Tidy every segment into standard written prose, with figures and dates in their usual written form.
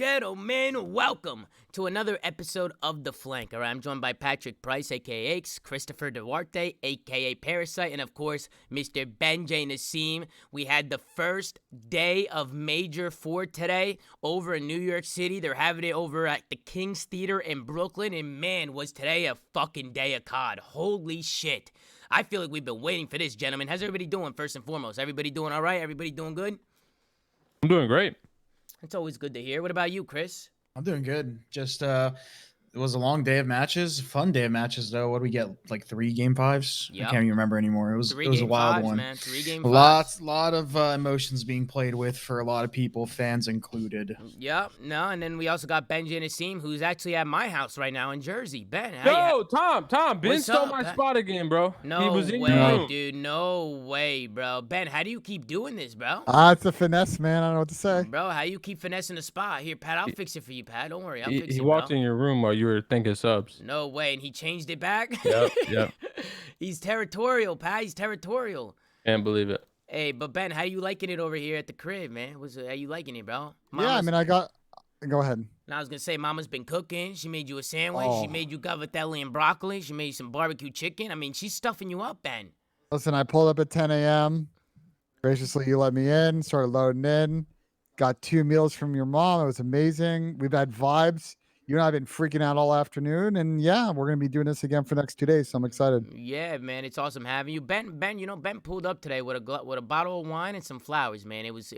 gentlemen, welcome to another episode of The Flank. All right, I'm joined by Patrick Price, a.k.a. Aches, Christopher Duarte, a.k.a. Parasite, and of course, Mr. Ben J. Nassim. We had the first day of Major 4 today over in New York City. They're having it over at the King's Theater in Brooklyn, and man, was today a fucking day of COD. Holy shit. I feel like we've been waiting for this, gentlemen. How's everybody doing, first and foremost? Everybody doing all right? Everybody doing good? I'm doing great. It's always good to hear. What about you, Chris? I'm doing good. Just it was a long day of matches, fun day of matches though. What do we get? Like 3 game 5s? Yep. I can't even remember anymore. It was a wild one. Man. 3 game 5s. Lot of emotions being played with for a lot of people, fans included. Yep. No, and then we also got Benji Nassim, who's actually at my house right now in Jersey. Ben, Tom, Ben What's stole up, my Ben? spot again, bro. No He was in way, your room. dude. No way, bro. Ben, how do you keep doing this, bro? It's a finesse, man. I don't know what to say. Bro, how you keep finessing the spot? Here, Pat, I'll fix it for you, Pat. Don't worry, I'll fix He it, walked bro. in your room while you were thinking subs. No way, and he changed it back? Yep. He's territorial, Pat. He's territorial. Can't believe it. Hey, but Ben, how you liking it over here at the crib, man? How you liking it, bro? Yeah, I mean, go ahead. And I was going to say, Mama's been cooking. She made you a sandwich. Oh. She made you gavatelli and broccoli. She made you some barbecue chicken. I mean, she's stuffing you up, Ben. Listen, I pulled up at 10 a.m. Graciously, you let me in, started loading in. Got 2 meals from your mom. It was amazing. We've had vibes. You and I have been freaking out all afternoon. And yeah, we're going to be doing this again for the next 2 days. So I'm excited. Yeah, man, it's awesome having you. Ben, Ben pulled up today with a bottle of wine and some flowers, man. He's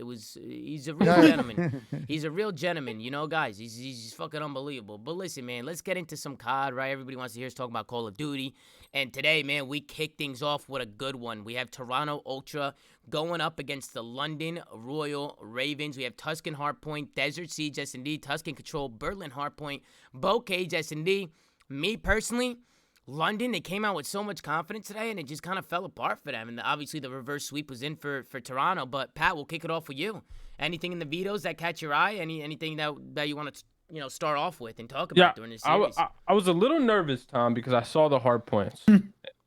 a real gentleman. He's a real gentleman, you know, guys. He's fucking unbelievable. But listen, man, let's get into some COD, right? Everybody wants to hear us talk about Call of Duty. And today, man, we kick things off with a good one. We have Toronto Ultra going up against the London Royal Ravens. We have Tuscan Hardpoint, Desert Siege S&D, Tuscan Control, Berlin Hardpoint, Bocage S&D. Me personally, London, they came out with so much confidence today, and it just kind of fell apart for them. And obviously, the reverse sweep was in for Toronto. But Pat, we'll kick it off with you. Anything in the vetoes that catch your eye? Anything that you want to start off with and talk about during this series? I was a little nervous, Tom, because I saw the hard points,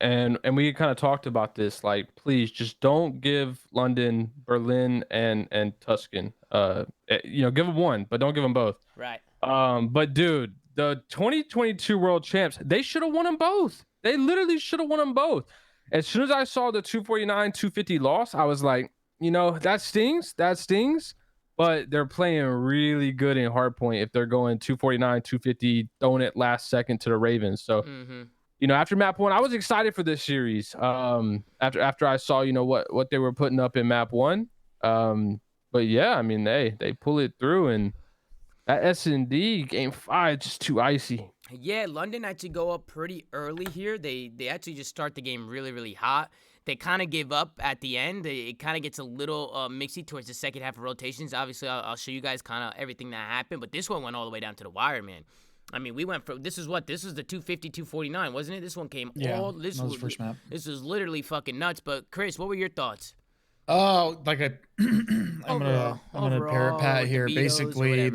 and we kind of talked about this. Like, please, just don't give London, Berlin, and Tuscan. Give them one, but don't give them both. Right. But dude, the 2022 World Champs, they should have won them both. They literally should have won them both. As soon as I saw the 249-250 loss, I was like, that stings. But they're playing really good in hardpoint if they're going 249-250, throwing it last second to the Ravens. So, after map 1, I was excited for this series. After I saw, what they were putting up in map 1. But yeah, I mean, they pull it through, and that S&D game 5 just too icy. Yeah, London actually go up pretty early here. They actually just start the game really, really hot. They kind of give up at the end. It kind of gets a little mixy towards the second half of rotations. Obviously, I'll show you guys kind of everything that happened. But this one went all the way down to the wire, man. I mean, we went from this was the 250, 249, wasn't it? This one came This was the first map. This was literally fucking nuts. But Chris, what were your thoughts? Oh, I'm gonna parrot Pat here. Basically,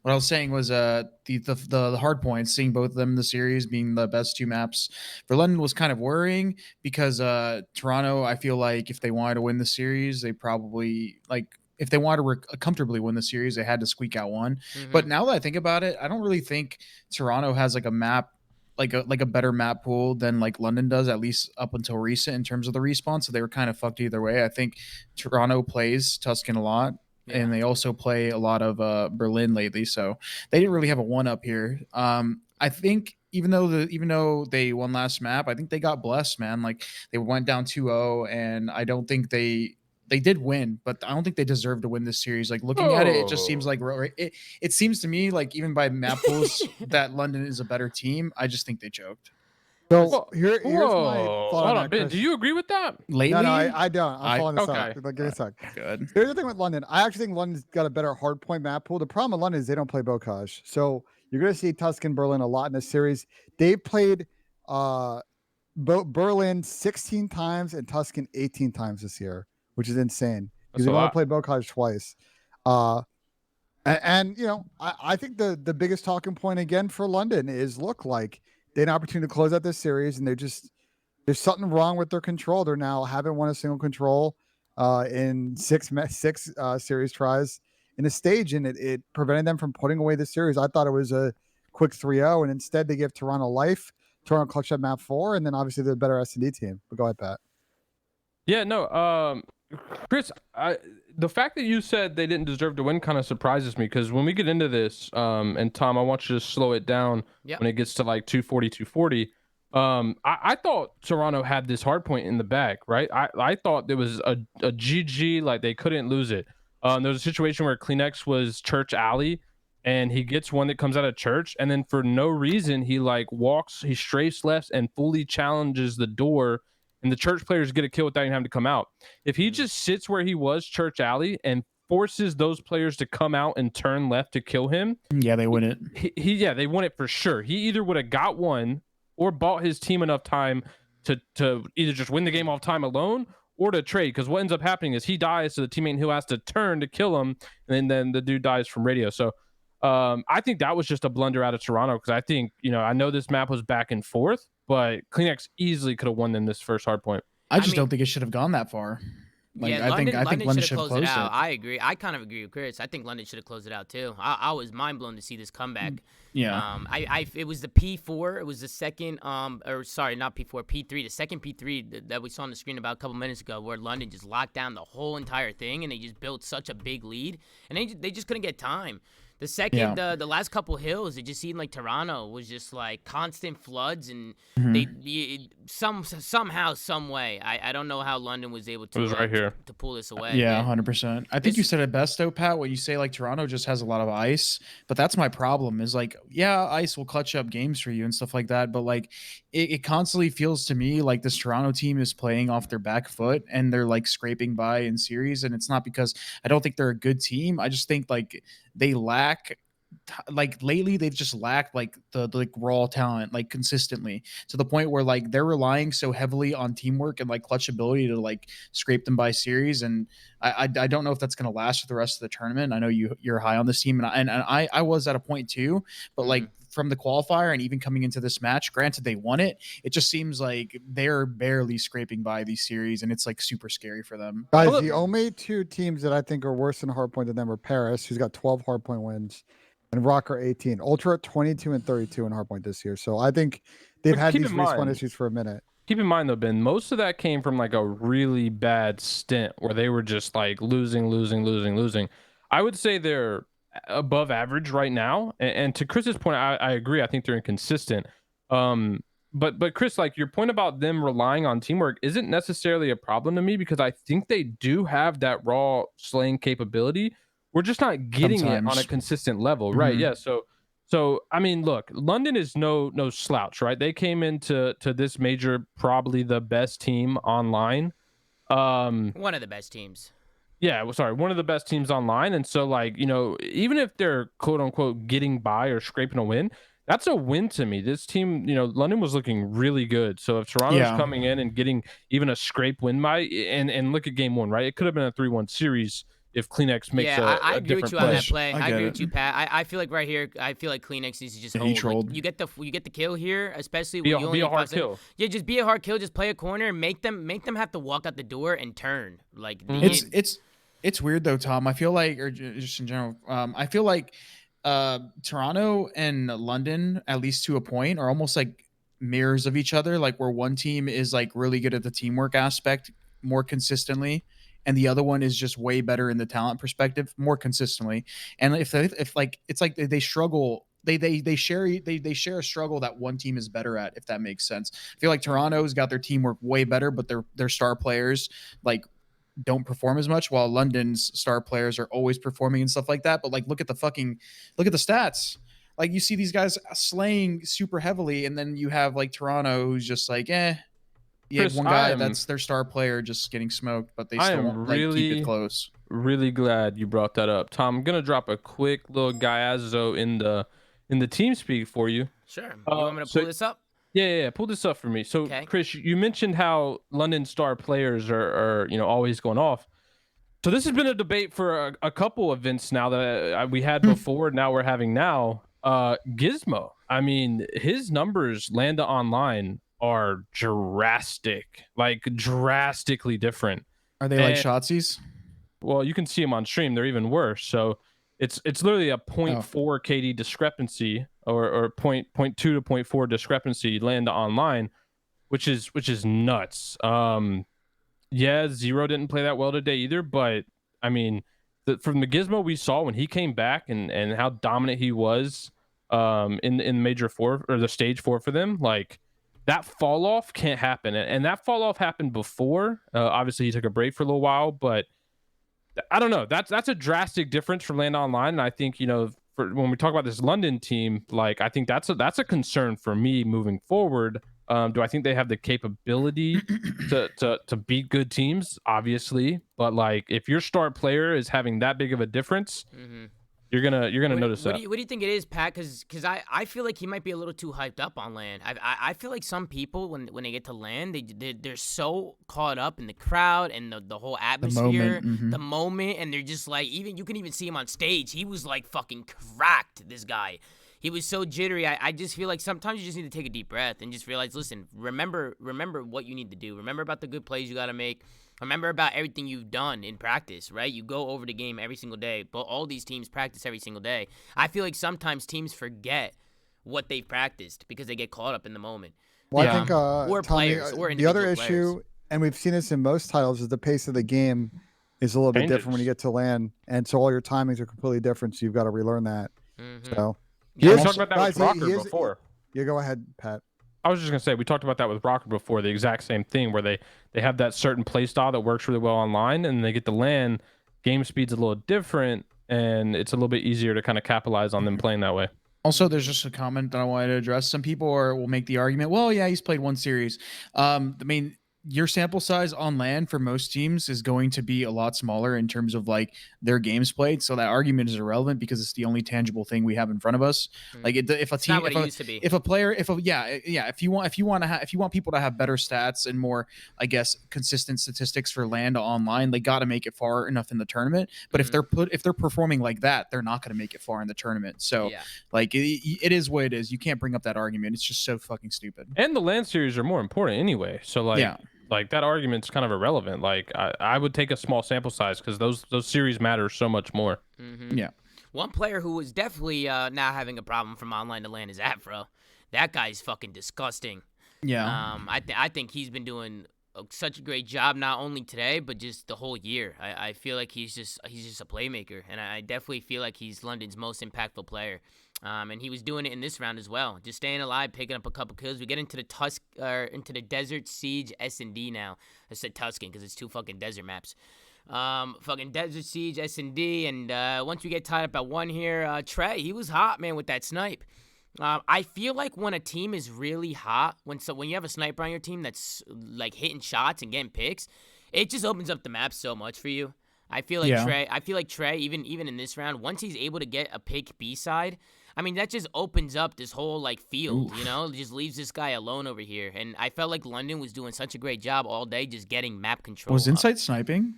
what I was saying was the hard points, seeing both of them in the series being the best 2 maps for London was kind of worrying because Toronto, I feel like if they wanted to win the series, they probably if they wanted to comfortably win the series, they had to squeak out one. But now that I think about it, I don't really think Toronto has like a map, like a better map pool than like London does, at least up until recent in terms of the respawn. So they were kind of fucked either way. I think Toronto plays Tuscan a lot. Yeah. And they also play a lot of Berlin lately, so they didn't really have a one up here. I think even though they won last map, I think they got blessed, man. Like they went down 2-0, and I don't think they did win, but I don't think they deserve to win this series. Like looking at it, it just seems like it seems to me like even by map pools that London is a better team. I just think they choked. So here's my thought on that, Ben, do you agree with that? Lately? No, I don't. I'm following this okay. up. Give me a sec. Good. Here's the thing with London. I actually think London's got a better hardpoint map pool. The problem with London is they don't play Bocage. So you're going to see Tuscan Berlin a lot in this series. They played Berlin 16 times and Tuscan 18 times this year, which is insane. Because they only played Bocage twice. I think the biggest talking point again for London is they had an opportunity to close out this series, and there's something wrong with their control. They're now haven't won a single control in six series tries, in a stage, and it prevented them from putting away the series. I thought it was a quick 3-0, and instead they give Toronto life. Toronto clutched up map 4, and then obviously they're the better S&D team. But go ahead, Pat. Yeah, no, Chris, the fact that you said they didn't deserve to win kind of surprises me, because when we get into this, and Tom, I want you to slow it down when it gets to like 240, 240. I thought Toronto had this hard point in the bag, right? I thought there was a GG, like they couldn't lose it. There was a situation where Kleenex was Church Alley, and he gets one that comes out of church, and then for no reason he he strafes left and fully challenges the door, and the church players get a kill without even having to come out. If he just sits where he was, Church Alley, and forces those players to come out and turn left to kill him, yeah, they win it. They win it for sure. He either would have got one or bought his team enough time to either just win the game off time alone or to trade, because what ends up happening is he dies to the teammate who has to turn to kill him, and then the dude dies from radio. So I think that was just a blunder out of Toronto, because I think, I know this map was back and forth, but Kleenex easily could have won them this first hard point. I don't think it should have gone that far. I think London should have closed it out. I agree. I kind of agree with Chris. I think London should have closed it out too. I was mind blown to see this comeback. Yeah. It was the P4. It was the second or sorry, not P4, P3. The second P3 that we saw on the screen about a couple minutes ago, where London just locked down the whole entire thing, and they just built such a big lead, and they just couldn't get time. The second, the last couple hills, it just seemed like Toronto was just like constant floods, and somehow, some way, I don't know how London was able to it was right here to pull this away. Yeah, 100%. I think you said it best though, Pat. When you say like Toronto just has a lot of ice, but that's my problem. Is like, yeah, ice will clutch up games for you and stuff like that, but like it constantly feels to me like this Toronto team is playing off their back foot, and they're like scraping by in series, and it's not because I don't think they're a good team. I just think like they lack, like lately they've just lacked like the like raw talent, like consistently, to the point where like they're relying so heavily on teamwork and like clutch ability to like scrape them by series. And I don't know if that's going to last for the rest of the tournament. I know you're high on this team, and I was at a point too, but like from the qualifier and even coming into this match, granted they won it, it just seems like they're barely scraping by these series, and it's like super scary for them. Guys, the only two teams that I think are worse in hardpoint than them are Paris, who's got 12 hardpoint wins, and Rokkr 18. Ultra 22 and 32 in hardpoint this year. So I think they've had these respawn issues for a minute. Keep in mind though, Ben, most of that came from like a really bad stint where they were just like losing. I would say they're above average right now, and to Chris's point, I agree. I think they're inconsistent. But Chris, like your point about them relying on teamwork isn't necessarily a problem to me, because I think they do have that raw slaying capability. We're just not getting it on a consistent level, right? Yeah. So I mean, look, London is no slouch, right? They came into this major probably the best team online. One of the best teams. Yeah, well, sorry, one of the best teams online. And so, like, even if they're quote unquote getting by or scraping a win, that's a win to me. This team, London was looking really good. So if Toronto's coming in and getting even a scrape win by, and look at game one, right? It could have been a 3-1 series if Kleenex makes I agree with you on that play. I agree with you, Pat. I feel like right here, I feel like Kleenex needs to just hold. Like, you get the kill here, especially when you only be a hard kill. Yeah, just be a hard kill. Just play a corner and make them have to walk out the door and turn. Like it's weird though, Tom. I feel like, or just in general, I feel like Toronto and London, at least to a point, are almost like mirrors of each other. Like where one team is like really good at the teamwork aspect more consistently, and the other one is just way better in the talent perspective more consistently. And if like it's like they struggle, they share a struggle that one team is better at, if that makes sense. I feel like Toronto's got their teamwork way better, but their star players like don't perform as much, while London's star players are always performing and stuff like that. But like look at the stats. Like you see these guys slaying super heavily, and then you have like Toronto who's just like Chris, one guy that's their star player just getting smoked, but they still won't keep it close. Really glad you brought that up, Tom. I'm gonna drop a quick little Gaiazo in the team speak for you. Sure. You want me to pull this up? Yeah. Pull this up for me. So, okay. Chris, you mentioned how London star players are always going off. So this has been a debate for a couple events now that we had before. Now we're having now. Gizmo. I mean, his numbers Landa online are drastically different. Are they like Shotsies? well, you can see them on stream. They're even worse. So it's literally a 0.4 KD discrepancy, or 0.2 to 0.4 discrepancy land to online, which is nuts. Yeah, Zero didn't play that well today either, but I mean, from the gizmo we saw when he came back and how dominant he was in major 4 or the stage 4 for them, like that fall off can't happen, and that fall off happened before. Obviously he took a break for a little while, but I don't know, that's a drastic difference from land online. And I think, you know, for when we talk about this London team, like I think that's a concern for me moving forward. Do I think they have the capability to beat good teams? Obviously, but like if your star player is having that big of a difference, you're gonna notice that. What do you think it is, Pat? Because I feel like he might be a little too hyped up on land. I feel like some people when they get to land, they're so caught up in the crowd and the whole atmosphere, the moment, and they're just like, even you can even see him on stage. He was like fucking cracked. This guy. He was so jittery. I just feel like sometimes you just need to take a deep breath and just realize, listen, remember what you need to do. Remember about the good plays you got to make. Remember about everything you've done in practice, right? You go over the game every single day, but all these teams practice every single day. I feel like sometimes teams forget what they've practiced because they get caught up in the moment. Well, I think or Tommy, players, or the other individual players. issue, and we've seen this in most titles, is the pace of the game is a little bit different when you get to land, and so all your timings are completely different. So you've got to relearn that. So. Yeah, we talked about that with Rokkr before. Yeah, go ahead, Pat. I was just gonna say we talked about that with Rokkr before. The exact same thing, where they have that certain play style that works really well online, and they get to land. Game speed's a little different, and it's a little bit easier to kind of capitalize on them playing that way. Also, there's just a comment that I wanted to address. Some people will make the argument, well, yeah, he's played one series. I mean, your sample size on land for most teams is going to be a lot smaller in terms of like their games played. So that argument is irrelevant because it's the only tangible thing we have in front of us. Like if a team, if a player, if you want people to have better stats and more, I guess, consistent statistics for land online, they got to make it far enough in the tournament. But if they're performing like that, they're not going to make it far in the tournament. So like it is what it is. You can't bring up that argument. It's just so fucking stupid. And the land series are more important anyway. So like, like that argument's kind of irrelevant. Like I would take a small sample size because those series matter so much more. Yeah. One player who is definitely now having a problem from online to land is Afro. That guy's fucking disgusting. Yeah. I think he's been doing such a great job, not only today but just the whole year. I feel like he's just a playmaker, and I definitely feel like he's London's most impactful player. And he was doing it in this round as well, just staying alive, picking up a couple kills. We get into the Desert Siege S&D now. I said Tuscan because it's 2 fucking desert maps. Fucking Desert Siege S&D, and once we get tied up at 1 here, Trey, he was hot, man, with that snipe. I feel like when a team is really hot, when you have a sniper on your team that's like hitting shots and getting picks, it just opens up the map so much for you. I feel like Trey, even in this round, once he's able to get a pick B side, I mean, that just opens up this whole like field, you know, it just leaves this guy alone over here. And I felt like London was doing such a great job all day just getting map control. Was Insight sniping?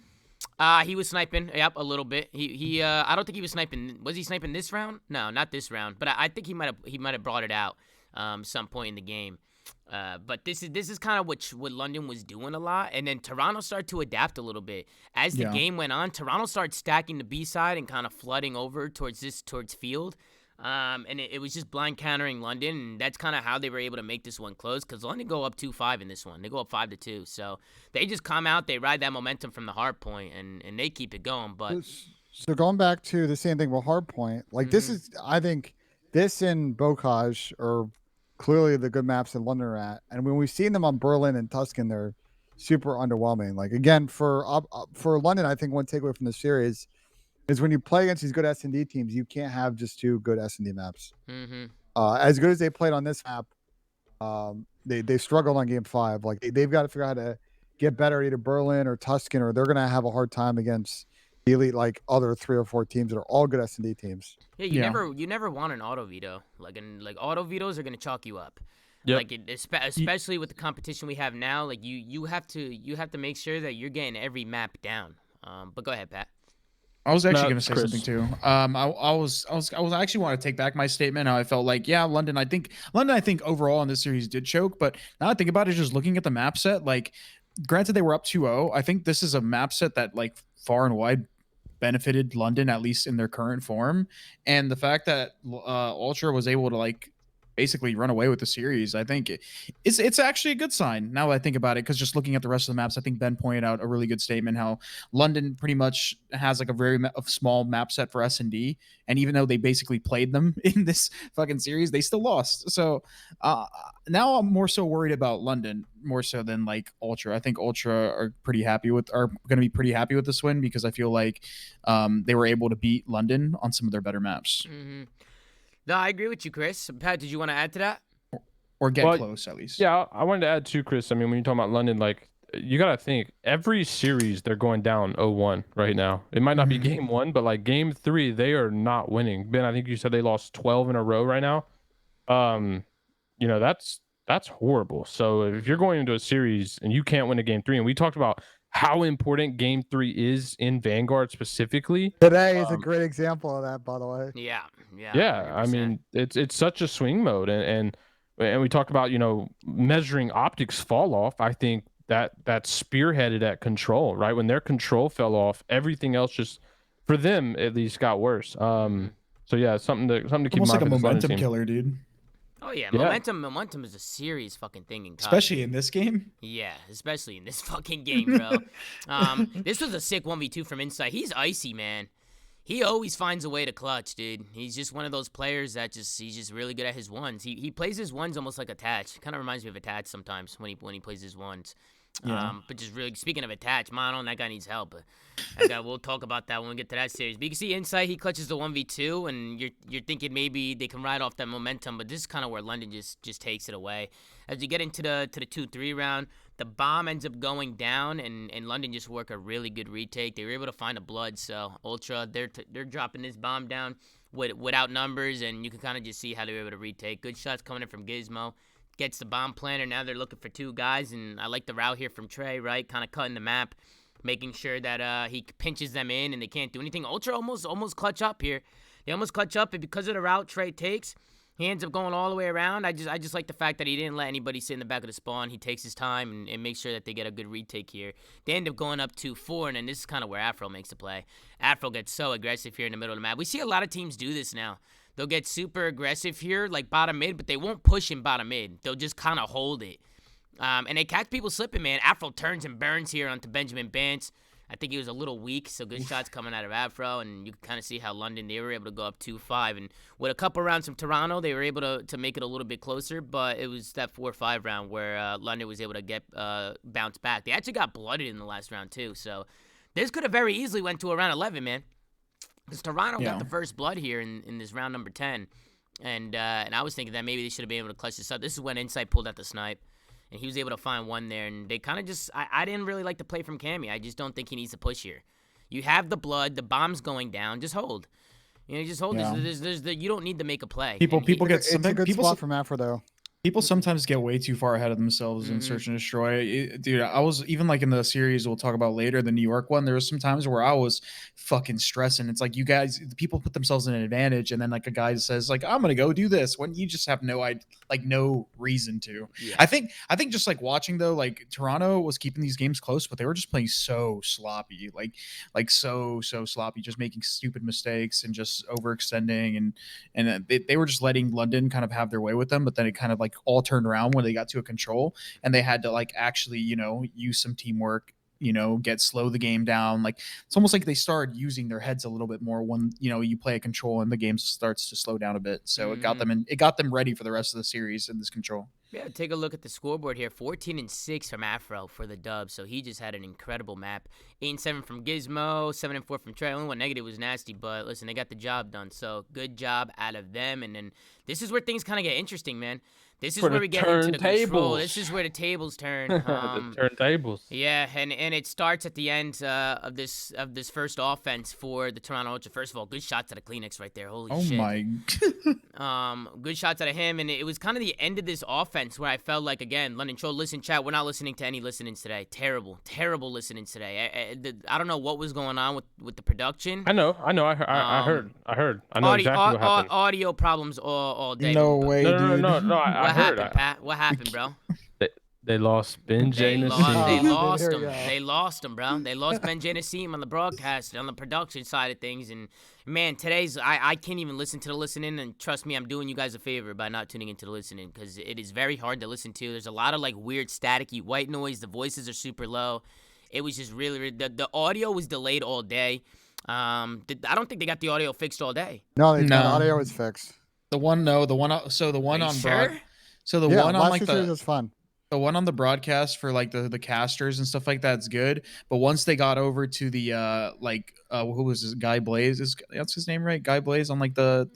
He was sniping, yep, a little bit. He I don't think he was sniping. Was he sniping this round? No, not this round. But I think he might have brought it out some point in the game. But this is kind of what London was doing a lot, and then Toronto started to adapt a little bit as the game went on. Toronto started stacking the B side and kind of flooding over towards field. And it was just blind countering London, and that's kind of how they were able to make this one close, because London go up 2-5 in this one. They go up 5-2, so they just come out, they ride that momentum from the hard point, and they keep it going. But so going back to the same thing with hard point, like this is, I think this and Bocage are clearly the good maps that London are at, and when we've seen them on Berlin and Tuscan, they're super underwhelming. Like again, for London, I think one takeaway from the series is when you play against these good S&D teams, you can't have just 2 good S&D maps. As good as they played on this map, they struggled on game 5. Like they've got to figure out how to get better at either Berlin or Tuscan, or they're going to have a hard time against the elite, like other 3 or 4 teams that are all good S&D teams. Yeah, you never want an auto veto. Like auto vetoes are going to chalk you up. Yep. Like especially with the competition we have now, like you have to make sure that you're getting every map down. But go ahead, Pat. I was actually going to say something too. I was actually want to take back my statement. How I felt like, yeah, London. I think overall in this series did choke, but now I think about it, just looking at the map set, like, granted they were up 2-0. I think this is a map set that like far and wide benefited London, at least in their current form. And the fact that Ultra was able to like basically run away with the series, I think it's actually a good sign now that I think about it, because just looking at the rest of the maps, I think Ben pointed out a really good statement how London pretty much has like a very small map set for S&D, and even though they basically played them in this fucking series, they still lost. So now I'm more so worried about London more so than like Ultra. I think Ultra are going to be pretty happy with this win, because I feel like they were able to beat London on some of their better maps. Mm-hmm. No, I agree with you, Chris. Pat, did you want to add to that? Or get close, at least. Yeah, I wanted to add too, Chris. I mean, when you're talking about London, like, you got to think every series they're going down 0-1 right now. It might not be game 1, but like game 3, they are not winning. Ben, I think you said they lost 12 in a row right now. You know, that's horrible. So if you're going into a series and you can't win a game 3, and we talked about how important game 3 is in Vanguard specifically. Today is a great example of that, by the way. Yeah. Yeah, 100%. I mean, it's such a swing mode, and we talked about, you know, measuring optics fall off. I think that spearheaded at control, right? When their control fell off, everything else just, for them at least, got worse. So yeah, something to keep in mind. Almost like a momentum killer, dude. Oh yeah, momentum is a serious fucking thing in COD. Especially in this game. Yeah, especially in this fucking game, bro. This was a sick 1v2 from Inside. He's icy, man. He always finds a way to clutch, dude. He's just one of those players that he's just really good at his ones. He plays his ones almost like Attach. Kind of reminds me of Attach sometimes when he plays his ones. Yeah. But just really, speaking of Attach, Mono, that guy needs help. But that guy, we'll talk about that when we get to that series. But you can see Insight, he clutches the 1v2, and you're thinking maybe they can ride off that momentum, but this is kind of where London just takes it away. As you get into the 2-3 round, the bomb ends up going down, and London just work a really good retake. They were able to find a blood, so Ultra, they're dropping this bomb down without numbers, and you can kind of just see how they were able to retake. Good shots coming in from Gizmo. Gets the bomb planter. Now they're looking for 2 guys, and I like the route here from Trey, right? Kind of cutting the map, making sure that he pinches them in, and they can't do anything. Ultra almost clutch up here. They almost clutch up, and because of the route Trey takes, he ends up going all the way around. I just like the fact that he didn't let anybody sit in the back of the spawn. He takes his time and makes sure that they get a good retake here. They end up going up 2-4, and then this is kind of where Afro makes the play. Afro gets so aggressive here in the middle of the map. We see a lot of teams do this now. They'll get super aggressive here, like bottom mid, but they won't push in bottom mid. They'll just kind of hold it. And they catch people slipping, man. Afro turns and burns here onto Benjamin Bance. I think he was a little weak, so good shots coming out of Afro, and you can kind of see how London, they were able to go up 2-5. And with a couple rounds from Toronto, they were able to make it a little bit closer, but it was that 4-5 round where London was able to get bounce back. They actually got blooded in the last round, too, so this could have very easily went to a round 11, man. Because Toronto got the first blood here in this round number 10. And I was thinking that maybe they should have been able to clutch this up. This is when Insight pulled out the snipe. And he was able to find one there. And they kind of just... I didn't really like the play from Cammy. I just don't think he needs to push here. You have the blood. The bomb's going down. Just hold. You know, just hold. Yeah. You don't need to make a play. People get... It's a good spot from Afro, though. People sometimes get way too far ahead of themselves in Search and Destroy. Dude, I was even like in the series we'll talk about later, the New York one, there was some times where I was fucking stressing. It's like, you guys, the people put themselves in an advantage, and then like a guy says like, I'm gonna go do this when you just have no reason to. Yeah. I think just like watching though, like Toronto was keeping these games close, but they were just playing so sloppy, like so sloppy, just making stupid mistakes and just overextending, and they were just letting London kind of have their way with them, but then it kind of like all turned around when they got to a control, and they had to like actually, you know, use some teamwork, you know, slow the game down. Like it's almost like they started using their heads a little bit more when, you know, you play a control and the game starts to slow down a bit. So it got them ready for the rest of the series in this control. Yeah, take a look at the scoreboard here. 14-6 from Afro for the dub, so he just had an incredible map. 8-7 from Gizmo, 7-4 from Trey. Only one negative was nasty, but listen, they got the job done. So good job out of them. And then this is where things kind of get interesting, man. This is where we get into the control. This is where the tables turn. The turntables. Yeah, and it starts at the end of this first offense for the Toronto Ultra. First of all, good shots out of Kleenex right there. Holy shit. Oh my. Good shots out of him, and it was kind of the end of this offense where I felt like, again, London Troll, listen, chat, we're not listening to any listenings today. Terrible listenings today. I don't know what was going on with the production. I know. I heard. I know exactly what happened. Audio problems all day. No way, dude. No. What happened, Pat? What happened, bro? They lost Ben They Nassim. lost him. Here we go. They lost him, bro. They lost Ben Nassim on the broadcast, on the production side of things. And man, today's I can't even listen to the listening. And trust me, I'm doing you guys a favor by not tuning into the listening because it is very hard to listen to. There's a lot of like weird staticky white noise. The voices are super low. It was just really the audio was delayed all day. I don't think they got the audio fixed all day. No, the No. audio is fixed. The one on Are you on sure? broad. So the Yeah, one on last like two series the was fun. the one on the broadcast for like the casters and stuff like that's good. But once they got over to the who was this Guy Blaze? That's his name, right? Guy Blaze on like the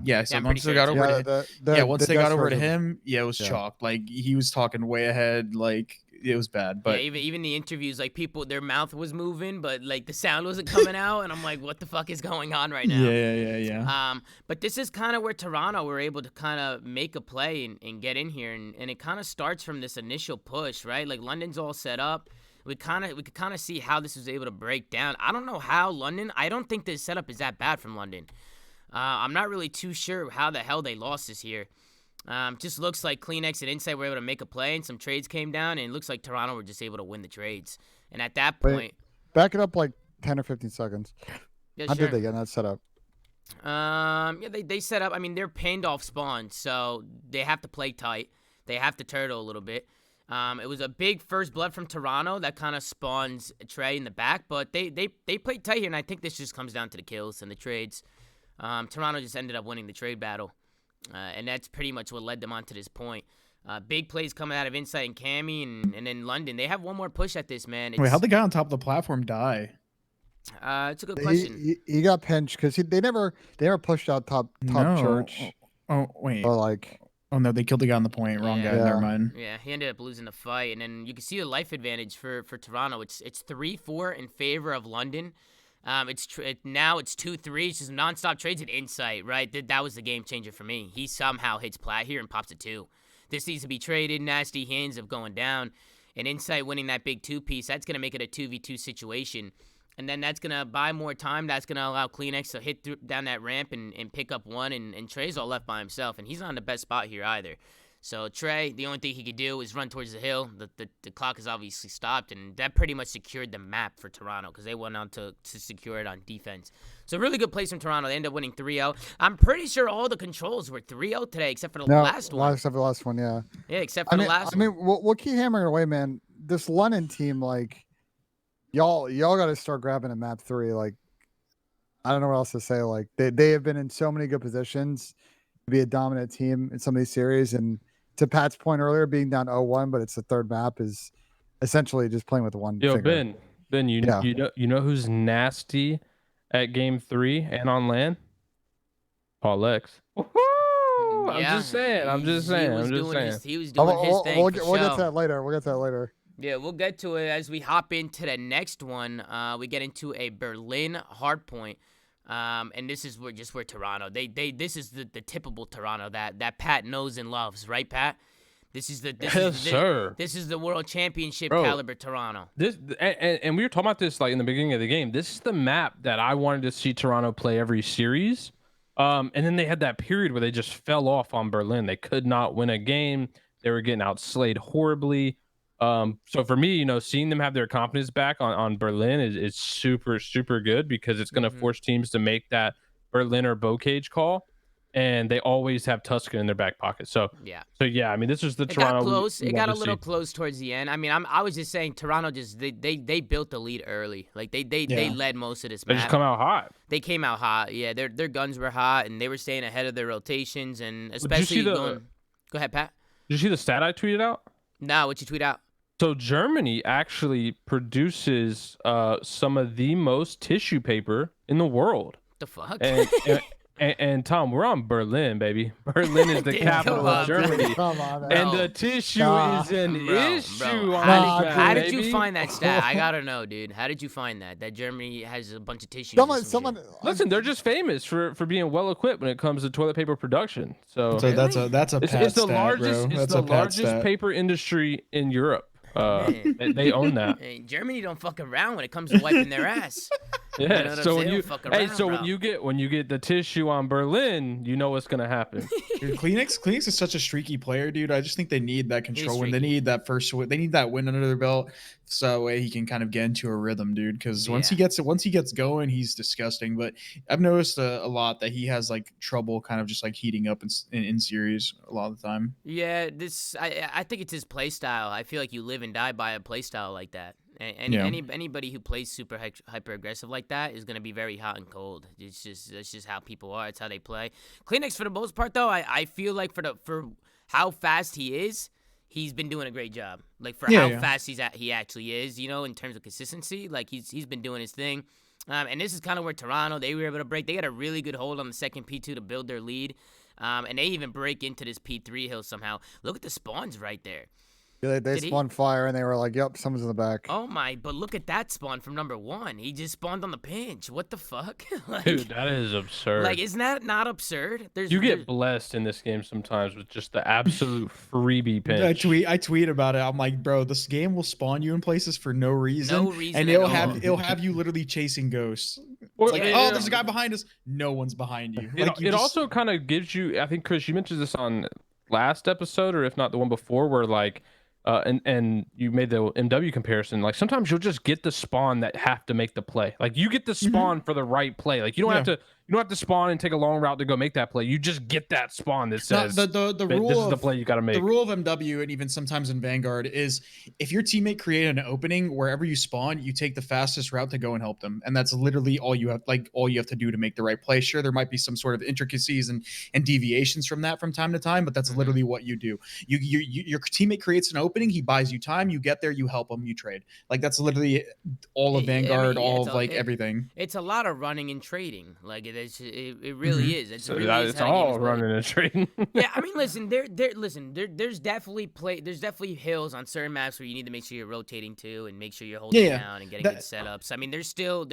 yeah. So I'm once pretty they sure got it's over him. to once the they got guest over to version. him, it was chalked. Like he was talking way ahead. Like it was bad. But yeah, even the interviews, like people, their mouth was moving, but like the sound wasn't coming out, and I'm like, what the fuck is going on right now? yeah. But this is kind of where Toronto were able to kind of make a play and get in here, and it kind of starts from this initial push, right? Like London's all set up. We could kind of see how this was able to break down. I don't know how London. I don't think this setup is that bad from London. I'm not really too sure how the hell they lost this here. Just looks like CleanX and Insight were able to make a play, and some trades came down, and it looks like Toronto were just able to win the trades. And at that point, Back it up like 10 or 15 seconds. yeah, How sure. did they get that set up? Yeah, they set up. I mean, they're pinned off spawn, so they have to play tight. They have to turtle a little bit. It was a big first blood from Toronto that kind of spawns Trey in the back, but they played tight here, and I think this just comes down to the kills and the trades. Toronto just ended up winning the trade battle, and that's pretty much what led them on to this point. Big plays coming out of Insight and Cammy, and then London. They have one more push at this, man. Wait, how'd the guy on top of the platform die? It's a good question. He got pinched because they never pushed out top church. Oh wait. Or like. Oh no, they killed the guy on the point. Wrong guy. Never mind. Yeah, he ended up losing the fight, and then you can see the life advantage for Toronto. It's 3-4 in favor of London. Now it's 2-3. It's just nonstop trades at Insight, right? That was the game changer for me. He somehow hits plat here and pops a 2. This needs to be traded. Nasty hands of going down, and Insight winning that big 2-piece. That's gonna make it a 2v2 situation. And then that's going to buy more time. That's going to allow CleanX to hit down that ramp and pick up one. And Trey's all left by himself. And he's not in the best spot here either. So Trey, the only thing he could do is run towards the hill. The clock is obviously stopped. And that pretty much secured the map for Toronto because they went on to secure it on defense. So really good plays from Toronto. They end up winning 3-0. I'm pretty sure all the controls were 3-0 today except for the last one. Except for the last one, yeah. Yeah, except for the last one. I mean, we'll keep hammering away, man. This London team, like... Y'all got to start grabbing a map 3. Like, I don't know what else to say. Like, they have been in so many good positions to be a dominant team in some of these series. And to Pat's point earlier, being down 0-1, but it's the third map is essentially just playing with one. Yo, finger. Ben, you know who's nasty at game 3 and on land? Paul X. I'm just saying. He was doing his thing. We'll get to that later. Yeah, we'll get to it as we hop into the next one. We get into a Berlin hardpoint, and this is where Toronto. This is the typical Toronto that Pat knows and loves, right, Pat? This is the world championship caliber Toronto. And we were talking about this like in the beginning of the game. This is the map that I wanted to see Toronto play every series. And then they had that period where they just fell off on Berlin. They could not win a game. They were getting outslayed horribly. So for me, seeing them have their confidence back on Berlin is super, super good because it's going to force teams to make that Berlin or bow cage call, and they always have Tuscan in their back pocket. So I mean, this is the Toronto. Got close. It got a little close towards the end. I mean, I was just saying Toronto they built the lead early. Like they led most of this map. They just come out hot. They came out hot. Yeah, their guns were hot, and they were staying ahead of their rotations, and especially going. Go ahead, Pat. Did you see the stat I tweeted out? No, what you tweet out? So Germany actually produces some of the most tissue paper in the world. The fuck? And Tom, we're on Berlin, baby. Berlin is the capital of Germany. Come on, and the tissue is an issue. How did you find that stat? I gotta know, dude. How did you find that Germany has a bunch of tissue? Someone. Listen, they're just famous for being well equipped when it comes to toilet paper production. So that's a it's the largest. Bro. It's the largest paper industry in Europe. They own that. Hey, Germany don't fuck around when it comes to wiping their ass. Yeah. what I'm So when saying? you Fuck hey, around, so bro. when you get the tissue on Berlin, you know what's gonna happen. Dude, Kleenex is such a streaky player, dude. I just think they need that control when they streaky. need that first. They need that win under their belt, so that way he can kind of get into a rhythm, dude. Because once he gets going, he's disgusting. But I've noticed a lot that he has like trouble, kind of just like heating up in series a lot of the time. Yeah, I think it's his play style. I feel like you live and die by a play style like that. Anybody who plays super hyper aggressive like that is gonna be very hot and cold. That's just how people are. It's how they play. Kleenex for the most part though, I feel like for how fast he is, he's been doing a great job. Like for how fast he actually is, you know, in terms of consistency. Like he's been doing his thing. And this is kind of where Toronto, they were able to break. They got a really good hold on the second P2 to build their lead. And they even break into this P3 hill somehow. Look at the spawns right there. Yeah, they spawned fire and they were like, "Yep, someone's in the back." Oh my! But look at that spawn from number 1. He just spawned on the pinch. What the fuck? Like, Dude, that is absurd. Like, isn't that not absurd? You get blessed in this game sometimes with just the absolute freebie pinch. I tweet about it. I'm like, bro, this game will spawn you in places for no reason. No reason. And it'll have you literally chasing ghosts. It's like, oh, there's a guy behind us. No one's behind you. It also kind of gives you, I think, Chris, you mentioned this on last episode, or if not the one before, where like, and you made the MW comparison. Like sometimes you'll just get the spawn that have to make the play. Like you get the spawn for the right play. Like you don't have to spawn and take a long route to go make that play. You just get that spawn that says the rule this is the play you got to make. The rule of MW and even sometimes in Vanguard is if your teammate created an opening wherever you spawn, you take the fastest route to go and help them, and that's literally all you have. Like all you have to do to make the right play. Sure, there might be some sort of intricacies and deviations from that from time to time, but that's literally what you do. Your teammate creates an opening, he buys you time, you get there, you help him, you trade. Like that's literally all of Vanguard, everything. It's a lot of running and trading. Like it really is. It's all running and trading. Yeah, I mean, listen, there's definitely hills on certain maps where you need to make sure you're rotating too and make sure you're holding down and getting good setups. I mean, there's still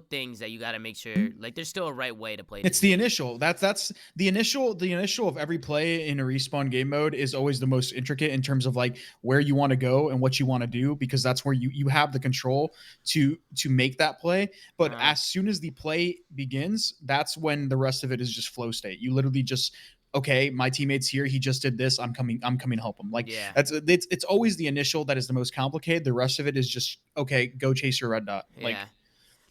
things that you got to make sure. Like, there's still a right way to play. It's the initial. That's the initial. The initial of every play in a respawn game mode is always the most intricate in terms of like where you want to go and what you want to do, because that's where you have the control to make that play. But as soon as the play begins, that's when the rest of it is just flow state. You literally just, okay, my teammate's here, he just did this, I'm coming to help him. Like it's always the initial that is the most complicated. The rest of it is just, okay, go chase your red dot. Like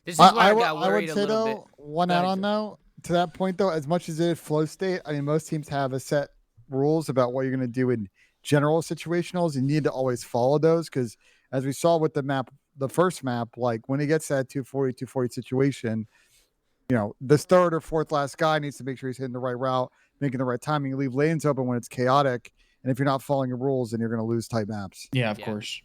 this is why I got worried would say a little though, bit. one add-on though, to that point though, as much as it is flow state, I mean most teams have a set rules about what you're going to do in general situationals. You need to always follow those, because as we saw with the first map, like when he gets that 240 situation, you know, the third or fourth last guy needs to make sure he's hitting the right route, making the right timing. You leave lanes open when it's chaotic, and if you're not following your rules, then you're going to lose tight maps. Yeah, of course.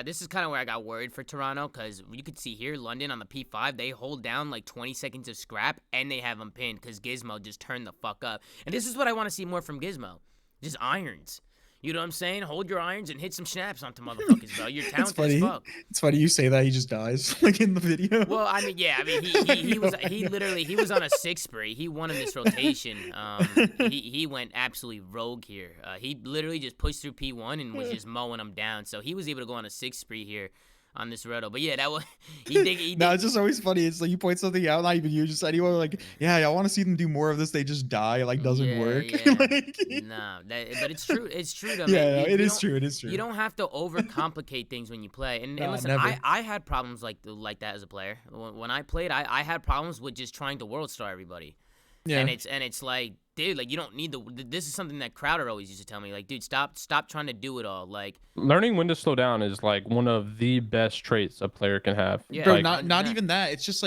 This is kind of where I got worried for Toronto, because you could see here, London on the P5, they hold down like 20 seconds of scrap, and they have them pinned because Gizmo just turned the fuck up. And this is what I want to see more from Gizmo. Just irons. You know what I'm saying? Hold your irons and hit some snaps onto motherfuckers, bro. You're talented as fuck. It's funny you say that. He just dies like in the video. Well, I mean, yeah. I mean, he was on a 6 spree. He won in this rotation. He went absolutely rogue here. He literally just pushed through P1 and was just mowing them down. So he was able to go on a 6 spree here on this roto. But yeah, that was No, it's just always funny. It's like you point something out, not even you, just anyone like, yeah, I want to see them do more of this. They just die. It like doesn't work. Yeah. No, but it's true. It's true though. Yeah, man. It is true. You don't have to overcomplicate things when you play. And listen, I had problems like that as a player. When I played, I had problems with just trying to world star everybody. Yeah. And it's like, dude, like you don't need this is something that Crowder always used to tell me, like, dude, stop trying to do it all. Like learning when to slow down is like one of the best traits a player can have. Yeah, bro, like, not even that. It's just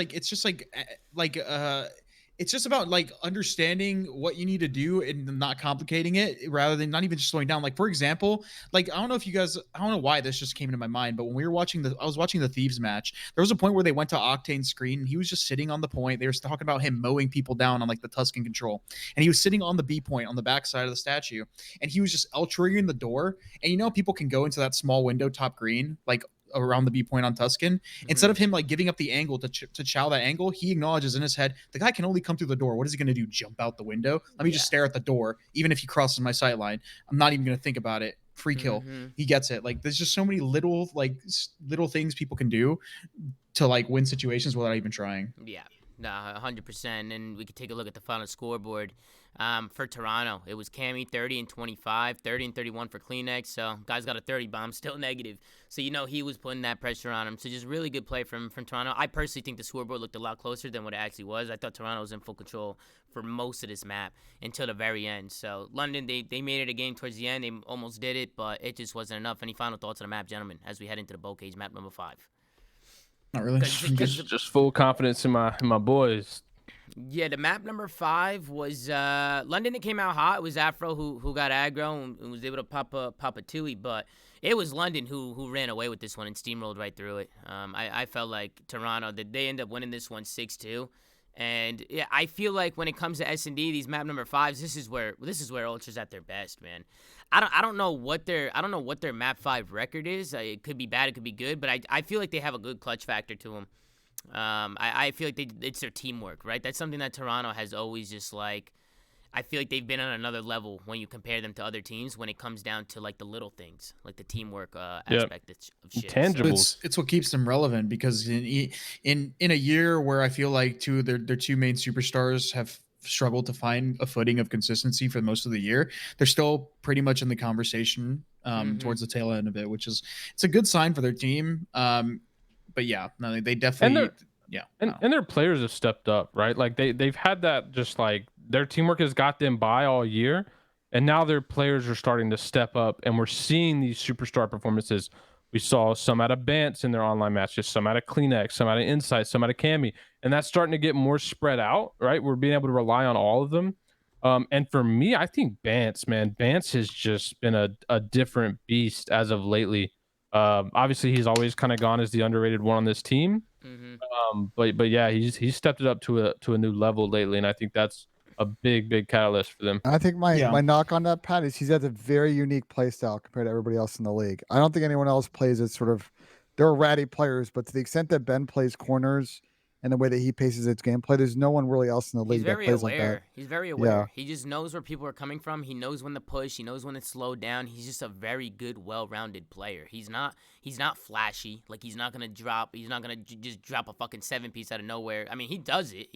about like understanding what you need to do and not complicating it, rather than not even just slowing down. Like for example, like I don't know why this just came into my mind, but when I was watching the Thieves match, there was a point where they went to Octane's screen and he was just sitting on the point. They were talking about him mowing people down on like the Tuscan control, and he was sitting on the B point on the back side of the statue, and he was just L-triggering the door. And you know, people can go into that small window top green, like around the B point on Tuscan. Instead of him like giving up the angle to chow that angle, he acknowledges in his head, the guy can only come through the door. What is he going to do? Jump out the window? Let me just stare at the door. Even if he crosses my sight line, I'm not even going to think about it. free kill. He gets it. Like there's just so many little things people can do to like win situations without even trying. Yeah. Nah, 100%. And we could take a look at the final scoreboard for Toronto. It was Cammy 30 and 25, 30 and 31 for Kleenex. So guys got a 30 bomb, still negative. So you know he was putting that pressure on him. So just really good play from Toronto. I personally think the scoreboard looked a lot closer than what it actually was. I thought Toronto was in full control for most of this map until the very end. So London, they made it a game towards the end. They almost did it, but it just wasn't enough. Any final thoughts on the map, gentlemen, as we head into the boat cage map number 5? Not really. Just full confidence in my boys. Yeah, the map number 5 was London. It came out hot. It was Afro who got aggro and was able to pop a Tui, but it was London who ran away with this one and steamrolled right through it. I felt like Toronto, that they end up winning this one 6-2. And yeah, I feel like when it comes to S&D, these map number 5s, this is where Ultra's at their best, man. I don't know what their map 5 record is. It could be bad, it could be good, but I feel like they have a good clutch factor to them. I feel like it's their teamwork, right? That's something that Toronto has always just like. I feel like they've been on another level when you compare them to other teams when it comes down to like the little things, like the teamwork aspect of shit. Tangibles. So it's what keeps them relevant, because in a year where I feel like their two main superstars have struggled to find a footing of consistency for most of the year, they're still pretty much in the conversation towards the tail end of it, which is it's a good sign for their team. But yeah, no, they definitely. And their players have stepped up, right? Like they've had that, just like their teamwork has got them by all year, and now their players are starting to step up, and we're seeing these superstar performances. We saw some out of Bance in their online matches, some out of Kleenex, some out of Insight, some out of Cammy, and that's starting to get more spread out, right? We're being able to rely on all of them. And for me, I think Bance has just been a different beast as of lately. Obviously, he's always kind of gone as the underrated one on this team. But yeah, he's stepped it up to a new level lately, and I think that's a big catalyst for them. I think my knock on that, Pat, is he's has a very unique play style compared to everybody else in the league. I don't think anyone else plays it sort of. They're ratty players, but to the extent that Ben plays corners and the way that he paces its gameplay, there's no one really else in the league that plays like that. He's very aware. He just knows where people are coming from. He knows when to push. He knows when it's slowed down. He's just a very good, well-rounded player. He's not flashy. Like he's not gonna just drop a fucking 7-piece out of nowhere. I mean, he does it.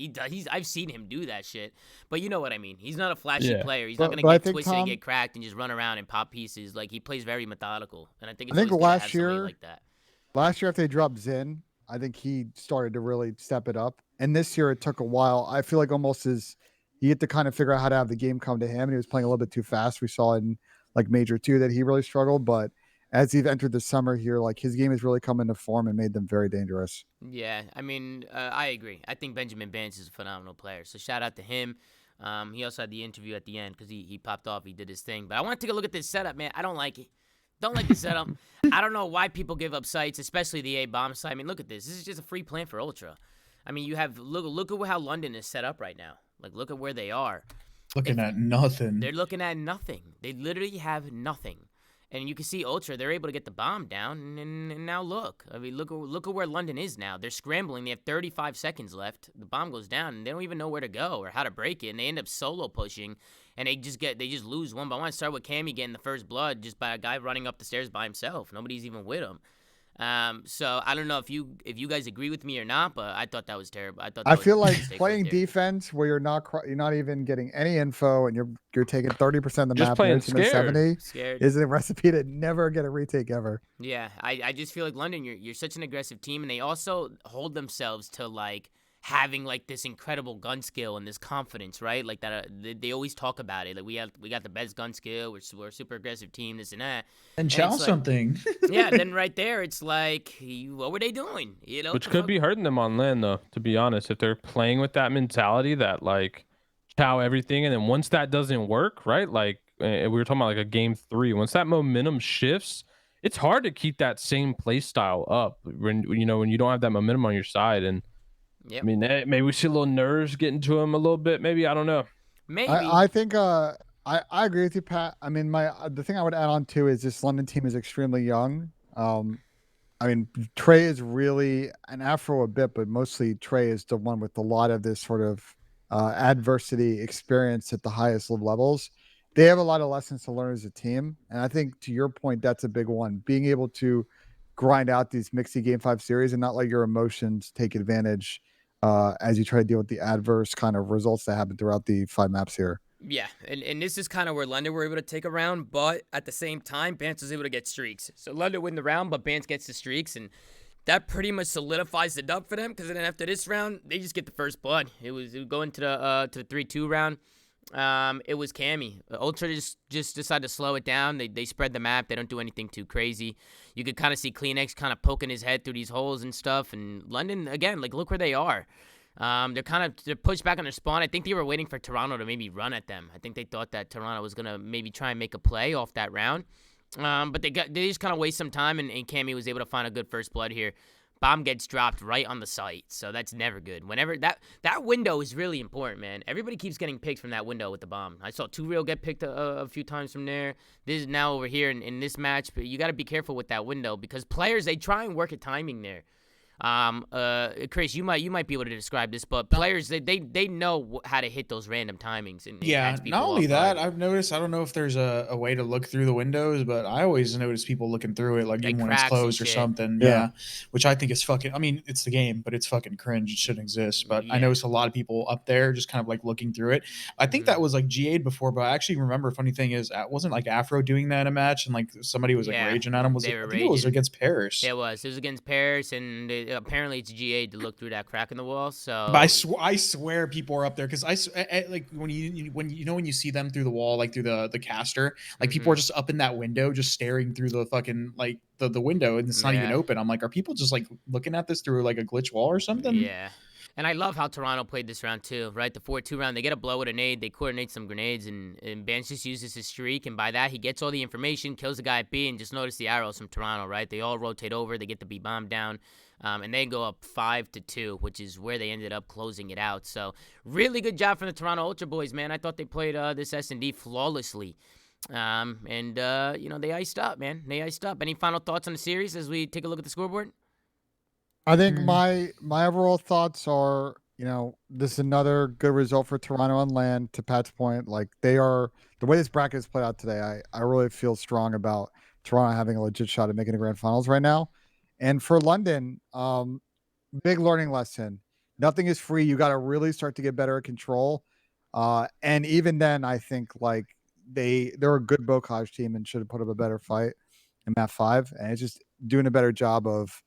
I've seen him do that shit. But you know what I mean. He's not a flashy player. He's not gonna get twisted and get cracked and just run around and pop pieces. Like he plays very methodical. And I think last year like that. Last year after they dropped Zin, I think he started to really step it up. And this year it took a while. I feel like almost you get to kind of figure out how to have the game come to him. And he was playing a little bit too fast. We saw in like Major 2 that he really struggled. But as he's entered the summer here, like his game has really come into form and made them very dangerous. Yeah, I mean, I agree. I think Benjamin Bance is a phenomenal player. So shout out to him. He also had the interview at the end because he popped off. He did his thing. But I want to take a look at this setup, man. I don't like it. Don't like the setup. I don't know why people give up sites, especially the A-bomb site. I mean, look at this. This is just a free plan for Ultra. I mean, you have look at how London is set up right now. Like, look at where they are. Looking at nothing. They're looking at nothing. They literally have nothing. And you can see Ultra, they're able to get the bomb down, and now look. I mean, look at where London is now. They're scrambling. They have 35 seconds left. The bomb goes down, and they don't even know where to go or how to break it, and they end up solo pushing, and they just lose one by one. Start with Cammy getting the first blood just by a guy running up the stairs by himself. Nobody's even with him. So I don't know if you guys agree with me or not, but I thought that was terrible. I feel like playing defense where you're not even getting any info and you're taking 30% of the just map, playing scared. Scared is a recipe to never get a retake ever. Yeah, I just feel like London, you're such an aggressive team, and they also hold themselves to like having like this incredible gun skill and this confidence, right? Like that, they always talk about it. Like we got the best gun skill. We're a super aggressive team. This and that. And challenge something. Yeah. Then right there, it's like, what were they doing? You know, which could be hurting them on land, though. To be honest, if they're playing with that mentality that like chow everything, and then once that doesn't work, right? Like we were talking about like a game 3. Once that momentum shifts, it's hard to keep that same play style up when you don't have that momentum on your side. And yep. I mean, maybe we see a little nerves getting to him a little bit. Maybe, I don't know. Maybe. I think I agree with you, Pat. I mean, the thing I would add on to is this London team is extremely young. I mean, Trey is really an Afro a bit, but mostly Trey is the one with a lot of this sort of adversity experience at the highest levels. they have a lot of lessons to learn as a team. And I think to your point, that's a big one. Being able to grind out these mixy Game 5 series and not let your emotions take advantage as you try to deal with the adverse kind of results that happen throughout the 5 maps here. Yeah, and this is kind of where London were able to take a round, but at the same time, Bance was able to get streaks. So London win the round, but Bance gets the streaks, and that pretty much solidifies the dub for them, because then after this round, they just get the first blood. It would go into the 3-2 round. It was Cammy. Ultra just decided to slow it down. They spread the map. They don't do anything too crazy. You could kind of see Kleenex kind of poking his head through these holes and stuff. And London, again, like, look where they are. They're pushed back on their spawn. I think they were waiting for Toronto to maybe run at them. I think they thought that Toronto was gonna maybe try and make a play off that round. But they just kind of waste some time, and Cammy was able to find a good first blood here. Bomb gets dropped right on the site, so that's never good. Whenever that window is really important, man. Everybody keeps getting picked from that window with the bomb. I saw 2Real get picked a few times from there. This is now over here in this match, but you got to be careful with that window, because players, they try and work at timing there. Chris, you might be able to describe this, but players, they know how to hit those random timings. And yeah, not only that, I've noticed, I don't know if there's a way to look through the windows, but I always notice people looking through it, like even when it's closed or something. Yeah, which I think is fucking, I mean, it's the game, but it's fucking cringe. It shouldn't exist. But I noticed a lot of people up there just kind of like looking through it. I think that was like GA'd before, but I actually remember, funny thing is, wasn't like Afro doing that in a match, and like somebody was like raging at him. I think it was against Paris. It was against Paris, and apparently it's GA to look through that crack in the wall. So, but I swear people are up there, because like when you see them through the wall, like through the caster, like people are just up in that window, just staring through the fucking like the window, and it's not even open. I'm like, are people just like looking at this through like a glitch wall or something? Yeah. And I love how Toronto played this round too, right? The 4-2 round, they get a blow with a nade, they coordinate some grenades, and Bance just uses his streak, and by that, he gets all the information, kills the guy at B, and just notice the arrows from Toronto, right? They all rotate over, they get the B bomb down, and they go up 5-2, which is where they ended up closing it out. So, really good job from the Toronto Ultra boys, man. I thought they played this S&D flawlessly. They iced up, man. They iced up. Any final thoughts on the series as we take a look at the scoreboard? I think my overall thoughts are, this is another good result for Toronto on land. To Pat's point, like, they are, the way this bracket is played out today, I really feel strong about Toronto having a legit shot at making the grand finals right now. And for London, big learning lesson. Nothing is free. You got to really start to get better at control. And even then, I think like they're a good Bocage team and should have put up a better fight in map 5. And it's just doing a better job of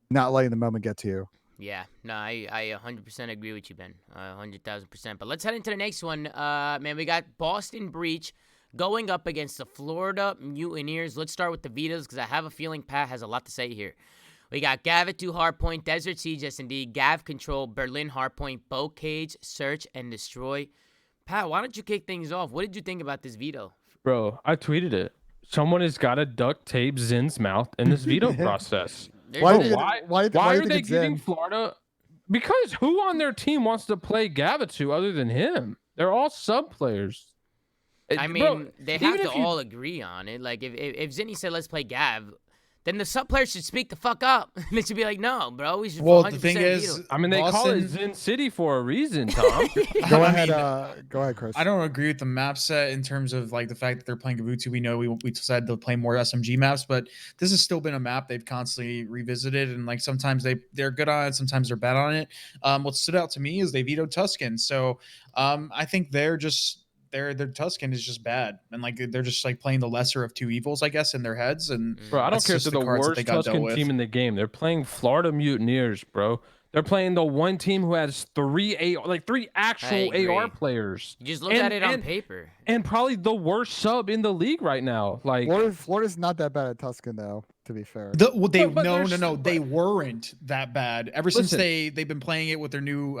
not letting the moment get to you. Yeah, no, I 100% agree with you, Ben. 100,000%. But let's head into the next one. Man, we got Boston Breach going up against the Florida Mutineers. Let's start with the Vitas, because I have a feeling Pat has a lot to say here. We got Gav at 2 Hardpoint, Desert Siege S&D, Gav Control, Berlin Hardpoint, Bocage, Search, and Destroy. Pat, why don't you kick things off? What did you think about this veto? Bro, I tweeted it. Someone has got to duct tape Zin's mouth in this veto process. Why are they getting Florida? Because who on their team wants to play Gavitu other than him? They're all sub players. I mean, they have to all agree on it. Like, if Zinni said, let's play Gav, then the sub players should speak the fuck up. They should be like, no, bro. We should. Well, the thing is, I mean, they call it Zin City for a reason, Tom. Go ahead, Chris. I don't agree with the map set in terms of like the fact that they're playing Gavutu. We know we decided to play more SMG maps, but this has still been a map they've constantly revisited, and like sometimes they're good on it, sometimes they're bad on it. What stood out to me is they vetoed Tuscan, so I think they're just. Their Tuscan is just bad, and like they're just like playing the lesser of two evils, I guess, in their heads. And bro, I don't care if they're the worst Tuscan team in the game. They're playing Florida Mutineers, bro. They're playing the one team who has three actual AR players. You just look at it on paper. And probably the worst sub in the league right now. Like Florida's not that bad at Tuscan, though, to be fair. They weren't that bad. Ever since they've been playing it with their new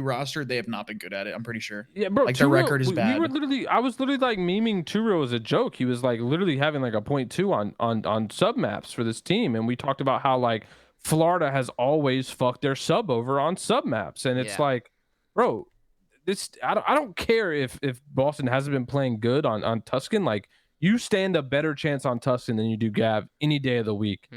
roster, they have not been good at it, I'm pretty sure. Yeah, bro. Like their record is bad. I was literally like memeing 2Real as a joke. He was like literally having like a 0.2 on sub maps for this team, and we talked about how like Florida has always fucked their sub over on sub maps, and it's like, bro, this I don't care if Boston hasn't been playing good on Tuscan. Like, you stand a better chance on Tuscan than you do Gav any day of the week.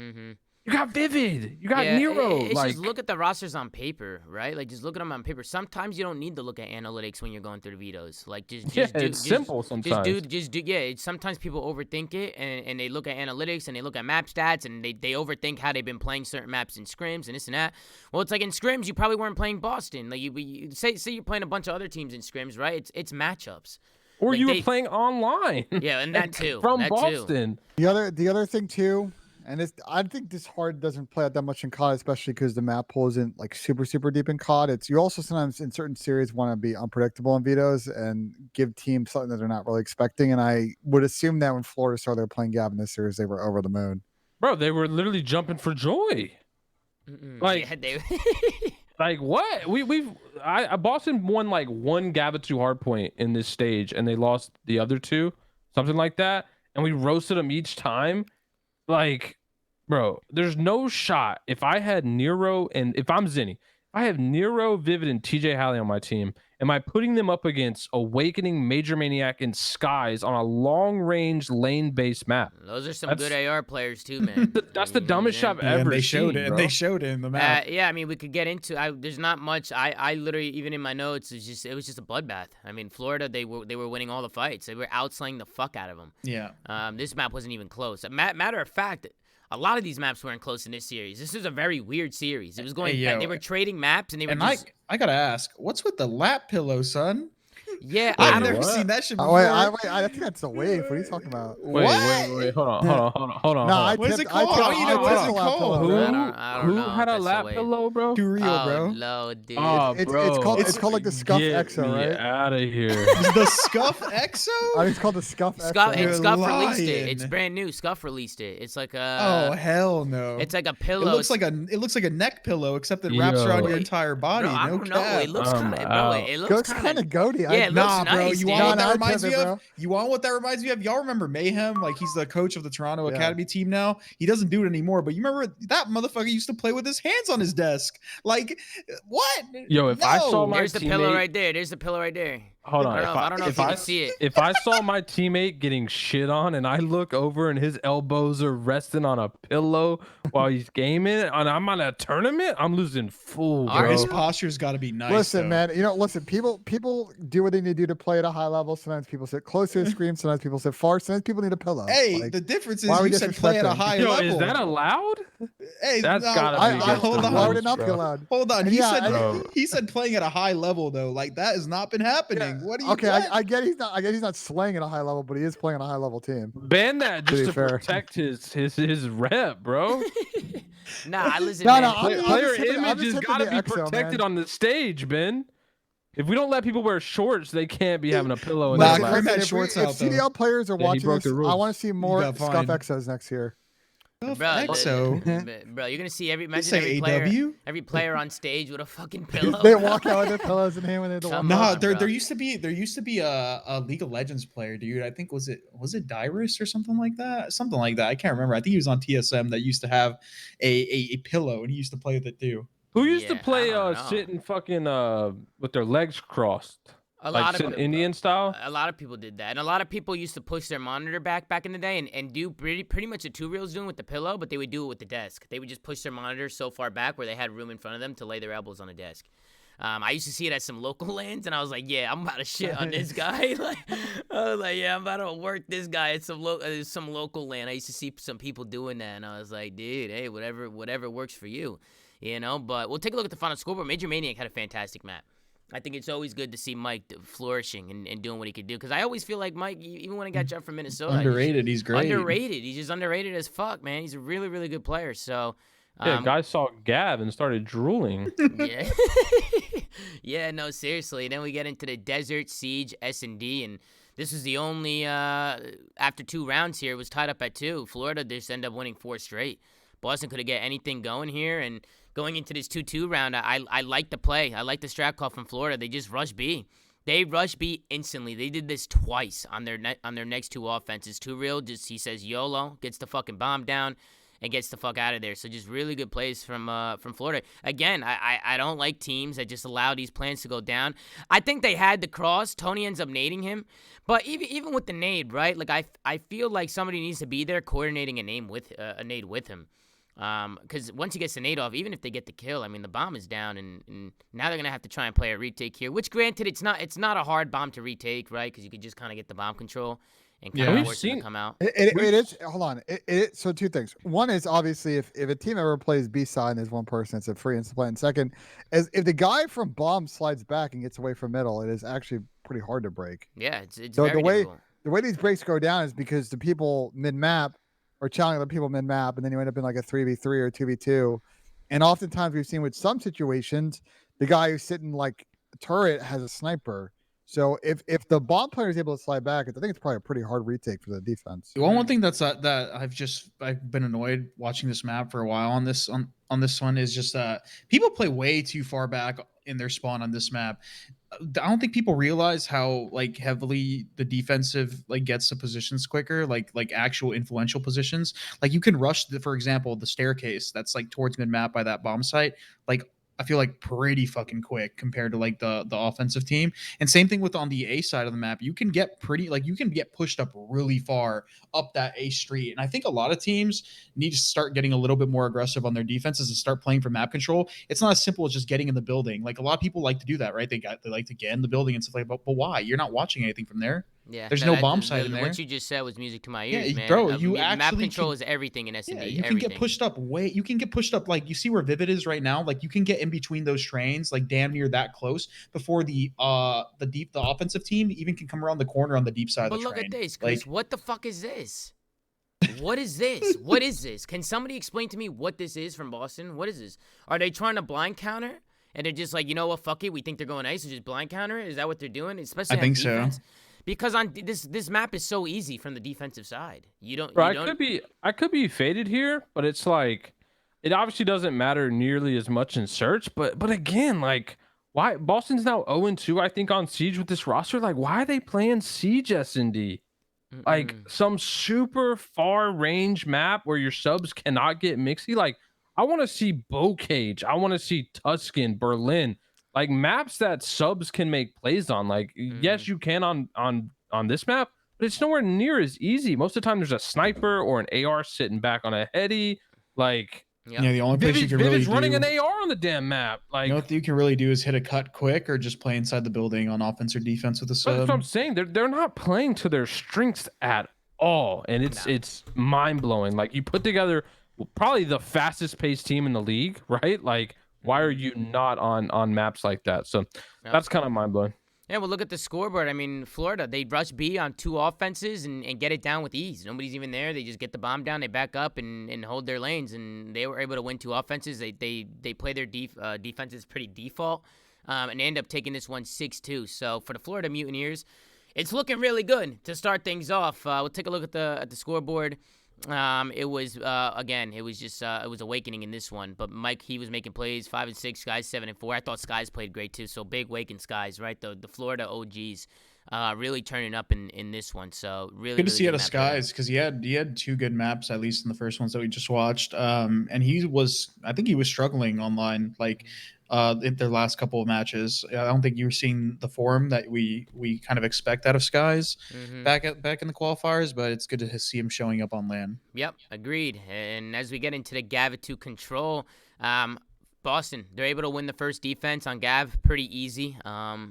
You got Vivid. You got Nero. It's like, just look at the rosters on paper, right? Like, just look at them on paper. Sometimes you don't need to look at analytics when you're going through the vetoes. Like, it's simple sometimes. Sometimes people overthink it, and they look at analytics, and they look at map stats, and they overthink how they've been playing certain maps in scrims and this and that. Well, it's like in scrims, you probably weren't playing Boston. Like, you say you're playing a bunch of other teams in scrims, right? It's matchups. Or like you were playing online. Yeah, and that too. From that Boston. Too. The other thing too, and I think this hard doesn't play out that much in COD, especially because the map pool isn't like super deep in COD. It's you also sometimes in certain series want to be unpredictable in vetoes and give teams something that they're not really expecting. And I would assume that when Florida started playing Gav in this series, they were over the moon. Bro, they were literally jumping for joy. Like, like what? Boston won like one Gav2 hardpoint in this stage, and they lost the other two, something like that. And we roasted them each time. Like, bro, there's no shot. If I had Nero and if I'm Zinni, if I have Nero, Vivid, and TJ Halley on my team, am I putting them up against Awakening, Major Maniac, and Skies on a long-range lane-based map? Those are some good AR players too, man. That's the dumbest shot I've ever they seen, showed it. bro. They showed it in the map. Yeah, I mean, we could get into. There's not much. I literally, even in my notes, it was just a bloodbath. I mean, Florida, they were winning all the fights. They were outslaying the fuck out of them. Yeah. This map wasn't even close. Matter of fact, a lot of these maps weren't close in this series. This is a very weird series. It was going. They were trading maps, and they were. And I gotta ask, what's with the lap pillow, son? Yeah, I've never seen that shit before. I think that's a wave. What are you talking about? Wait, hold on. No, what is it called? Who had a lap pillow, bro? Too real, bro. No, dude. Oh, bro. It's called like the Scuff Exo, right? Get out of here. The Scuff Exo? I think it's called the Scuff Exo. And Scuff released it. It's brand new. Scuff released it. It's like a. Oh hell no! It's like a pillow. It looks like a neck pillow, except it wraps around your entire body. Bro, I don't know. It looks kind of. It looks kind of goaty. Yeah, it looks nice. You want what that reminds me of? You want what that reminds me of? Y'all remember Mayhem? Like, he's the coach of the Toronto Academy team now. He doesn't do it anymore. But you remember that motherfucker used to play with his hands on his desk. Like, what? Yo, if I saw my There's the pillow right there. There's the pillow right there. Hold on. I don't know if you can see it. If I saw my teammate getting shit on and I look over and his elbows are resting on a pillow while he's gaming and I'm on a tournament, I'm losing full, bro. His posture's got to be nice. Listen, man. People do what they need to do to play at a high level. Sometimes people sit close to the screen. Sometimes people sit far. Sometimes people need a pillow. Hey, the difference is you said play at a high level. Is that allowed? Hey, that's gotta be. Hold on. Why would it not be allowed? Hold on. He said playing at a high level though. Like, that has not been happening. What do you? Okay, I get he's not slaying at a high level, but he is playing at a high level team. Ban that just to protect his rep, bro. Nah, listen, man. Player image has got to be protected on the stage, Ben. If we don't let people wear shorts, they can't be having a pillow. If CDL players are watching this, I want to see more Scuff Exos next year. Bro, you're gonna see every player on stage with a fucking pillow. They walk out with their pillows in hand when they're the one. No, there used to be a League of Legends player, dude. I think was it Dyrus or something like that? Something like that. I can't remember. I think he was on TSM that used to have a pillow and he used to play with it too. Who used to play sitting fucking with their legs crossed? Indian style. A lot of people did that, and a lot of people used to push their monitor back in the day and do pretty much a 2-reel's doing with the pillow, but they would do it with the desk. They would just push their monitor so far back where they had room in front of them to lay their elbows on the desk. I used to see it at some local lands, and I was like, yeah, I'm about to shit on this guy. I was like, yeah, I'm about to work this guy at some local land. I used to see some people doing that, and I was like, dude, hey, whatever works for you, you know. But we'll take a look at the final scoreboard. Major Maniac had a fantastic map. I think it's always good to see Mike flourishing and doing what he could do. Because I always feel like Mike, even when he got dropped from Minnesota. Underrated. He's great. Underrated. He's just underrated as fuck, man. He's a really, really good player. So, yeah, guys saw Gav and started drooling. Yeah. Yeah, no, seriously. Then we get into the Desert, Siege, S&D. And this is the only, after 2 rounds here, it was tied up at 2. Florida just ended up winning 4 straight. Boston couldn't get anything going here. And going into this 2-2 round, I like the play. I like the strat call from Florida. They just rush B. They rush B instantly. They did this twice on their next 2 offenses. 2-reel, just he says YOLO, gets the fucking bomb down, and gets the fuck out of there. So just really good plays from Florida. Again, I don't like teams that just allow these plans to go down. I think they had the cross. Tony ends up nading him. But even with the nade, right? Like I feel like somebody needs to be there coordinating a nade with him. Because once he gets the nade off, even if they get the kill, I mean, the bomb is down, and now they're gonna have to try and play a retake here. Which, granted, it's not a hard bomb to retake, right? Because you could just kind of get the bomb control and kind of force him to come out. It is. Hold on. So two things. One is obviously if a team ever plays B side and there's one person, it's a free instant play. And second, is if the guy from bomb slides back and gets away from middle, it is actually pretty hard to break. Yeah, it's so very difficult. The way these breaks go down is because the people mid map are challenging the people mid map, and then you end up in like a 3v3 or 2v2. And oftentimes we've seen with some situations, the guy who's sitting like a turret has a sniper. So if the bomb player is able to slide back, I think it's probably a pretty hard retake for the defense. One thing that I've been annoyed watching this map for a while on this one is just people play way too far back in their spawn on this map. I don't think people realize how like heavily the defensive like gets the positions quicker, like actual influential positions. Like you can rush for example, the staircase that's like towards mid map by that bomb site. Like I feel like pretty fucking quick compared to like the offensive team. And same thing with on the A side of the map. You can get pushed up really far up that A street. And I think a lot of teams need to start getting a little bit more aggressive on their defenses and start playing for map control. It's not as simple as just getting in the building. Like a lot of people like to do that, right? They like to get in the building and stuff like that. But why? You're not watching anything from there. Yeah, there's no bomb site in there. What you just said was music to my ears, man. Bro, you actually map control is everything in S&D. Yeah, you can get pushed up like you see where Vivid is right now. Like you can get in between those trains, like damn near that close before the offensive team even can come around the corner on the deep side of the train. But look at this, Chris. Like, what the fuck is this? What is this? What is this? Can somebody explain to me what this is from Boston? What is this? Are they trying to blind counter? And they're just like, you know what, fuck it, we think they're going ice, so just blind counter? Is that what they're doing? Especially I think defense? so. Because on this map is so easy from the defensive side. I could be faded here, but it's like it obviously doesn't matter nearly as much in search. But again, like why Boston's now 0-2, I think, on Siege with this roster. Like, why are they playing Siege S&D? Like some super far range map where your subs cannot get mixy. Like, I want to see Bow Cage. I want to see Tuscan, Berlin. Like maps that subs can make plays on. Like yes, you can on this map, but it's nowhere near as easy. Most of the time, there's a sniper or an AR sitting back on a heady. Like the only place you can really do running an AR on the damn map. Like you know what you can really do is hit a cut quick or just play inside the building on offense or defense with a sub. That's what I'm saying. They're not playing to their strengths at all, and it's mind blowing. Like you put together probably the fastest paced team in the league, right? Like. Why are you not on maps like that? So that's kind of mind-blowing. Yeah, well, look at the scoreboard. I mean, Florida, they rush B on 2 offenses and get it down with ease. Nobody's even there. They just get the bomb down. They back up and hold their lanes, and they were able to win 2 offenses. They play their defenses pretty default, and they end up taking this one 6-2. So for the Florida Mutineers, it's looking really good to start things off. We'll take a look at the scoreboard. It was again, it was just it was awakening in this one. But Mike, he was making plays 5 and 6, Skies 7 and 4. I thought Skies played great too. So big wake and Skies, right? The Florida OGs really turning up in this one. So really good to see out of Skies because he had 2 good maps, at least in the first ones that we just watched. And I think he was struggling online like in their last couple of matches. I don't think you were seeing the form that we kind of expect out of Skies back in the qualifiers, but it's good to see him showing up on LAN. Yep, agreed. And as we get into the Gav2 control, Boston, they're able to win the first defense on Gav pretty easy.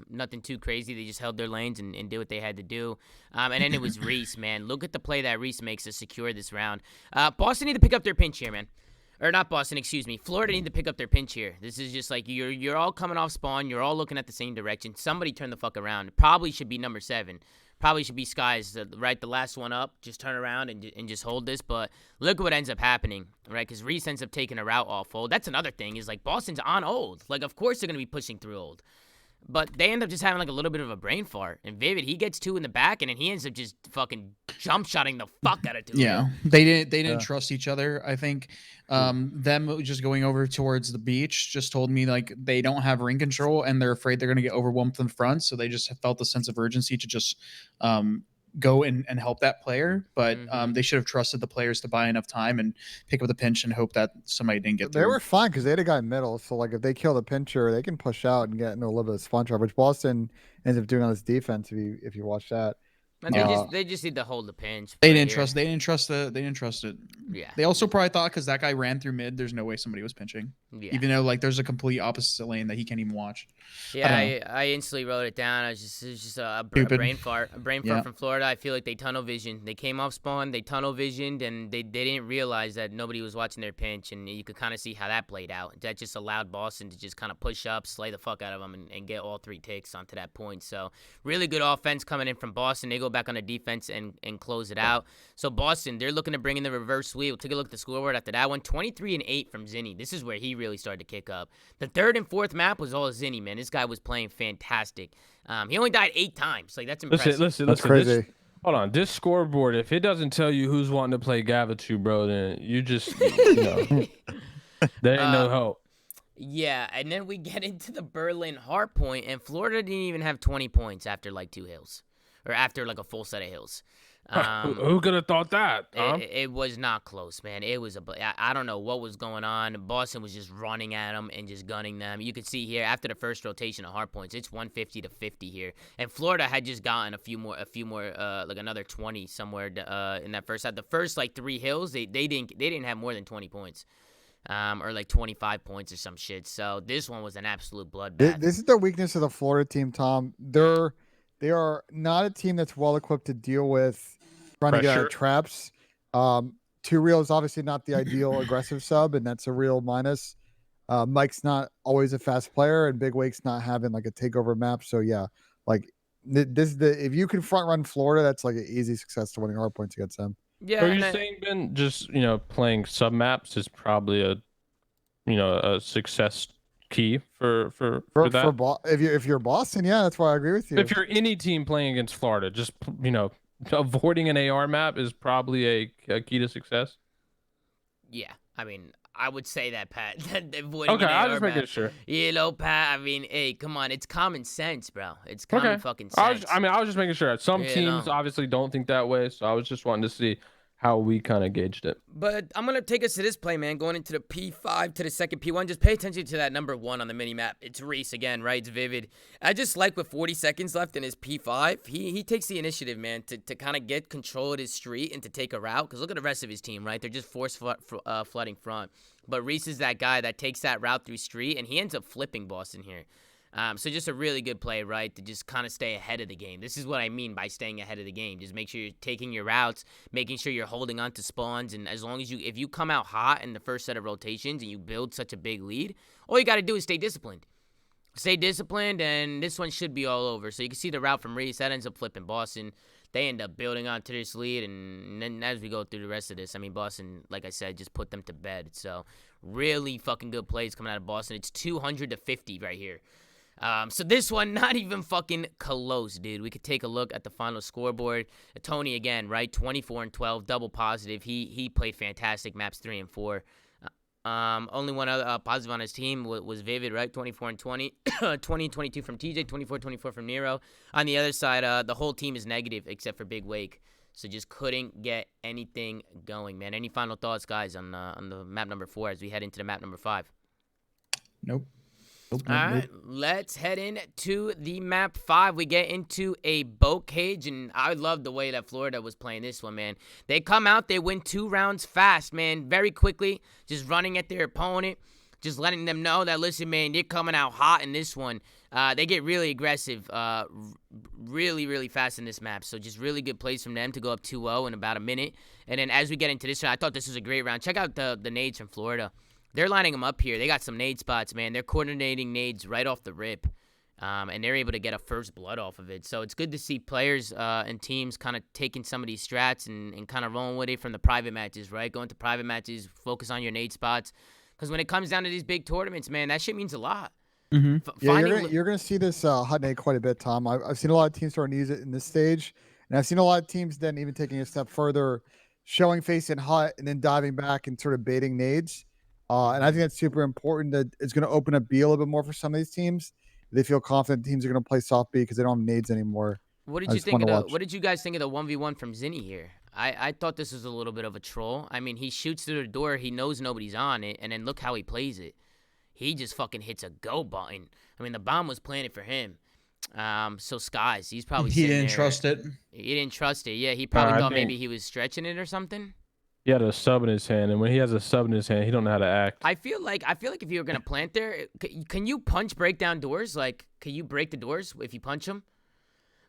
Nothing too crazy. They just held their lanes and did what they had to do. And then it was Reese, man. Look at the play that Reese makes to secure this round. Boston need to pick up their pinch here, man. Or not Boston, excuse me. Florida need to pick up their pinch here. This is just like you're all coming off spawn. You're all looking at the same direction. Somebody turn the fuck around. It probably should be number 7. Probably should be Skies, right? The last one up. Just turn around and just hold this. But look what ends up happening, right? Because Reese ends up taking a route off old. That's another thing is like Boston's on old. Like, of course they're going to be pushing through old. But they end up just having like a little bit of a brain fart. And Vivid, he gets 2 in the back, and then he ends up just fucking jump shotting the fuck out of 2. Yeah, they didn't trust each other. I think them just going over towards the beach just told me like they don't have ring control and they're afraid they're going to get overwhelmed from the front. So they just felt a sense of urgency to just go and help that player. But they should have trusted the players to buy enough time and pick up the pinch and hope that somebody didn't get through. They were fine because they had a guy middle. So like if they kill the pincher, they can push out and get into a little bit of spawn trap, which Boston ends up doing on this defense if you watch that. And they just need to hold the pinch. They didn't trust. They didn't trust it. Yeah. They also probably thought because that guy ran through mid, there's no way somebody was pinching. Yeah. Even though like there's a complete opposite lane that he can't even watch. Yeah, I instantly wrote it down. It was just a brain fart. A brain fart from Florida. I feel like they tunnel vision. They came off spawn, they tunnel visioned, and they didn't realize that nobody was watching their pinch, and you could kind of see how that played out. That just allowed Boston to just kind of push up, slay the fuck out of them, and get all 3 takes onto that point. So really good offense coming in from Boston. They go back on the defense and close it out. So Boston, they're looking to bring in the reverse sweep. We'll take a look at the scoreboard after that one. 23-8 from Zinni. This is where he really started to kick up. The third and fourth map was all Zinni, man. This guy was playing fantastic. He only died 8 times. Like, that's impressive. Listen. That's crazy. Hold on. This scoreboard, if it doesn't tell you who's wanting to play Gavitu, bro, then you just, there ain't no hope. Yeah, and then we get into the Berlin hard point, and Florida didn't even have 20 points after, like, 2 hills. Or after, like, a full set of hills. Who could have thought that? Huh? It was not close, man. It was I don't know what was going on. Boston was just running at them and just gunning them. You could see here after the first rotation of hard points, it's 150 to 50 here, and Florida had just gotten a few more, like another 20 somewhere in that first half. The first like 3 hills, they didn't have more than 20 points. Or like 25 points or some shit. So this one was an absolute bloodbath. This is the weakness of the Florida team, Tom. They are not a team that's well equipped to deal with trying to get out of traps. 2 real is obviously not the ideal aggressive sub, and that's a real minus. Mike's not always a fast player, and Big Wake's not having like a takeover map. So yeah, like this if you can front run Florida, that's like an easy success to winning hard points against them. Yeah. Are you saying, Ben, just playing sub maps is probably a success key for that? If you're Boston, yeah, that's why I agree with you. If you're any team playing against Florida, just avoiding an AR map is probably a key to success. Yeah, I mean, I would say that, Pat. Avoiding okay, an I'll AR just make map. it sure. Pat. I mean, hey, come on, it's common sense, bro. It's common fucking sense. I was just making sure. Some teams obviously don't think that way, so I was just wanting to see how we kind of gauged it. But I'm going to take us to this play, man, going into the P5 to the second P1. Just pay attention to that number 1 on the mini-map. It's Reese again, right? It's Vivid. I just like with 40 seconds left in his P5, he takes the initiative, man, to kind of get control of his street and to take a route. Because look at the rest of his team, right? They're just force flooding front. But Reese is that guy that takes that route through street, and he ends up flipping Boston here. So just a really good play, right, to just kind of stay ahead of the game. This is what I mean by staying ahead of the game. Just make sure you're taking your routes, making sure you're holding on to spawns, and as long as if you come out hot in the first set of rotations and you build such a big lead, all you got to do is stay disciplined. Stay disciplined, and this one should be all over. So you can see the route from Reese. That ends up flipping Boston. They end up building onto this lead, and then as we go through the rest of this, I mean, Boston, like I said, just put them to bed. So really fucking good plays coming out of Boston. It's 200 to 50 right here. So this one, not even fucking close, dude. We could take a look at the final scoreboard. Tony again, right? 24-12, double positive. He played fantastic. Maps 3 and 4. Only one other positive on his team was Vivid, right? 24-20, 20-22 from TJ, 24-24 from Nero. On the other side, the whole team is negative except for Big Wake. So just couldn't get anything going, man. Any final thoughts, guys, on the map number 4 as we head into the map number 5? Nope. All right, let's head into the map 5. We get into a boat cage, and I love the way that Florida was playing this one, man. They come out, they win 2 rounds fast, man, very quickly, just running at their opponent, just letting them know that, listen, man, they're coming out hot in this one. They get really aggressive, really, really fast in this map. So just really good plays from them to go up 2-0 in about a minute. And then as we get into this one, I thought this was a great round. Check out the nades from Florida. They're lining them up here. They got some nade spots, man. They're coordinating nades right off the rip. And they're able to get a first blood off of it. So it's good to see players and teams kind of taking some of these strats and kind of rolling with it from the private matches, right? Going to private matches, focus on your nade spots. Because when it comes down to these big tournaments, man, that shit means a lot. Mm-hmm. You're gonna see this hot nade quite a bit, Tom. I've seen a lot of teams starting to use it in this stage. And I've seen a lot of teams then even taking a step further, showing face in hot and then diving back and sort of baiting nades. And I think that's super important. That it's going to open up B a little bit more for some of these teams. They feel confident teams are going to play soft B because they don't have nades anymore. What did you think of what did you guys think of the 1v1 from Zinni here? I thought this was a little bit of a troll. I mean, he shoots through the door. He knows nobody's on it. And then look how he plays it. He just fucking hits a go button. I mean, the bomb was planted for him. So Skies, he's probably He sitting didn't there. trust it. He didn't trust it. Yeah, he probably I thought think- maybe he was stretching it or something. He had a sub in his hand, and when he has a sub in his hand, he don't know how to act. I feel like if you were gonna plant there, can you break down doors? Like, can you break the doors if you punch them?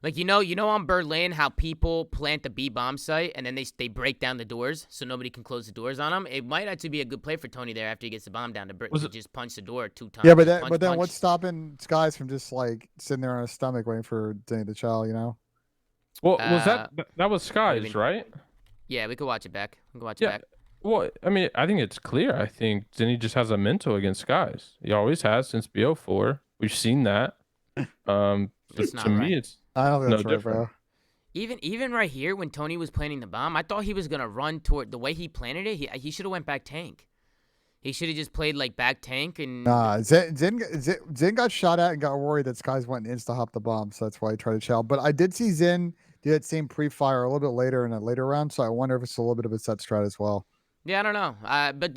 Like, you know on Berlin how people plant the B bomb site and then they break down the doors so nobody can close the doors on them. It might actually be a good play for Tony there after he gets the bomb down to just punch the door 2 times. Yeah, but Punch, then punch. what's stopping Skies from just like sitting there on his stomach waiting for Danny the Chow? You know. Well, was that was Skies, mean? right? Yeah, we could watch it back. We can watch it back. Well, I mean, I think it's clear. I think Zinni just has a mental against Skies. He always has since BO4. We've seen that. It's not to right. me, it's I don't think no that's right, different. bro. Even right here when Tony was planting the bomb, I thought he was gonna run toward the way he planted it. He should have went back tank. He should have just played like back tank and. Nah, Zin got shot at and got worried that Skies went and insta hop the bomb, so that's why he tried to chow. But I did see Zin do that same pre-fire a little bit later in a later round, so I wonder if it's a little bit of a set strat as well. Yeah, I don't know. But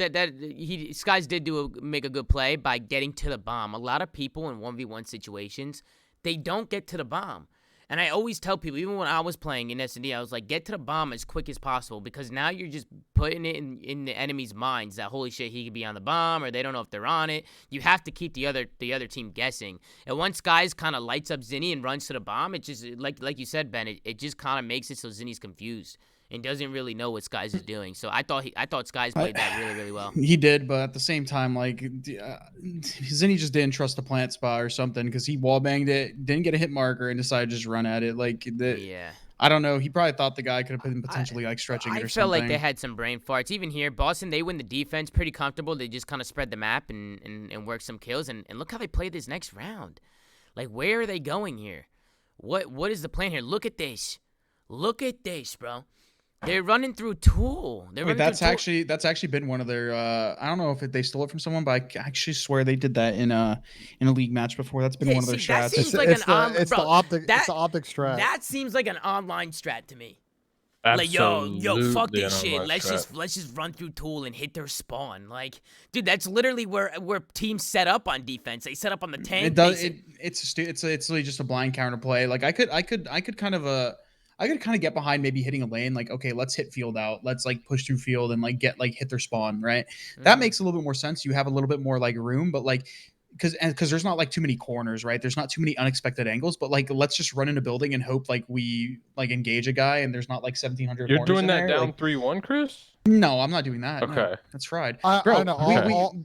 Skies did make a good play by getting to the bomb. A lot of people in 1v1 situations, they don't get to the bomb. And I always tell people, even when I was playing in S&D, I was like, get to the bomb as quick as possible because now you're just putting it in the enemy's minds that, holy shit, he could be on the bomb or they don't know if they're on it. You have to keep the other team guessing. And once Skies kind of lights up Zinni and runs to the bomb, it just, like you said, Ben, it just kind of makes it so Zinni's confused and doesn't really know what Skies is doing. So I thought Skies played that really, really well. He did, but at the same time, like Zinni just didn't trust the plant spot or something because he wallbanged it, didn't get a hit marker, and decided to just run at it. Like Yeah. I don't know. He probably thought the guy could have been potentially like stretching it or I something. felt like they had some brain farts. Even here, Boston, they win the defense pretty comfortable. They just kind of spread the map and work some kills. And look how they play this next round. Like, where are they going here? What is the plan here? Look at this. Look at this, bro. They're running through Tool. Wait, that's actually been one of their. I don't know if they stole it from someone, but I actually swear they did that in a league match before. That's been one of their that strats. seems like It's an the optic strat. That seems like an online strat to me. absolutely Like, yo, fuck this an shit. online Let's strat. just run through Tool and hit their spawn. Like, dude, that's literally where teams set up on defense. They set up on the tank. It does. It's literally just a blind counter play. Like I could kind of get behind maybe hitting a lane. Like, okay, let's hit field out. Let's like push through field and like hit their spawn. Right. That makes a little bit more sense. You have a little bit more like room, but like. Because there's not like too many corners, right? There's not too many unexpected angles, but like let's just run in a building and hope like we like engage a guy and there's not like 1,700. You're doing that down like, 3-1, Chris? No, I'm not doing that. Okay, no, that's fried. I know. Okay.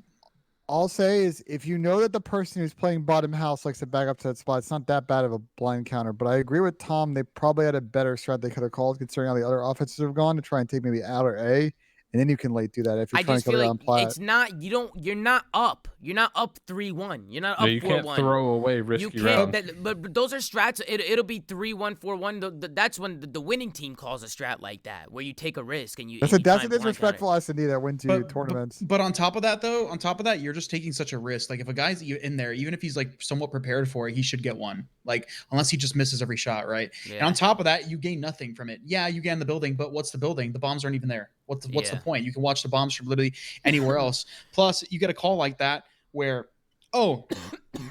I'll say is if you know that the person who's playing bottom house likes to back up to that spot, it's not that bad of a blind counter. But I agree with Tom. They probably had a better strat they could have called considering how the other offenses have gone to try and take maybe out or A. And then you can late do that if you're trying to kill it on plat. It's not you're not up. You're not up 3-1. You're not up 4-1. You can't throw away risky rounds. But those are strats. It'll be 3-1, 4-1. That's when the winning team calls a strat like that, where you take a risk and you. That's and you try a and blind disrespectful S&D that wins you tournaments. But on top of that, you're just taking such a risk. Like if a guy's in there, even if he's like somewhat prepared for it, he should get one. Like unless he just misses every shot, right? Yeah. And on top of that, you gain nothing from it. Yeah, you gain the building, but what's the building? The bombs aren't even there. What's the point? You can watch the bombs from literally anywhere else. Plus, you get a call like that where, oh,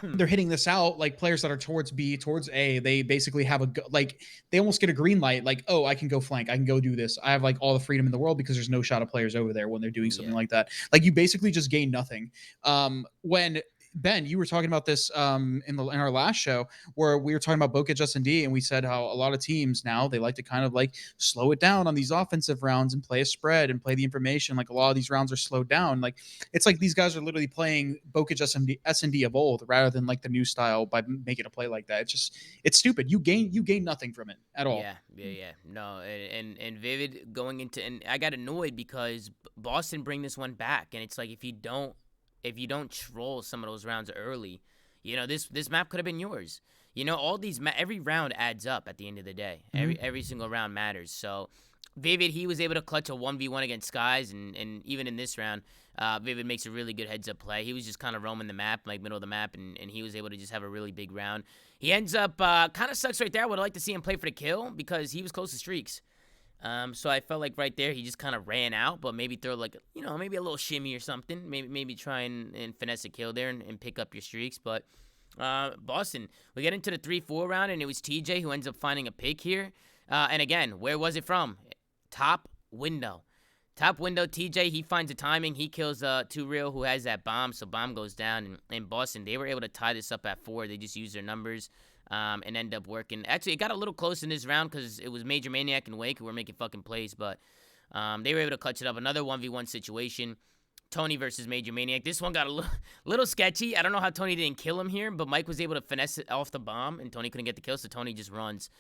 they're hitting this out. Like players that are towards B, towards A, they basically have they almost get a green light. Like, oh, I can go flank. I can go do this. I have like all the freedom in the world because there's no shot of players over there when they're doing something like that. Like you basically just gain nothing. When Ben, you were talking about this in our last show where we were talking about Bokeh S&D and we said how a lot of teams now they like to kind of like slow it down on these offensive rounds and play a spread and play the information. Like a lot of these rounds are slowed down. Like it's like these guys are literally playing Bokeh S&D of old rather than like the new style by making a play like that. It's stupid. You gain nothing from it at all. Yeah. No, and Vivid going into and I got annoyed because Boston bring this one back and it's like if you don't troll some of those rounds early, this map could have been yours. All these every round adds up at the end of the day. Every single round matters. So Vivid, he was able to clutch a 1v1 against Skies, and even in this round, Vivid makes a really good heads-up play. He was just kind of roaming the map, like middle of the map, and he was able to just have a really big round. He ends up, kind of sucks right there. I would like to see him play for the kill because he was close to streaks. So I felt like right there he just kind of ran out, but maybe throw like maybe a little shimmy or something. Maybe try and finesse a kill there and pick up your streaks. But Boston. We get into the 3-4 round, and it was TJ who ends up finding a pick here. And again, where was it from? Top window. Top window, TJ, he finds the timing. He kills 2Real, who has that bomb, so bomb goes down. And Boston, they were able to tie this up at 4. They just used their numbers and end up working. Actually, it got a little close in this round because it was Major Maniac and Wake who were making fucking plays, but they were able to clutch it up. Another 1v1 situation. Tony versus Major Maniac. This one got a little sketchy. I don't know how Tony didn't kill him here, but Mike was able to finesse it off the bomb, and Tony couldn't get the kill, so Tony just runs.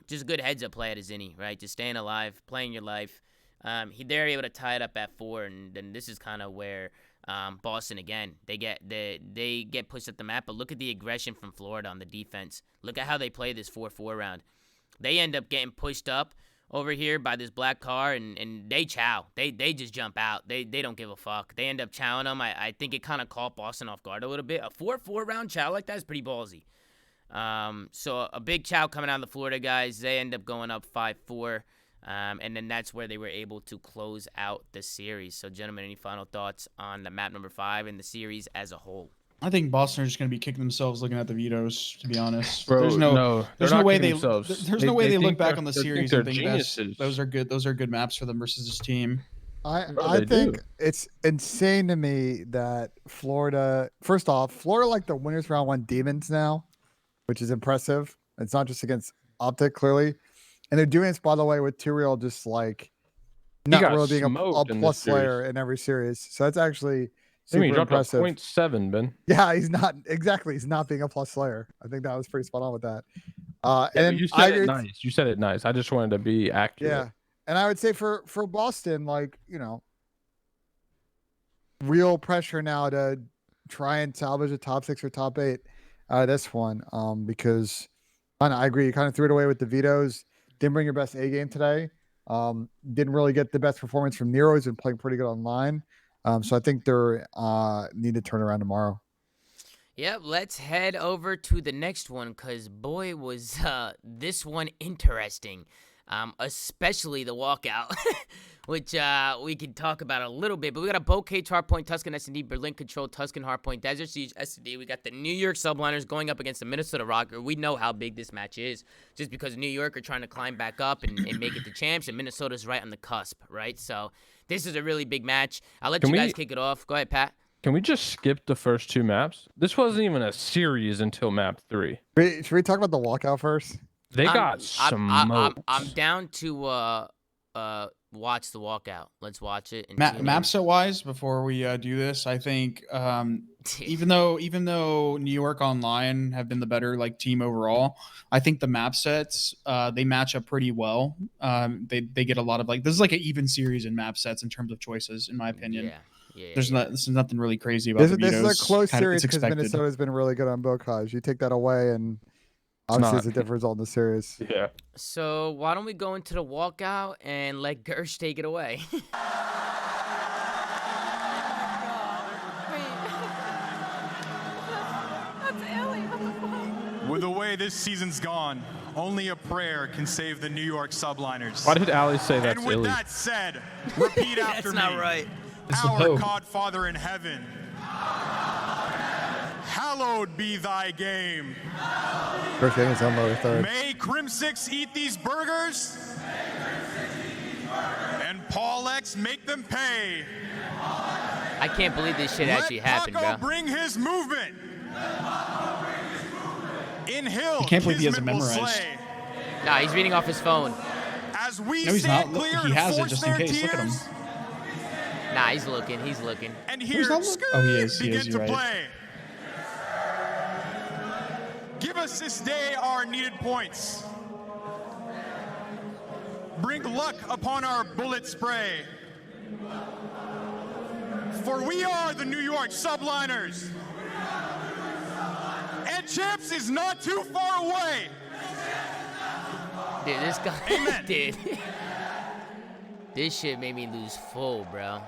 Just a good heads-up play at a Zinni, right? Just staying alive, playing your life. They're able to tie it up at 4, and then this is kind of where Boston, again, they get pushed at the map, but look at the aggression from Florida on the defense. Look at how they play this 4-4 round. They end up getting pushed up over here by this black car, and they chow. They just jump out. They don't give a fuck. They end up chowing them. I think it kind of caught Boston off guard a little bit. A 4-4 round chow like that is pretty ballsy. So a big chow coming out of the Florida guys. They end up going up 5-4. And then that's where they were able to close out the series. So, gentlemen, any final thoughts on the map number 5 and the series as a whole? I think Boston are just going to be kicking themselves looking at the vetoes, to be honest. Bro, there's no way they look back on the they series and think those are good maps for them versus this team. I think it's insane to me that Florida, first off, Florida like the winners round 1 demons now, which is impressive. It's not just against Optic, clearly. And they're doing this, by the way, with 2Real just like not really being a plus player in every series. So that's actually super impressive. 0.7, Ben. Yeah, he's not exactly. He's not being a plus player. I think that was pretty spot on with that. And you said it nice. You said it nice. I just wanted to be accurate. Yeah, and I would say for Boston, like, you know, real pressure now to try and salvage a top 6 or top 8 out of this one. Because I agree. You kind of threw it away with the vetoes. Didn't bring your best A game today. Didn't really get the best performance from Nero. He's been playing pretty good online. So I think they're need to turn around tomorrow. Yep, let's head over to the next one because, boy, was this one interesting. Especially the walkout, which we could talk about a little bit. But we got a Bouquet, Hardpoint, Tuscan S&D, Berlin Control, Tuscan Hardpoint, Desert Siege S&D. We got the New York Subliners going up against the Minnesota Rokkr. We know how big this match is, just because New York are trying to climb back up and make it to champs, and Minnesota's right on the cusp, right? So this is a really big match. I'll let you guys kick it off. Go ahead, Pat. Can we just skip the first 2 maps? This wasn't even a series until map 3. Should we talk about the walkout first? They got smoked. I'm down to watch the walkout. Let's watch it. Map set wise, before we do this, I think even though New York Online have been the better like team overall, I think the map sets they match up pretty well. They get a lot of this is like an even series in map sets in terms of choices, in my opinion. Yeah. This is nothing really crazy about this is a close series because Minnesota's been really good on Bocage. You take that away and obviously, it's a different result in the series. Yeah. So why don't we go into the walkout and let Gersh take it away? With the way this season's gone, only a prayer can save the New York Subliners. Why did Ali say that's And with illy? that said, repeat after me. That's not right. Our Godfather in heaven, hallowed be thy game. First game is on lower third. May Crim6 eat these burgers, and Paul X make them pay. I can't believe this shit actually happened, Paco bro. bring his movement. In Hill, I can't believe he has it Kismet will memorized. slay. Nah, he's reading off his phone. As we No, he's stand not. clear He and has it force just in their case. Look at him. tears, Nah, he's looking. He's looking. and He's here not look- Oh, he is. He begin is. to You're right. play. Give us this day our needed points. Bring luck upon our bullet spray. For we are the New York Subliners. And champs is not too far away. Dude, this guy, Amen. dude. This shit made me lose full, bro.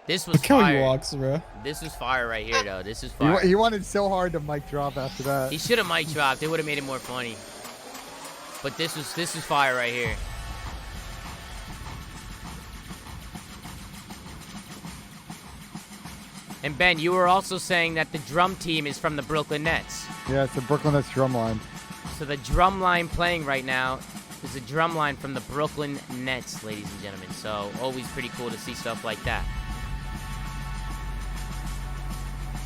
This was Look how he fire. walks, bro. This was fire right here, though. This is fire. He wanted so hard to mic drop after that. He should have mic dropped. It would have made it more funny. But this was fire right here. And Ben, you were also saying that the drum team is from the Brooklyn Nets. Yeah, it's the Brooklyn Nets drum line. So the drum line playing right now is a drum line from the Brooklyn Nets, ladies and gentlemen. So always pretty cool to see stuff like that.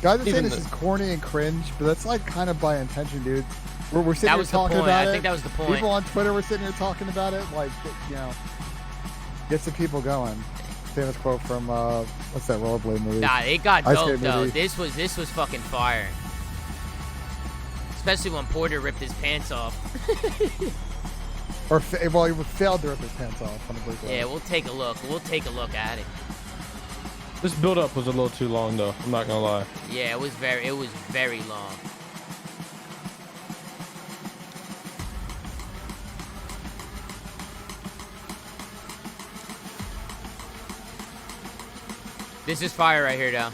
Guys are saying this is corny and cringe, but that's like kind of by intention, dude. We're sitting here talking about it. I think that was the point. People on Twitter were sitting here talking about it, like, you know, get some people going. Famous quote from what's that rollerblade movie? Nah, it got dope though. Movie. This was fucking fire. Especially when Porter ripped his pants off. Or well, he failed to rip his pants off on the break. Yeah, we'll take a look. We'll take a look at it. This build-up was a little too long, though. I'm not gonna lie. Yeah, it was very long. This is fire right here, though.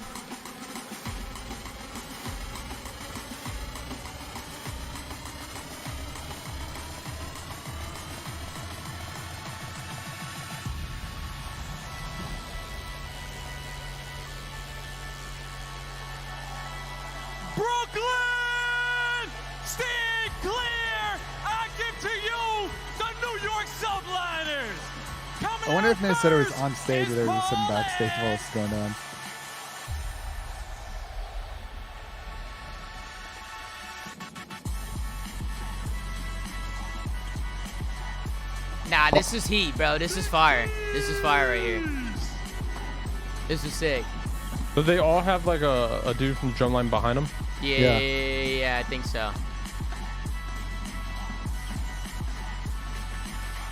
Brooklyn! Stand clear! I give to you the New York Subliners! I wonder if Minnesota was on stage or they were just sitting backstage while this was going on. Nah, this is heat, bro. This is fire. This is fire right here. This is sick. But they all have like a dude from Drumline behind them? Yeah, I think so.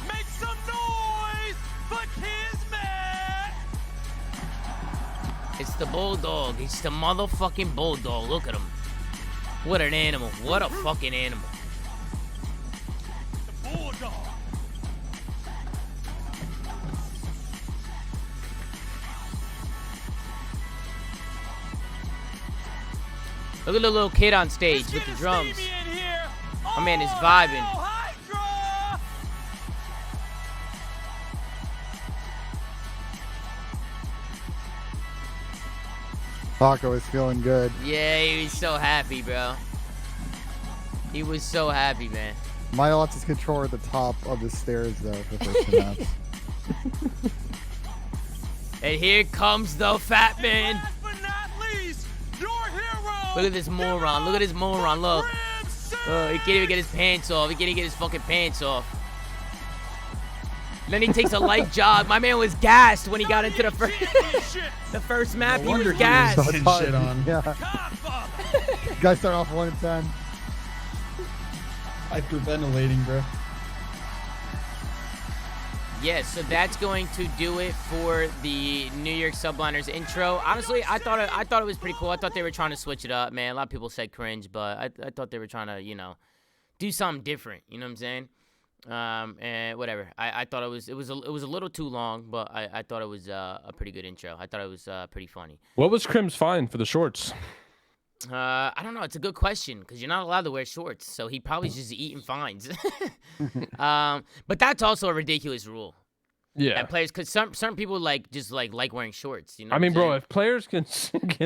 Make some noise for Kismet! It's the Bulldog. It's the motherfucking Bulldog. Look at him. What an animal. What a fucking animal. The Bulldog. Look at the little kid on stage with the drums. My man is vibing. Paco is feeling good. Yeah, he was so happy, bro. He was so happy, man. Maya lost his controller at the top of the stairs, though, for the first 2 maps. And here comes the fat man. Last but not least, your hero. Look at this moron. Look at this moron. Look. He can't even get his pants off. He can't even get his fucking pants off. Then he takes a light jog. My man was gassed when he got into the first map. No He was wonder gassed. he was getting shit on. Yeah. Guys start off 1 and 10. Hyperventilating, bro. Yes, so that's going to do it for the New York Subliners intro. Honestly, I thought it was pretty cool. I thought they were trying to switch it up, man. A lot of people said cringe, but I thought they were trying to, you know, do something different. You know what I'm saying? And whatever. I thought it was a little too long, but I thought it was a pretty good intro. I thought it was pretty funny. What was Crim's fine for the shorts? I don't know. It's a good question because you're not allowed to wear shorts, so he probably just eating fines. But that's also a ridiculous rule. Yeah. That players, because certain people like wearing shorts. You know. I mean, bro, if players can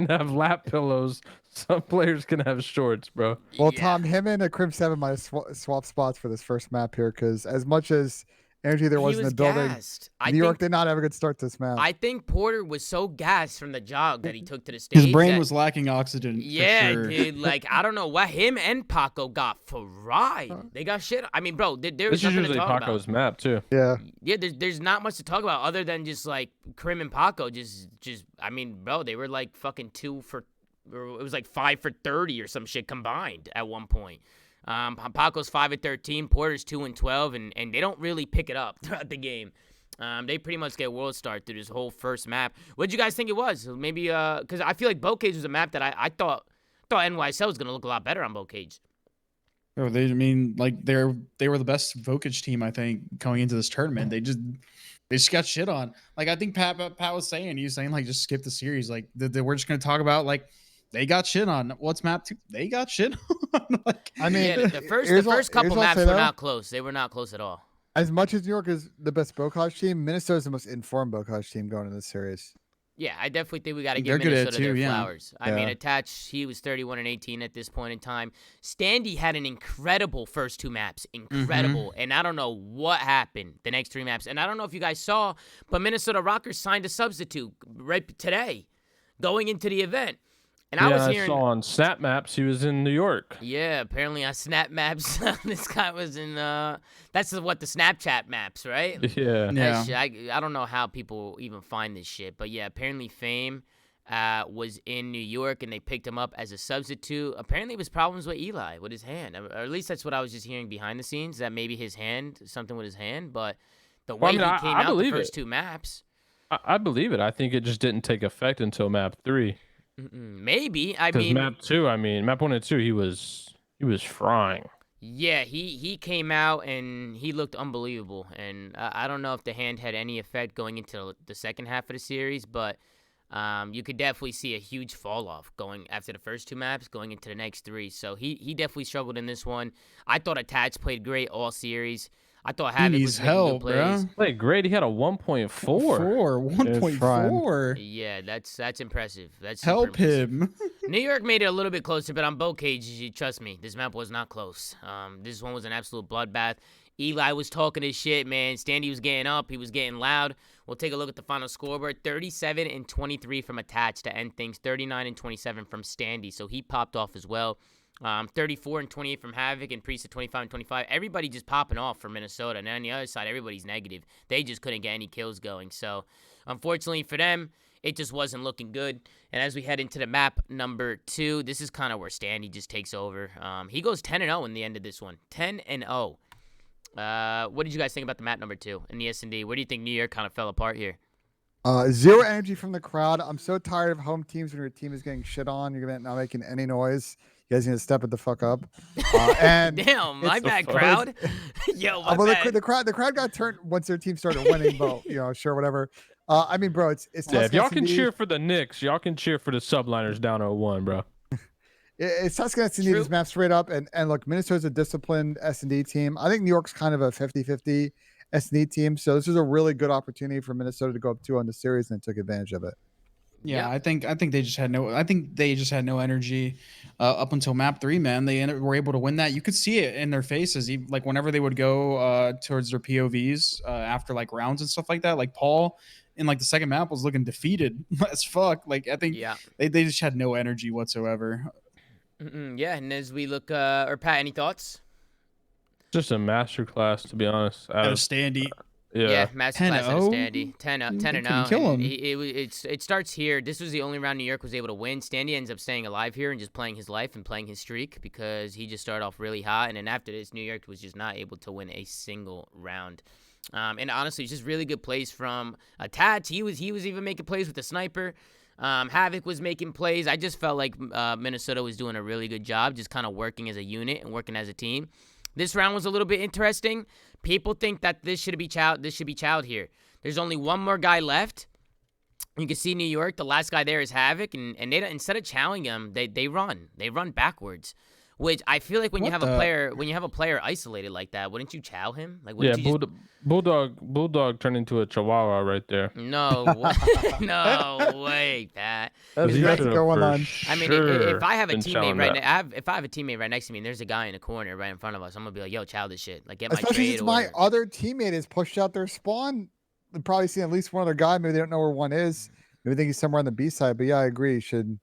have lap pillows, some players can have shorts, bro. Well, Yeah. Tom, him and a Crim 7 might have swap spots for this first map here because as much as energy there was in the building, gassed. New York did not have a good start to this map. I think Porter was so gassed from the jog that he took to the stage. His brain that- was lacking oxygen. Yeah, for sure. dude. Like, I don't know what him and Paco got fried. They got shit. I mean, bro, there This was is nothing to usually talk Paco's about. map, too. Yeah. Yeah, there's not much to talk about other than just like Crim and Paco. Just I mean, bro, they were like fucking 2 for, or it was like 5 for 30 or some shit combined at one point. Paco's 5 and 13, Porter's 2 and 12, and they don't really pick it up throughout the game. They pretty much get world start through this whole first map. What did you guys think it was? Maybe because I feel like Boat Cage was a map that I thought NYSL was gonna look a lot better on Boat Cage. Oh, they were the best Vokage team, I think, going into this tournament. They just got shit on. Like, I think Pat was saying, he was saying like, just skip the series. Like, we're just gonna talk about like they got shit on. What's map 2? They got shit on. Like, I mean, Yeah, the first couple maps were not close. They were not close at all. As much as New York is the best Bocage team, Minnesota's the most informed Bocage team going into this series. Yeah, I definitely think we got to They're give good at Minnesota it too, their yeah. flowers. I mean, Attach, he was 31-18 at this point in time. Standy had an incredible first 2 maps. Incredible. And I don't know what happened the next 3 maps. And I don't know if you guys saw, but Minnesota Rokkr signed a substitute right today going into the event. And I was hearing... I saw on Snap Maps he was in New York. Yeah, apparently on Snap Maps, this guy was in, that's what, the Snapchat maps, right? Yeah. That shit, I don't know how people even find this shit, but yeah, apparently Fame was in New York, and they picked him up as a substitute. Apparently it was problems with Eli, with his hand, or at least that's what I was just hearing behind the scenes, that maybe his hand, something with his hand, but the way he came out the first 2 maps. I believe it. I think it just didn't take effect until map 3. Maybe. I mean, map 2, map 1 and 2, he was frying. Yeah, he came out and he looked unbelievable. And I don't know if the hand had any effect going into the second half of the series, but you could definitely see a huge fall off going after the first 2 maps, going into the next 3. So he definitely struggled in this one. I thought Attach played great all series. I thought Havoc was making good plays. Played great. He had a 1.4. 1.4. Yeah, that's impressive. That's help him. New York made it a little bit closer, but on both cages, you trust me, this map was not close. This one was an absolute bloodbath. Eli was talking his shit, man. Standy was getting up. He was getting loud. We'll take a look at the final scoreboard. 37-23 from Attach to end things. 39-27 from Standy. So he popped off as well. 34-28 from Havoc, and Priest at 25-25. Everybody just popping off for Minnesota. And on the other side, everybody's negative. They just couldn't get any kills going. So, unfortunately for them, it just wasn't looking good. And as we head into the map number 2, this is kind of where Standy just takes over. He goes 10-0 in the end of this one. 10-0. What did you guys think about the map number 2 in the S&D? Where do you think New York kind of fell apart here? Zero energy from the crowd. I'm so tired of home teams when your team is getting shit on. You're not making any noise. You guys need to step it the fuck up. And damn, my bad, crowd. Yo, my bad. The crowd got turned once their team started winning. But sure, whatever. I mean, bro, it's if y'all can cheer for the Knicks, y'all can cheer for the subliners down 0-1, bro. It's Tuscan S&D this map straight up, and look, Minnesota's a disciplined S&D team. I think New York's kind of a 50-50 S&D team, so this is a really good opportunity for Minnesota to go up 2 on the series, and took advantage of it. Yeah, I think they just had no. I think they just had no energy up until map 3. Man, they were able to win that. You could see it in their faces, like whenever they would go towards their POVs after like rounds and stuff like that. Like Paul in like the second map was looking defeated as fuck. Like I think they just had no energy whatsoever. Yeah, and as we look, or Pat, any thoughts? Just a masterclass, to be honest. Standy. Yeah, masterclass at Standy. 10-0. Kill him. It starts here. This was the only round New York was able to win. Standy ends up staying alive here and just playing his life and playing his streak because he just started off really hot. And then after this, New York was just not able to win a single round. And honestly, it's just really good plays from Attach. He was even making plays with the sniper. Havoc was making plays. I just felt like Minnesota was doing a really good job, just kind of working as a unit and working as a team. This round was a little bit interesting. People think that this should be Child here. There's only one more guy left. You can see New York. The last guy there is Havoc, and they instead of chowing him, they run backwards. Which I feel like when you have a player isolated like that, wouldn't you chow him? Like, Bulldog turned into a Chihuahua right there. No way, Pat. I mean, if I have a teammate right next to me, and there's a guy in the corner right in front of us, I'm gonna be like, "Yo, chow this shit." Like, get my especially trade. Since my other teammate has pushed out their spawn, they've probably seen at least one other guy. Maybe they don't know where one is. Maybe they think he's somewhere on the B side. But yeah, I agree. Should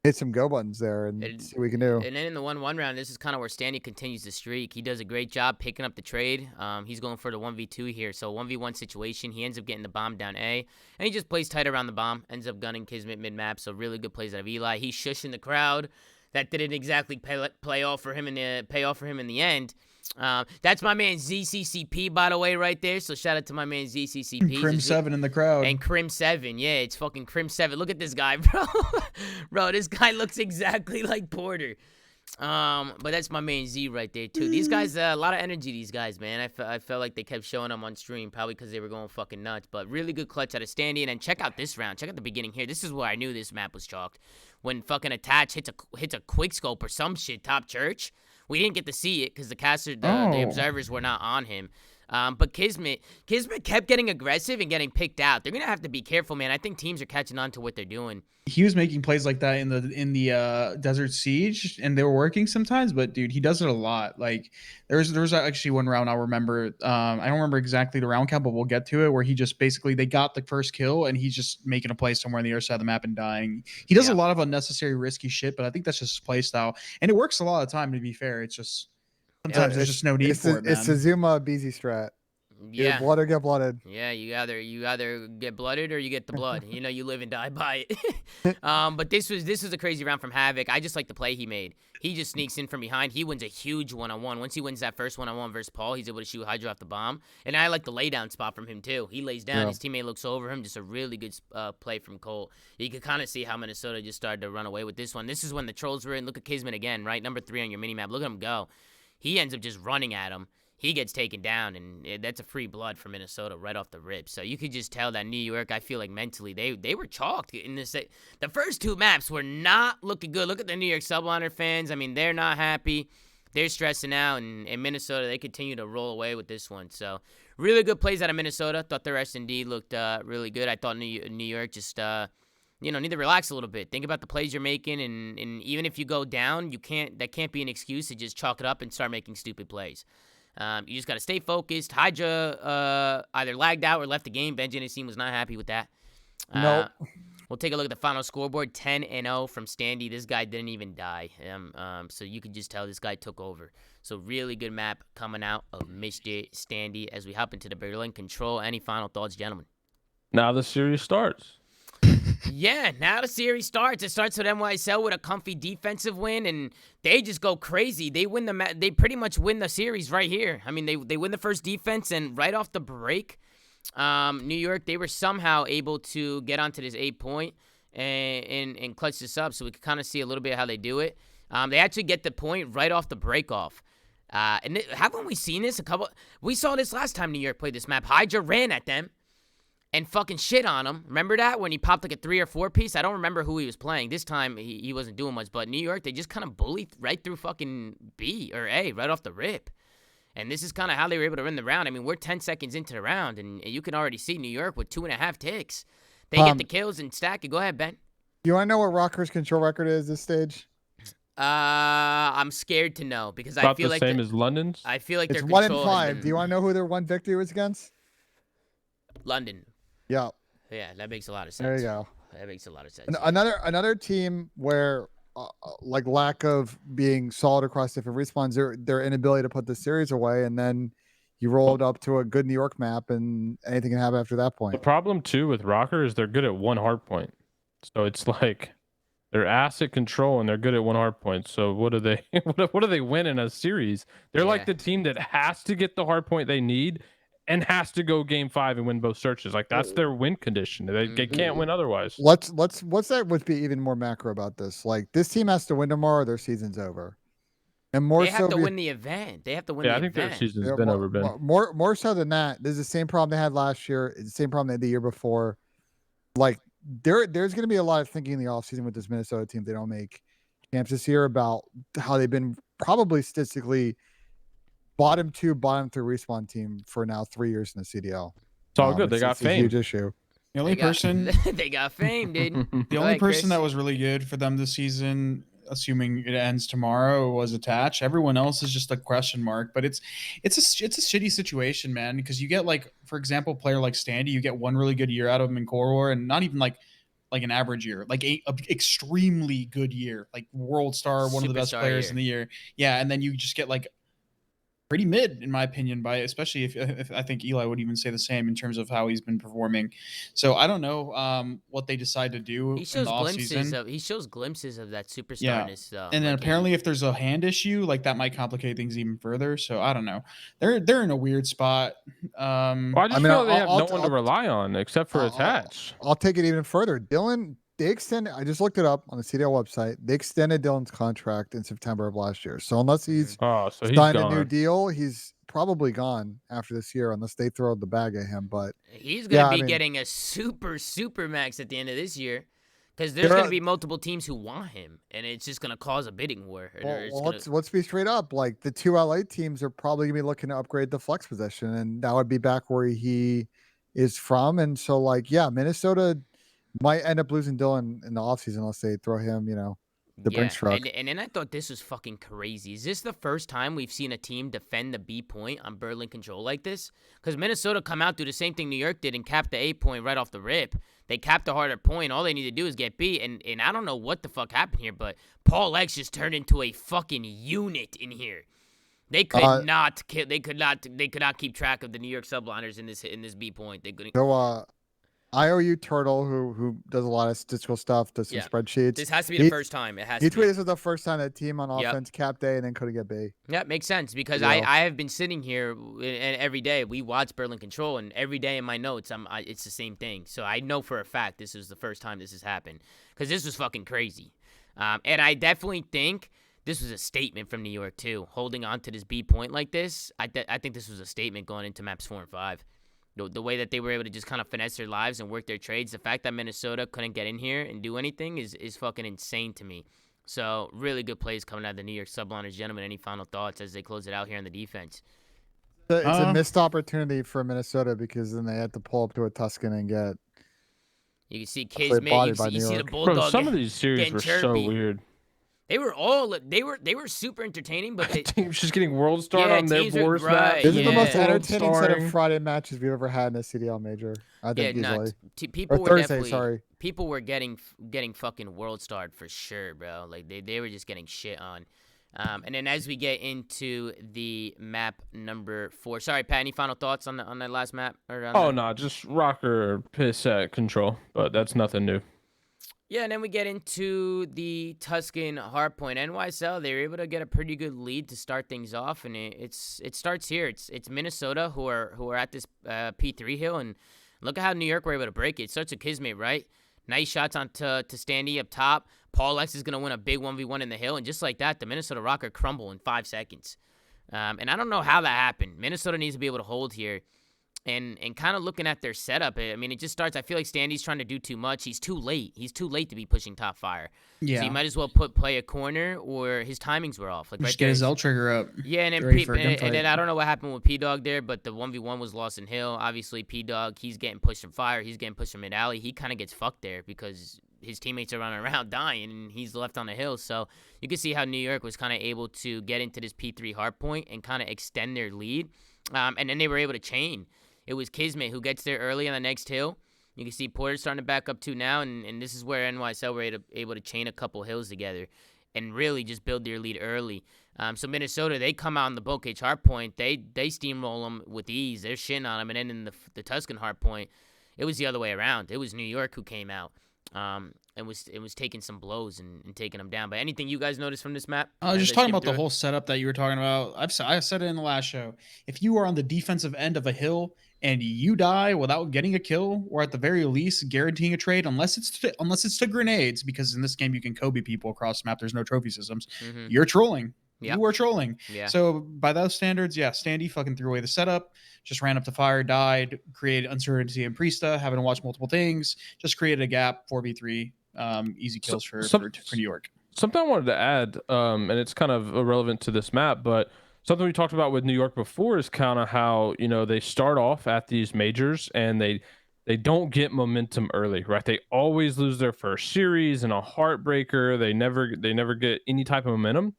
hit some go buttons there and see what we can do. And then in the 1-1 round, this is kind of where Standy continues the streak. He does a great job picking up the trade. He's going for the 1v2 here. So 1v1 situation. He ends up getting the bomb down A. And he just plays tight around the bomb. Ends up gunning Kismet mid-map. So really good plays out of Eli. He's shushing the crowd. That didn't exactly pay off for him in the end. That's my man ZCCP, by the way, right there. So shout out to my man ZCCP. Crim7 in the crowd. And Crim7, yeah, it's fucking Crim7. Look at this guy, bro. Bro, this guy looks exactly like Porter. But that's my man Z right there too. These guys, a lot of energy. These guys, man. I felt like they kept showing them on stream, probably because they were going fucking nuts. But really good clutch out of Standy. And then check out this round. Check out the beginning here. This is where I knew this map was chalked. When fucking Attach hits a quick scope or some shit top church. We didn't get to see it because the observers were not on him. But Kismet kept getting aggressive and getting picked out. They're gonna have to be careful, man. I think teams are catching on to what they're doing. He was making plays like that in the Desert Siege, and they were working sometimes. But dude, he does it a lot. Like there was actually one round I'll remember. I don't remember exactly the round count, but we'll get to it. Where he just basically they got the first kill, and he's just making a play somewhere on the other side of the map and dying. He does a lot of unnecessary risky shit, but I think that's just his play style, and it works a lot of the time. To be fair, it's just sometimes there's just no need for it. Man. It's the ZooMaa BZ strat. Yeah. Get blood or get blooded. Yeah, you either get blooded or you get the blood. You know, you live and die by it. But this was a crazy round from Havoc. I just like the play he made. He just sneaks in from behind. He wins a huge one-on-one. Once he wins that first one-on-one versus Paul, he's able to shoot Hydra off the bomb. And I like the laydown spot from him too. He lays down. His teammate looks over him. Just a really good play from Cole. You can kind of see how Minnesota just started to run away with this one. This is when the trolls were in. Look at Kismet again, right? Number 3 on your mini-map. Look at him go. He ends up just running at him. He gets taken down, and that's a free blood for Minnesota right off the rip. So you could just tell that New York, I feel like mentally, they were chalked in this. The first 2 maps were not looking good. Look at the New York Subliner fans. I mean, they're not happy. They're stressing out, and in Minnesota, they continue to roll away with this one. So really good plays out of Minnesota. Thought their S&D looked really good. I thought New York just need to relax a little bit. Think about the plays you're making, and even if you go down, that can't be an excuse to just chalk it up and start making stupid plays. You just got to stay focused. Hydra either lagged out or left the game. Benji and his team was not happy with that. Nope. We'll take a look at the final scoreboard. 10-0 from Standy. This guy didn't even die. So you could just tell this guy took over. So really good map coming out of Mr. Standy as we hop into the Berlin Control. Any final thoughts, gentlemen? Now the series starts. Yeah, now the series starts. It starts with NYSL with a comfy defensive win, and they just go crazy. They win they pretty much win the series right here. I mean, they win the first defense, and right off the break, New York, they were somehow able to get onto this 8-point and clutch this up, so we could kind of see a little bit how they do it. They actually get the point right off the break off. Haven't we seen this we saw this last time New York played this map. Hydra ran at them and fucking shit on him. Remember that? When he popped like a 3 or 4 piece? I don't remember who he was playing. This time, he wasn't doing much. But New York, they just kind of bullied right through fucking B or A right off the rip. And this is kind of how they were able to win the round. I mean, we're 10 seconds into the round, and you can already see New York with 2.5 ticks. They get the kills and stack it. Go ahead, Ben. You want to know what Rokkr's control record is this stage? I'm scared to know because About I feel the like same as London's. I feel like it's their 1 in control 5. Do you want to know who their one victory was against? London. Yeah. Yeah, that makes a lot of sense. There you go. That makes a lot of sense. Another team where like lack of being solid across different respawns, their inability to put the series away, and then you rolled up to a good New York map, and anything can happen after that point. The problem too with Rokkr is they're good at 1 hard point, so it's like they're asset control and they're good at 1 hard point. So what do they what do they win in a series? They're like the team that has to get the hard point they need and has to go game 5 and win both searches. Like that's their win condition. They can't win otherwise. Let's be even more macro about this. Like this team has to win tomorrow, their season's over. And more they have to win the event. They have to win the event. I think their season's been over, Ben. More so than that. This is the same problem they had last year. It's the same problem they had the year before. Like there's going to be a lot of thinking in the offseason with this Minnesota team. They don't make camps this year about how they've been probably statistically bottom 2, bottom 3 respawn team for now 3 years in the CDL. It's all good. They got fame. A huge issue. The only person they got fame, dude. The only person that was really good for them this season, assuming it ends tomorrow, was Attach. Everyone else is just a question mark. But it's a shitty situation, man. Because you get like, for example, a player like Standy, you get one really good year out of him in Core War, and not even like an average year, like a extremely good year, like World Star, one of the best players in the year. Yeah, and then you just get like pretty mid, in my opinion, especially if I think Eli would even say the same in terms of how he's been performing. So I don't know what they decide to do. He shows glimpses of that superstarness. Yeah. And then apparently if there's a hand issue, like that might complicate things even further. So I don't know. They're in a weird spot. I just feel they have no one to rely on except for Attach. I'll take it even further. Dylan, I just looked it up on the CDL website. They extended Dylan's contract in September of last year. So unless he's signed a new deal, he's probably gone after this year unless they throw the bag at him. But he's going to be getting a super max at the end of this year Because there's going to be multiple teams who want him, and it's just going to cause a bidding war. Well, let's be straight up. Like the 2 LA teams are probably going to be looking to upgrade the flex position, and that would be back where he is from. And so, like, yeah, Minnesota might end up losing Dylan in the offseason unless they throw him, the Brinks truck. And then I thought this was fucking crazy. Is this the first time we've seen a team defend the B point on Berlin control like this? Because Minnesota come out, do the same thing New York did, and cap the A point right off the rip. They capped the harder point. All they need to do is get B. And I don't know what the fuck happened here, but Paul X just turned into a fucking unit in here. They could not keep track of the New York subliners in this B point. They couldn't. So IOU Turtle, who does a lot of statistical stuff, does some spreadsheets. This has to be the first time. It has to be. He tweeted this was the first time that team on offense capped A and then couldn't get B. Yeah, makes sense because I have been sitting here and every day we watch Berlin Control, and every day in my notes it's the same thing. So I know for a fact this is the first time this has happened because this was fucking crazy. And I definitely think this was a statement from New York too, holding on to this B point like this. I think this was a statement going into maps 4 and 5. The way that they were able to just kind of finesse their lives and work their trades, the fact that Minnesota couldn't get in here and do anything is fucking insane to me. So really good plays coming out of the New York subliners. Gentlemen, any final thoughts as they close it out here on the defense? It's a missed opportunity for Minnesota because then they had to pull up to a Tuscan and get. You can see Kismet. You see the Bulldog. Bro, some of these series were so weird. They were super entertaining, but teams just getting world star on their worst match. This is the most entertaining set of Friday matches we've ever had in a CDL major. I think easily. People were Thursday, people were getting fucking world starred for sure, bro. Like they were just getting shit on. And then as we get into the map number 4, sorry, Pat, any final thoughts on that last map? No, just Rokkr piss at control, but that's nothing new. Yeah, and then we get into the Tuscan hardpoint. Nysl, they were able to get a pretty good lead to start things off, and it starts here. It's Minnesota who are at this P3 hill, and look at how New York were able to break it. It starts with Kismet, right? Nice shots onto Standy up top. Paul X is going to win a big 1v1 in the hill, and just like that, the Minnesota Rokkr crumble in 5 seconds. And I don't know how that happened. Minnesota needs to be able to hold here. And kind of looking at their setup, I mean, it just starts. I feel like Standy's trying to do too much. He's too late. He's too late to be pushing top fire. Yeah. So he might as well play a corner, or his timings were off. Like just get his L trigger up. Yeah, and then I don't know what happened with P Dog there, but the 1v1 was lost in hill. Obviously, P Dog, he's getting pushed from fire. He's getting pushed from mid alley. He kind of gets fucked there because his teammates are running around dying, and he's left on the hill. So you can see how New York was kind of able to get into this P3 hardpoint and kind of extend their lead. And then they were able to chain. It was Kismet who gets there early on the next hill. You can see Porter starting to back up too now, and this is where Nysl were able to chain a couple hills together and really just build their lead early. So Minnesota, they come out on the Boat Cage hardpoint. They steamroll them with ease. They're shitting on them, and then in the Tuscan hardpoint, it was the other way around. It was New York who came out and was taking some blows and taking them down. But anything you guys noticed from this map? I was just talking about the whole setup that you were talking about. I said it in the last show. If you are on the defensive end of a hill and you die without getting a kill, or at the very least guaranteeing a trade, unless it's to grenades, because in this game you can Kobe people across the map. There's no trophy systems. You're trolling. Yep. You were trolling. Yeah. So by those standards, yeah, Standy fucking threw away the setup, just ran up to fire, died, created uncertainty in Priesta, having to watch multiple things, just created a gap, 4v3, easy kills for New York. Something I wanted to add, and it's kind of irrelevant to this map, but something we talked about with New York before is kind of how, they start off at these majors and they don't get momentum early, right? They always lose their first series in a heartbreaker. They never get any type of momentum.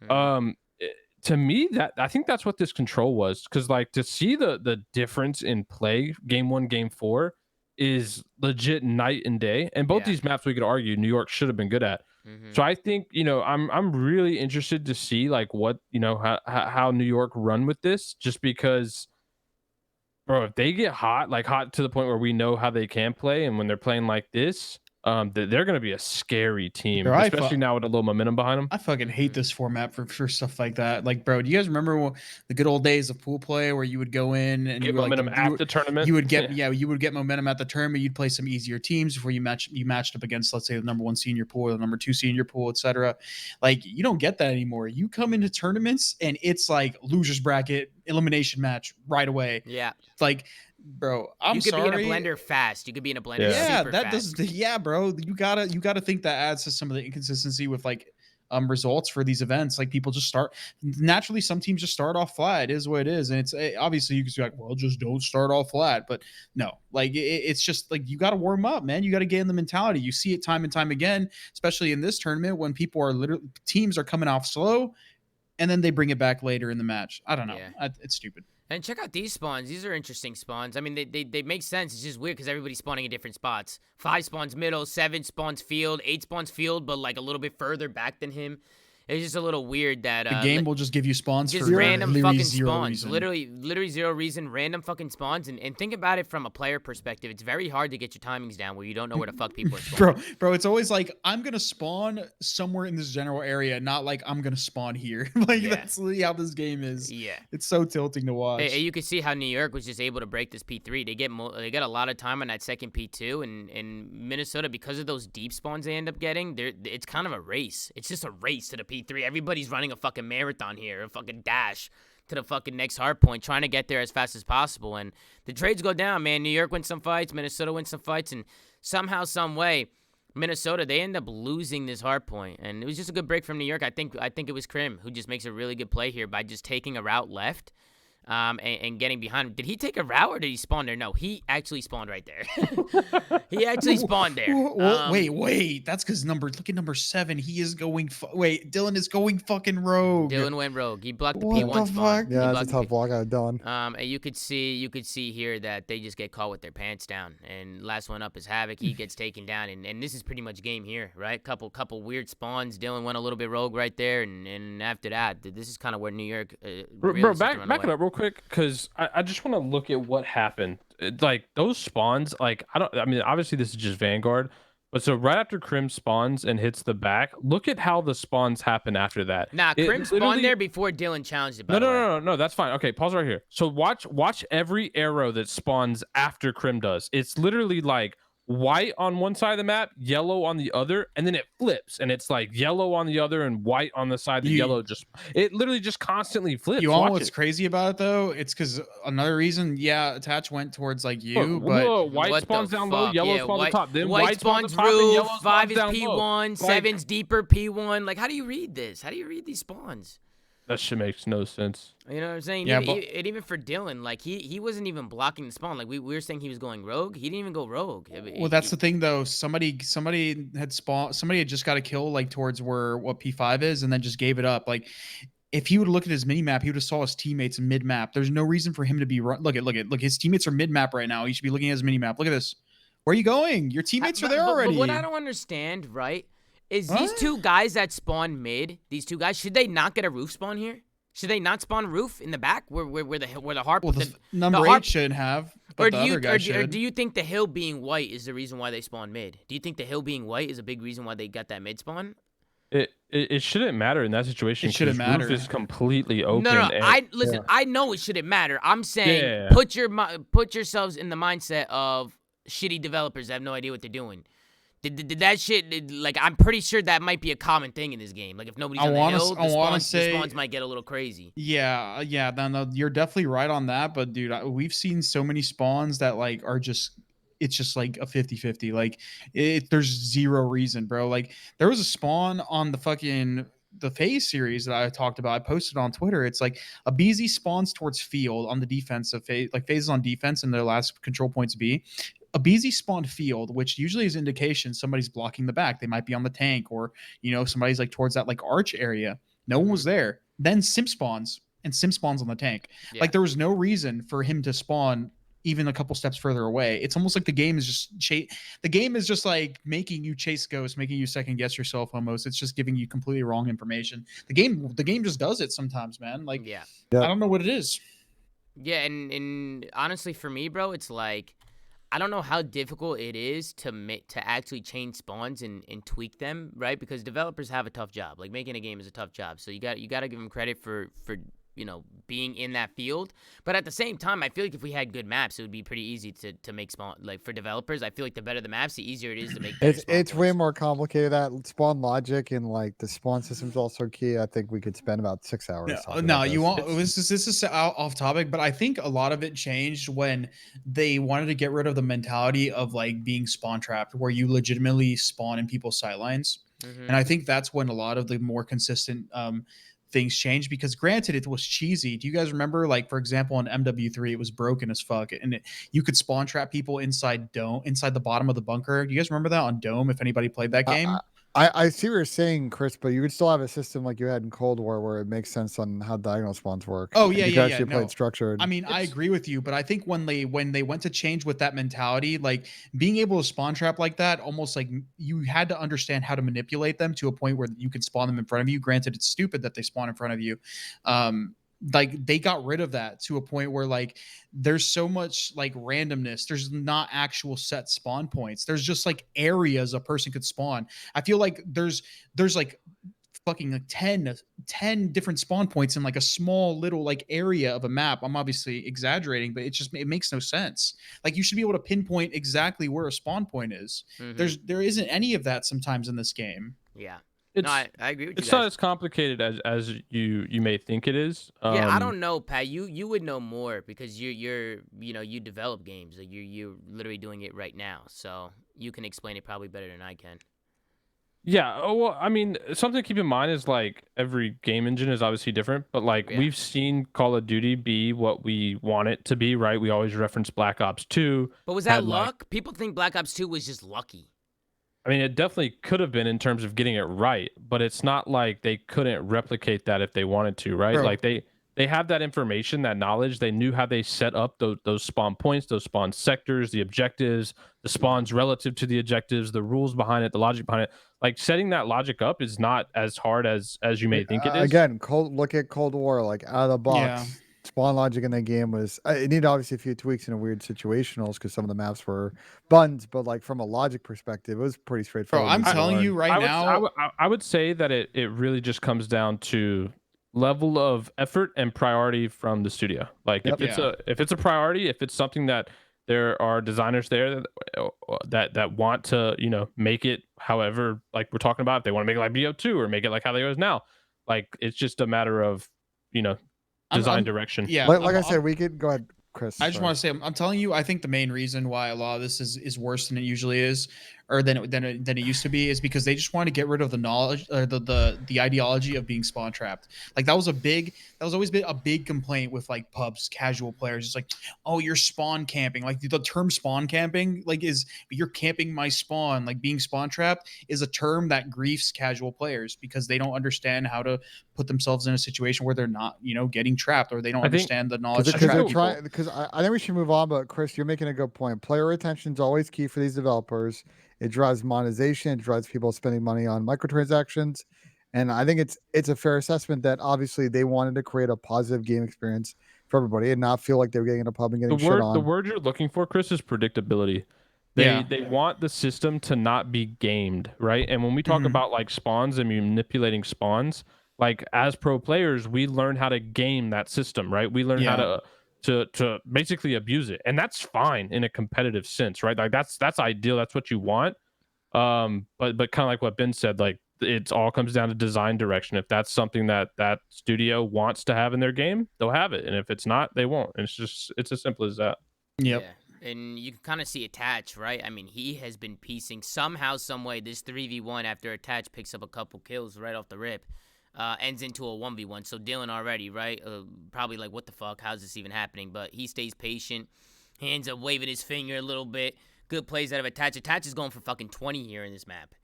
To me, that I think that's what this control was, because like to see the difference in play game 1, game 4 is legit night and day. And both these maps, we could argue New York should have been good at. So I think, I'm really interested to see like what, how New York run with this, just because, bro, if they get hot to the point where we know how they can play, and when they're playing like this, they're going to be a scary team, bro, especially now with a little momentum behind them. I fucking hate this format for stuff like that. Like, bro, do you guys remember the good old days of pool play where you would go in and get momentum at the tournament? You would get you would get momentum at the tournament. You'd play some easier teams before you matched up against, let's say, the number 1 senior pool or the number 2 senior pool, etc. Like, you don't get that anymore. You come into tournaments and it's like losers bracket elimination match right away. Yeah, like Bro, I'm You could sorry. be in a blender fast. You could be in a blender Yeah, super that fast. does. Yeah, bro, you gotta think that adds to some of the inconsistency with like results for these events. Like people just start naturally. Some teams just start off flat. It is what it is, and it's obviously you can be like, well, just don't start off flat. But no, like it's just like you got to warm up, man. You got to get in the mentality. You see it time and time again, especially in this tournament when people are literally teams are coming off slow, and then they bring it back later in the match. I don't know. Yeah. It's stupid. And check out these spawns. These are interesting spawns. I mean, they make sense. It's just weird because everybody's spawning in different spots. 5 spawns middle, 7 spawns field, 8 spawns field, but like a little bit further back than him. It's just a little weird that the game will just give you spawns just for random literally fucking zero spawns. reason. Literally zero reason, random fucking spawns. And think about it from a player perspective. It's very hard to get your timings down where you don't know where the fuck people are spawning. Bro, it's always like I'm gonna spawn somewhere in this general area, not like I'm gonna spawn here. Like that's literally how this game is. Yeah. It's so tilting to watch. Hey, you can see how New York was just able to break this P3. They get a lot of time on that second P2, and Minnesota, because of those deep spawns they end up getting, it's kind of a race. It's just a race to the P3. Everybody's running a fucking marathon here, a fucking dash to the fucking next hard point, trying to get there as fast as possible. And the trades go down, man. New York wins some fights, Minnesota wins some fights, and somehow, some way, Minnesota, they end up losing this hard point. And it was just a good break from New York. I think it was Krim who just makes a really good play here by just taking a route left. And getting behind him. Did he take a route or did he spawn there? No, he actually spawned right there. He actually spawned there. Wait. That's because look at number 7. He is going. Dylan is going fucking rogue. Dylan went rogue. He blocked the What P1 the spawn. fuck? Yeah, that's a tough block out of Dylan. And you could see here that they just get caught with their pants down. And last one up is Havoc. He gets taken down. And this is pretty much game here, right? Couple weird spawns. Dylan went a little bit rogue right there. And after that, this is kind of where New York. Bro, back it up real quick, because I just want to look at what happened. Like those spawns, like I mean, obviously this is just Vanguard, but so right after Krim spawns and hits the back, look at how the spawns happen after that. Nah, Krim spawned there before Dylan challenged it. No, that's fine. Okay, pause right here. So watch every arrow that spawns after Krim does. It's literally like white on one side of the map, yellow on the other, and then it flips and it's like yellow on the other and white on the side. The yellow it literally just constantly flips. You want what's crazy about it though? It's because another reason, Attach went towards like you, but white spawns down low, yellow spawns on top, then white spawns top, roof, 5 is down P1, low. 7's deeper P1. Like, how do you read this? How do you read these spawns? That shit makes no sense. You know what I'm saying? Yeah, even for Dylan, like he wasn't even blocking the spawn. Like we were saying he was going rogue. He didn't even go rogue. Well, that's the thing though. Somebody had spawned. Somebody had just got a kill like towards what P5 is, and then just gave it up. Like if he would look at his mini map, he would have saw his teammates mid map. There's no reason for him to be look. His teammates are mid map right now. He should be looking at his mini map. Look at this. Where are you going? Your teammates are there already. But what I don't understand, right, is these two guys that spawn mid. These two guys, should they not get a roof spawn here? Should they not spawn roof in the back where the harp? Well, number 8 should have, but or do you think the hill being white is the reason why they spawn mid? Do you think the hill being white is a big reason why they got that mid spawn? It shouldn't matter in that situation. It shouldn't matter. Roof is completely open. No. I know it shouldn't matter. I'm saying put yourselves in the mindset of shitty developers that have no idea what they're doing. Did that shit, like, I'm pretty sure that might be a common thing in this game. Like, if nobody's on the hill, the spawns might get a little crazy. Yeah, no, you're definitely right on that. But, dude, we've seen so many spawns that, like, it's just, like, a 50-50. Like, there's zero reason, bro. Like, there was a spawn on the Faze series that I talked about. I posted on Twitter. It's like a BZ spawns towards field on the defense of Faze. Like, Faze is on defense and their last control points B. A BZ spawned field, which usually is indication somebody's blocking the back. They might be on the tank or, somebody's like towards that like arch area. No one was there. Then Simp spawns on the tank. Yeah. Like there was no reason for him to spawn even a couple steps further away. It's almost like the game is just like making you chase ghosts, making you second guess yourself almost. It's just giving you completely wrong information. The game just does it sometimes, man. Like, I don't know what it is. Yeah. And honestly for me, bro, it's like, I don't know how difficult it is to actually change spawns and tweak them, right? Because developers have a tough job. Like making a game is a tough job. So you got to give them credit for you know, being in that field. But at the same time, I feel like if we had good maps, it would be pretty easy to make spawn. Like for developers, I feel like the better the maps, the easier it is to make better spawn It's way points. more complicated. That spawn logic and like the spawn system's also key. I think we could spend about 6 hours. talking No, about you this. want this is off topic, but I think a lot of it changed when they wanted to get rid of the mentality of like being spawn trapped, where you legitimately spawn in people's sightlines. And I think that's when a lot of the more consistent things changed, because granted it was cheesy. Do you guys remember, like, for example, on MW3 it was broken as fuck, and you could spawn trap people inside the bottom of the bunker. Do you guys remember that on Dome, if anybody played that game? I see what you're saying, Chris, but you would still have a system like you had in Cold War where it makes sense on how diagonal spawns work. Oh yeah, you yeah, actually yeah. played No. structured. I mean, I agree with you, but I think when they went to change with that mentality, like being able to spawn trap like that, almost like you had to understand how to manipulate them to a point where you could spawn them in front of you. Granted, it's stupid that they spawn in front of you. Like they got rid of that to a point where like there's so much like randomness. There's not actual set spawn points. There's just like areas a person could spawn. I feel like there's like fucking like 10 different spawn points in like a small little like area of a map. I'm obviously exaggerating, but it makes no sense. Like you should be able to pinpoint exactly where a spawn point is. There isn't any of that sometimes in this game. Yeah. It's, no, I agree with you it's guys. not as complicated as you may think it is. Yeah, I don't know, Pat. You would know more because you're you know, you develop games. Like you're literally doing it right now, so you can explain it probably better than I can. Yeah, well, I mean, something to keep in mind is like every game engine is obviously different, but like we've seen Call of Duty be what we want it to be, right? We always reference Black Ops 2. But was that luck? People think Black Ops 2 was just lucky. I mean, it definitely could have been in terms of getting it right, but it's not like they couldn't replicate that if they wanted to, right? Bro. Like they have that information, that knowledge. They knew how they set up those spawn points, those spawn sectors, the objectives, the spawns relative to the objectives, the rules behind it, the logic behind it. Like setting that logic up is not as hard as you may think it is. Again, look at Cold War, like out of the box. Yeah. Spawn logic in that game was it needed obviously a few tweaks in a weird situationals because some of the maps were buns, but like from a logic perspective, it was pretty straightforward. Bro, I'm telling you right now. I would say that it really just comes down to level of effort and priority from the studio. Like if it's a priority, if it's something that there are designers there that want to, you know, make it however, like we're talking about, if they want to make it like BO2 or make it like how they are now, like it's just a matter of, you know, design direction. Yeah, like I said, we could go ahead, Chris. I just want to say, I'm telling you, I think the main reason why a lot of this is worse than it usually is, or than it used to be, is because they just want to get rid of the knowledge, or the ideology of being spawn trapped. Like that was always been a big complaint with like pubs, casual players. It's like, oh, you're spawn camping. Like the term spawn camping, like is you're camping my spawn. Like being spawn trapped is a term that griefs casual players because they don't understand how to put themselves in a situation where they're not, you know, getting trapped, or they don't understand the knowledge. Because I think we should move on, but Chris, you're making a good point. Player retention is always key for these developers. It drives monetization. It drives people spending money on microtransactions, and I think it's a fair assessment that obviously they wanted to create a positive game experience for everybody and not feel like they were getting in a pub and getting shit on. The word you're looking for, Chris, is predictability. They want the system to not be gamed, right? And when we talk about like spawns and manipulating spawns, like as pro players, we learn how to game that system, right? We learn how to basically abuse it, and that's fine in a competitive sense, right? Like that's ideal. That's what you want. But kind of like what Ben said, like it all comes down to design direction. If that's something that studio wants to have in their game, they'll have it, and if it's not, they won't. And it's as simple as that. Yep. Yeah. And you can kind of see Attach, right? I mean, he has been piecing somehow, some way. This 3v1 after Attach picks up a couple kills right off the rip. Ends into a 1v1. So Dylan already, right? Probably like, what the fuck? How's this even happening? But he stays patient. He ends up waving his finger a little bit. Good plays out of Attach. Attach is going for fucking 20 here in this map.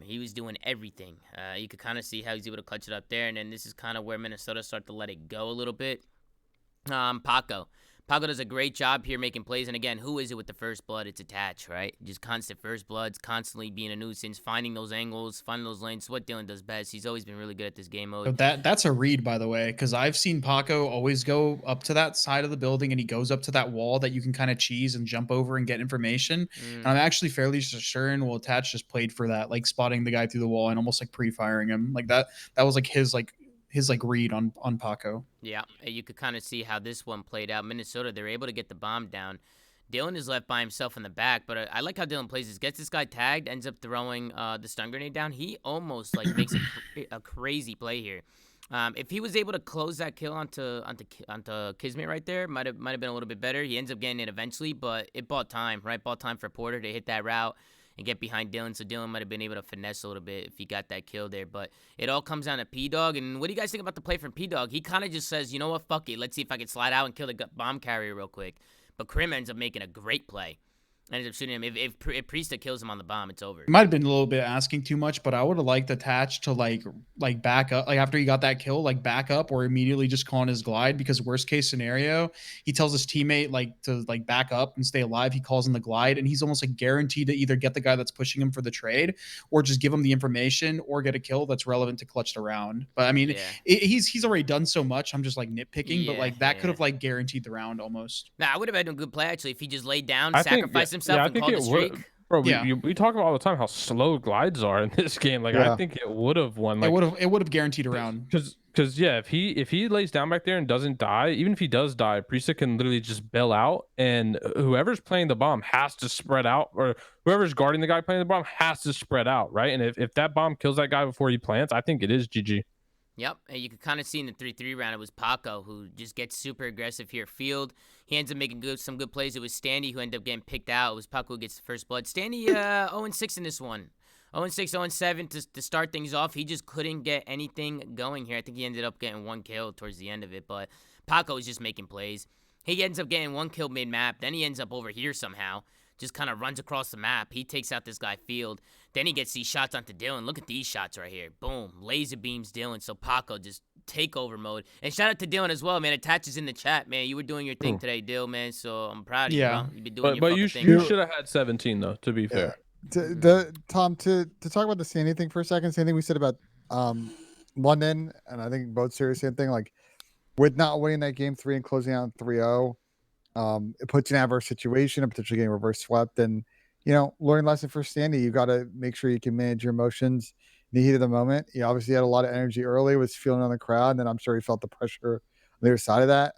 He was doing everything. You could kind of see how he's able to clutch it up there. And then this is kind of where Minnesota start to let it go a little bit. Paco. Paco does a great job here making plays. And again, who is it with the first blood? It's Attach, right? Just constant first bloods, constantly being a nuisance, finding those angles, finding those lanes. It's what Dylan does best. He's always been really good at this game mode. That's a read, by the way, because I've seen Paco always go up to that side of the building and he goes up to that wall that you can kind of cheese and jump over and get information. And I'm actually fairly certain Attach just played for that, like spotting the guy through the wall and almost like pre-firing him. Like that was like his his like read on Paco. Yeah, you could kind of see how this one played out. Minnesota, they're able to get the bomb down. Dylan is left by himself in the back, but I like how Dylan plays this. Gets this guy tagged, ends up throwing the stun grenade down. He almost like makes a crazy play here. If he was able to close that kill onto Kismet right there, might have been a little bit better. He ends up getting it eventually, but it bought time, right? Bought time for Porter to hit that route and get behind Dylan, so Dylan might have been able to finesse a little bit if he got that kill there. But it all comes down to P-Dog, and what do you guys think about the play from P-Dog? He kind of just says, you know what, fuck it. Let's see if I can slide out and kill the bomb carrier real quick. But Krim ends up making a great play. Ends up shooting him. If Priesta kills him on the bomb, it's over. It might have been a little bit asking too much, but I would have liked Attach to like back up, like after he got that kill, like back up or immediately just call on his glide, because worst case scenario, he tells his teammate like to like back up and stay alive. He calls in the glide, and he's almost like guaranteed to either get the guy that's pushing him for the trade or just give him the information or get a kill that's relevant to clutch the round. But I mean, he's already done so much. I'm just like nitpicking, but like that could have like guaranteed the round almost. Nah, I would have had a good play actually if he just laid down, sacrificed himself, and called the streak. Bro, we talk about all the time how slow glides are in this game. Like I think it would have won. Like, it would have guaranteed a round. Because yeah, if he lays down back there and doesn't die, even if he does die, Priesta can literally just bail out, and whoever's playing the bomb has to spread out, or whoever's guarding the guy playing the bomb has to spread out, right? And if that bomb kills that guy before he plants, I think it is GG. Yep, and you could kind of see in the 3-3 round, it was Paco who just gets super aggressive here. Field, he ends up making some good plays. It was Standy who ended up getting picked out. It was Paco who gets the first blood. Standy 0-6 in this one. 0-6, 0-7 to start things off. He just couldn't get anything going here. I think he ended up getting one kill towards the end of it, but Paco was just making plays. He ends up getting one kill mid-map. Then he ends up over here somehow. Just kind of runs across the map. He takes out this guy Field. Then he gets these shots onto Dylan. Look at these shots right here. Boom. Laser beams Dylan. So Paco just takeover mode. And shout out to Dylan as well, man. Attaches in the chat, man. You were doing your thing today, Dylan, man. So I'm proud of you, bro. You've been doing your thing. You should have had 17, though, to be fair. Tom, to talk about the Sandy thing for a second, same thing we said about London, and I think both series, same thing. Like, with not winning that game 3 and closing out 3-0, it puts you in an adverse situation and potentially getting reverse swept. And, you know, learning lesson for Sandy, you got to make sure you can manage your emotions in the heat of the moment. He obviously had a lot of energy early, was feeling on the crowd, and then I'm sure he felt the pressure on the other side of that.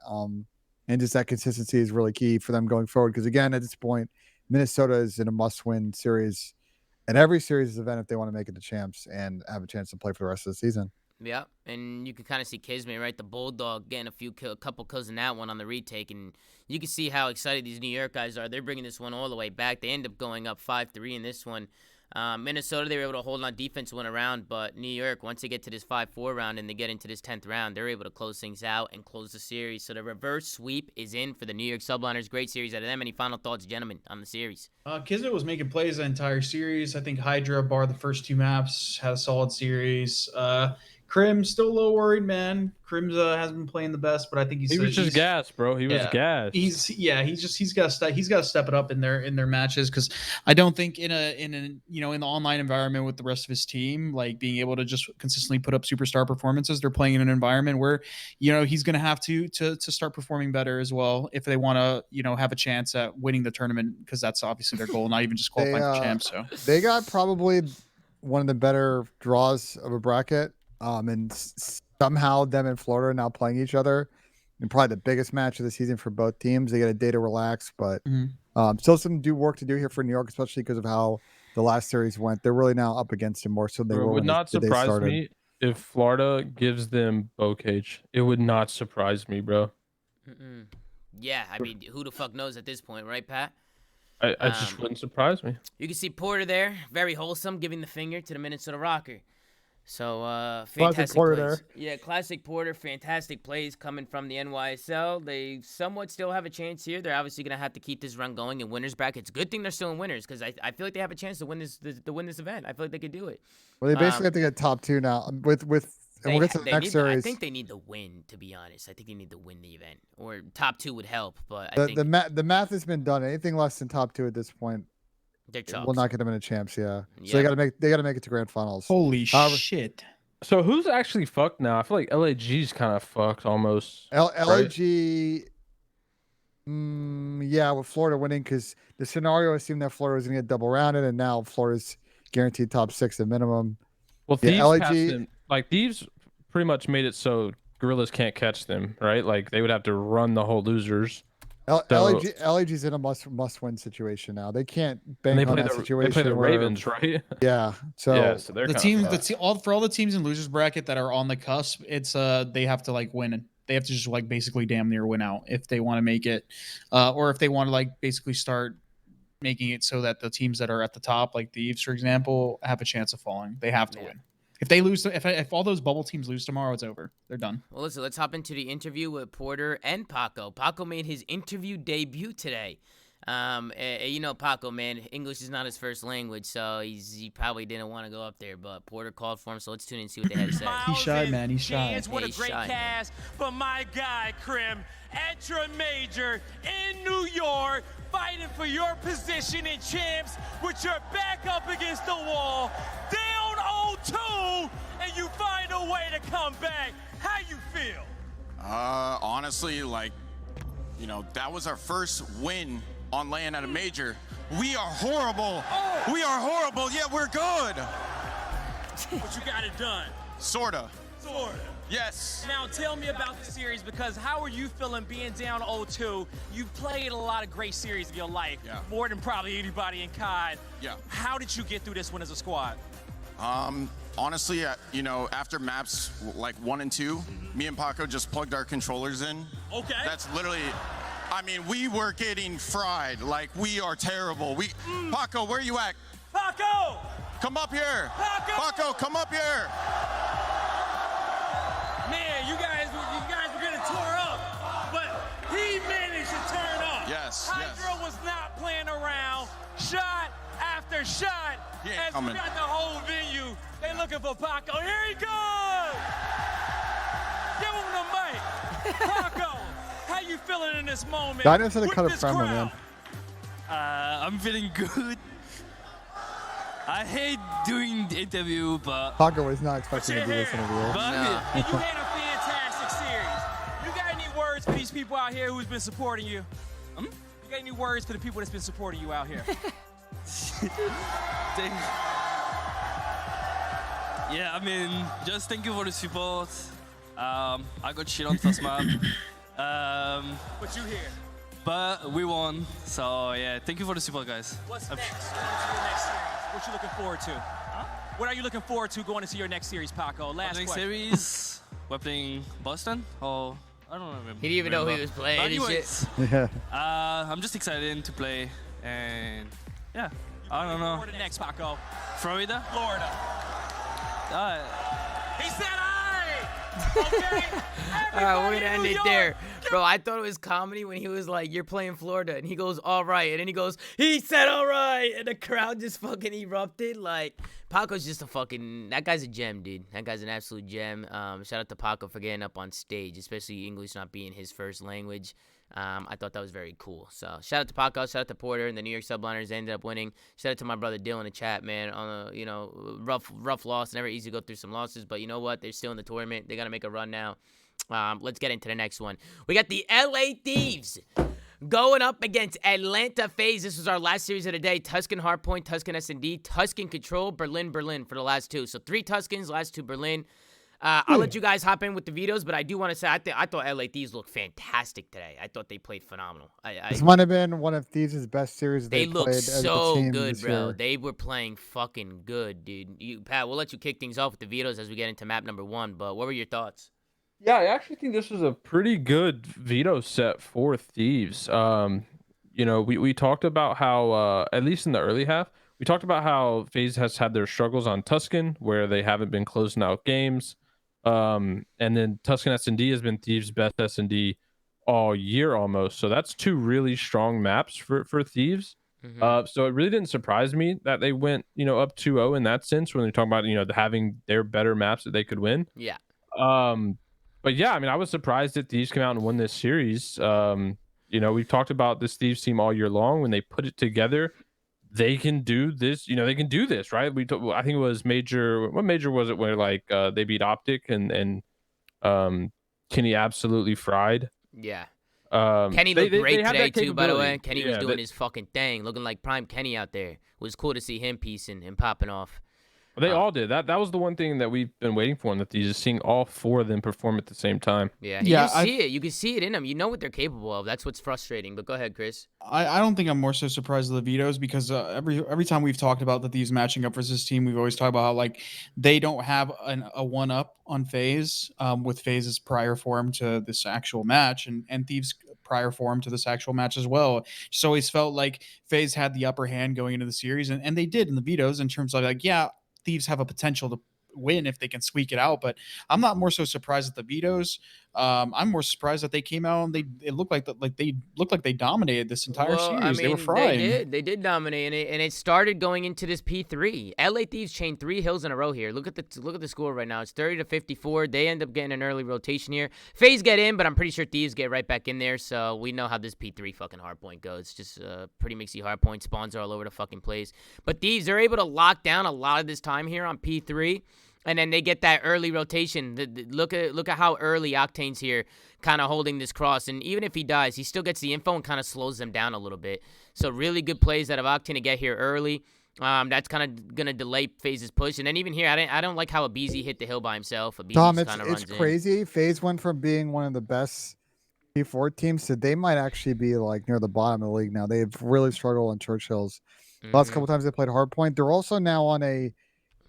And just that consistency is really key for them going forward. Because, again, at this point, Minnesota is in a must-win series, and every series is an event if they want to make it to champs and have a chance to play for the rest of the season. Yeah, and you can kind of see Kismet, right? The Bulldog getting a couple kills in that one on the retake, and you can see how excited these New York guys are. They're bringing this one all the way back. They end up going up 5-3 in this one. Minnesota, they were able to hold on defense one round, but New York, once they get to this 5-4 round and they get into this 10th round, they're able to close things out and close the series. So the reverse sweep is in for the New York Subliners. Great series out of them. Any final thoughts, gentlemen, on the series? Kismet was making plays the entire series. I think Hydra, bar the first 2 maps, had a solid series. Krim still a little worried, man. Krim hasn't been playing the best, but I think he was just gassed, bro. He was gassed. He's got to step it up in their matches, because I don't think in the online environment with the rest of his team, like being able to just consistently put up superstar performances, they're playing in an environment where he's going to have to start performing better as well if they want to have a chance at winning the tournament, because that's obviously their goal, not even just qualifying for champs. So they got probably one of the better draws of a bracket. And somehow them and Florida are now playing each other in probably the biggest match of the season for both teams. They get a day to relax, but still some work to do here for New York, especially because of how the last series went. They're really now up against it more so they were. It would not surprise me if Florida gives them bow cage. It would not surprise me, bro. Yeah, I mean, who the fuck knows at this point, right, Pat? I just wouldn't surprise me. You can see Porter there, very wholesome, giving the finger to the Minnesota Rokkr. So, fantastic plays. There. Yeah, classic Porter, fantastic plays coming from the NYSL. They somewhat still have a chance here. They're obviously going to have to keep this run going in winners bracket. It's a good thing they're still in winners, because I feel like they have a chance to win this event. I feel like they could do it. Well, they basically have to get top 2 now. And we'll get to the next series. I think they need the win, to be honest. I think they need to win the event. Or top 2 would help, but I think the math has been done. Anything less than top 2 at this point, we'll not get them into champs. So they got to make it to grand finals. Holy shit! So who's actually fucked now? I feel like LAG's kind of fucked almost. LAG, with Florida winning, because the scenario assumed that Florida was going to get double rounded, and now Florida's guaranteed top 6 at minimum. Well, Thieves passed them. Like Thieves pretty much made it so gorillas can't catch them, right? Like they would have to run the whole losers. LAG's in a must-win situation now. They can't bank on that situation. They play the where- Ravens, right? Yeah. So, yeah, so they're the teams, for all the teams in losers bracket that are on the cusp, it's they have to like win. They have to just like basically damn near win out if they want to make it, or if they want to like basically start making it so that the teams that are at the top, like Thieves, for example, have a chance of falling. They have to win. If they lose, if all those bubble teams lose tomorrow, it's over. They're done. Well, listen, let's hop into the interview with Porter and Paco. Paco made his interview debut today. You know, Paco, man, English is not his first language, so he probably didn't want to go up there, but Porter called for him, so let's tune in and see what they had to say. He's shy, man. He's shy. Chance, what a great cast. But my guy, Krim, Extra Major in New York, fighting for your position in champs, with your back up against the wall, down 0-2, and you find a way to come back. How you feel? Honestly, like, you know, that was our first win on land at a major. We are horrible. Oh. We are horrible, yet we're good. But you got it done. Sorta. Sorta. Yes. Now tell me about the series, because how are you feeling being down 0-2? You've played a lot of great series in your life, more than probably anybody in COD. Yeah. How did you get through this one as a squad? Honestly, you know, after maps like 1 and 2, me and Paco just plugged our controllers in. Okay. That's literally, I mean, we were getting fried. Like, we are terrible. Paco, where you at? Paco! Come up here. Paco, come up here. Man, you guys were getting tore up, but he managed to turn up. Yes, Hydra was not playing around. Shot after shot. As we got the whole venue, they looking for Paco. Here he goes! Give him the mic. Paco, how you feeling in this moment? Dinos had to cut a promo, man. I'm feeling good. I hate doing the interview, but Paco was not expecting to do this interview. And you had a fantastic series. You got any words for these people out here who's been supporting you? You got any words for the people that's been supporting you out here? Yeah, I mean, just thank you for the support. I got shit on first map. But you here. But we won, so yeah, thank you for the support, guys. What's next going into your next series? What you looking forward to? What are you looking forward to going into your next series, Paco? Last next question. series, we're playing Boston, or I don't remember. He didn't even know he was playing. But anyways, Yeah. I'm just excited to play, and yeah, I don't know. Where the next, Paco? Florida? Florida. He said All okay. right, we're gonna end it there. Bro, I thought it was comedy when he was like, you're playing Florida, and he goes, all right, and then he goes, he said all right, and the crowd just fucking erupted. Like, Paco's just a fucking, that guy's a gem, dude. That guy's an absolute gem. Shout out to Paco for getting up on stage, especially English not being his first language. I thought that was very cool. So shout out to Paco, shout out to Porter, and the New York Subliners ended up winning. Shout out to my brother Dill in the chat, man. On a rough loss. Never easy to go through some losses, but you know what? They're still in the tournament. They gotta make a run now. Let's get into the next one. We got the LA Thieves going up against Atlanta Faze. This was our last series of the day. Tuscan Hardpoint, Tuscan S&D, Tuscan Control, Berlin for the last two. So 3 Tuscans, last 2 Berlin. I'll let you guys hop in with the vetoes, but I do want to say I thought LA Thieves looked fantastic today. I thought they played phenomenal. This might have been one of Thieves' best series they played looked as a so team good, this bro. year. They were playing fucking good, dude. Pat, we'll let you kick things off with the vetoes as we get into map number 1, but what were your thoughts? Yeah, I actually think this was a pretty good veto set for Thieves. You know, we talked about how, at least in the early half, we talked about how FaZe has had their struggles on Tuscan, where they haven't been closing out games. And then Tuscan S&D has been Thieves' best S&D all year almost. So that's 2 really strong maps for Thieves. So it really didn't surprise me that they went, up 2-0 in that sense when they're talking about, having their better maps that they could win. Yeah. But yeah, I mean, I was surprised that Thieves came out and won this series. We've talked about this Thieves team all year long. When they put it together, they can do this. They can do this, right? I think it was Major. What Major was it where they beat Optic and Kenny absolutely fried? Yeah. Kenny looked great today too, by the way. Kenny was doing his fucking thing, looking like prime Kenny out there. It was cool to see him piecing and popping off. They all did. That was the one thing that we've been waiting for, and that these, seeing all 4 of them perform at the same time. Yeah, you see it. You can see it in them. You know what they're capable of. That's what's frustrating. But go ahead, Chris. I don't think I'm more so surprised of the vetoes because every time we've talked about the Thieves matching up versus this team, we've always talked about how like they don't have a one up on Faze with Faze's prior form to this actual match and Thieves prior form to this actual match as well. Just always felt like Faze had the upper hand going into the series, and they did in the vetoes in terms of like, yeah, Thieves have a potential to win if they can squeak it out, but I'm not more so surprised at the vetoes. I'm more surprised that they came out and they looked like they dominated this entire series. I mean, they were frying. They did dominate, and it started going into this P3. LA Thieves chained 3 hills in a row here. Look at the score right now. It's 30-54. They end up getting an early rotation here. Faze get in, but I'm pretty sure Thieves get right back in there. So we know how this P3 fucking hardpoint goes. It's just pretty mixy hardpoint. Spawns are all over the fucking place. But Thieves are able to lock down a lot of this time here on P3. And then they get that early rotation. Look at how early Octane's here, kind of holding this cross. And even if he dies, he still gets the info and kind of slows them down a little bit. So really good plays out of Octane to get here early. That's kind of gonna delay Faze's push. And then even here, I don't like how Abizi hit the hill by himself. Tom, it's crazy. Faze went from being one of the best P4 teams to they might actually be like near the bottom of the league now. They've really struggled in Churchill's. Last couple times they played hardpoint. They're also now on a